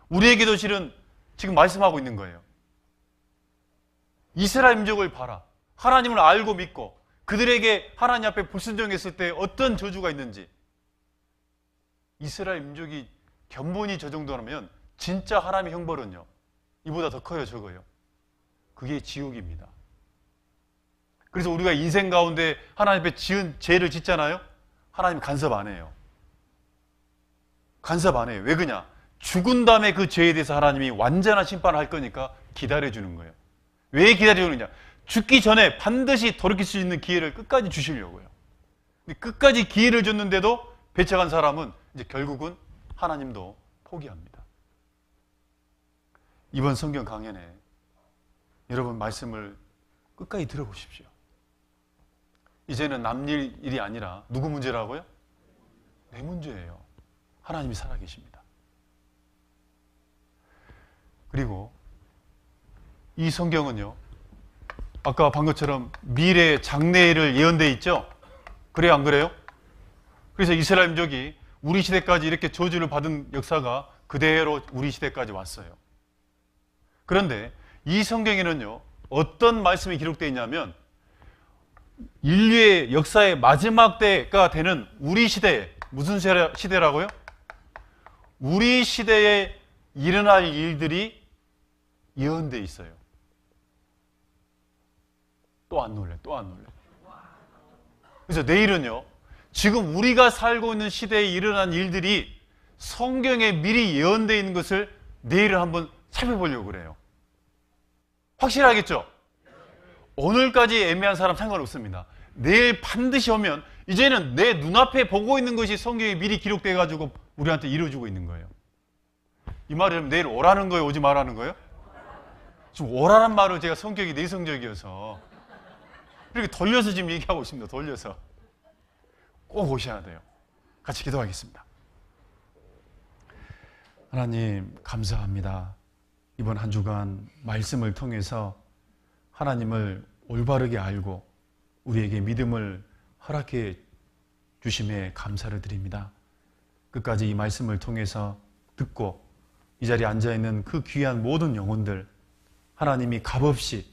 우리에게도 실은 지금 말씀하고 있는 거예요. 이스라엘 민족을 봐라. 하나님을 알고 믿고 그들에게 하나님 앞에 불순종했을 때 어떤 저주가 있는지. 이스라엘 민족이 견본이 저 정도라면 진짜 하나님의 형벌은요, 이보다 더 커요, 적어요. 그게 지옥입니다. 그래서 우리가 인생 가운데 하나님 앞에 지은 죄를 짓잖아요. 하나님 간섭 안 해요. 간섭 안 해요. 왜 그러냐? 죽은 다음에 그 죄에 대해서 하나님이 완전한 심판을 할 거니까 기다려주는 거예요. 왜 기다려주느냐? 죽기 전에 반드시 돌이킬 수 있는 기회를 끝까지 주시려고요. 근데 끝까지 기회를 줬는데도 배척한 사람은 이제 결국은 하나님도 포기합니다. 이번 성경 강연에 여러분 말씀을 끝까지 들어보십시오. 이제는 남 일이 아니라 누구 문제라고요? 내 문제예요. 하나님이 살아계십니다. 그리고 이 성경은요, 아까 본 것처럼 미래 장래를 예언되어 있죠? 그래요, 안 그래요? 그래서 이스라엘 민족이 우리 시대까지 이렇게 저주를 받은 역사가 그대로 우리 시대까지 왔어요. 그런데 이 성경에는요, 어떤 말씀이 기록되어 있냐면 인류의 역사의 마지막 때가 되는 우리 시대에, 무슨 시대라고요? 우리 시대에 일어날 일들이 예언되어 있어요. 또 안 놀래. 그래서 내일은요, 지금 우리가 살고 있는 시대에 일어난 일들이 성경에 미리 예언되어 있는 것을 내일은 한번 살펴보려고 그래요. 확실하겠죠? 오늘까지 애매한 사람 상관없습니다. 내일 반드시 오면 이제는 내 눈앞에 보고 있는 것이 성경에 미리 기록되어 가지고 우리한테 이루어지고 있는 거예요. 이 말은 내일 오라는 거예요? 오지 말라는 거예요? 지금 오라는 말을 제가 성격이 내성적이어서 이렇게 돌려서 지금 얘기하고 있습니다. 돌려서. 꼭 오셔야 돼요. 같이 기도하겠습니다. 하나님 감사합니다. 이번 한 주간 말씀을 통해서 하나님을 올바르게 알고 우리에게 믿음을 허락해 주심에 감사를 드립니다. 끝까지 이 말씀을 통해서 듣고 이 자리에 앉아있는 그 귀한 모든 영혼들, 하나님이 값없이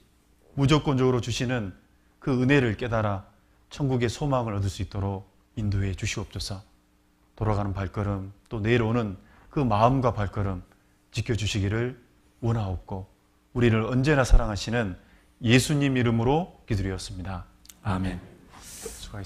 무조건적으로 주시는 그 은혜를 깨달아 천국의 소망을 얻을 수 있도록 인도해 주시옵소서. 돌아가는 발걸음, 또 내일 오는 그 마음과 발걸음 지켜주시기를 원하옵고 우리를 언제나 사랑하시는 예수님 이름으로 기도드렸습니다. 아멘. 수고하셨습니다.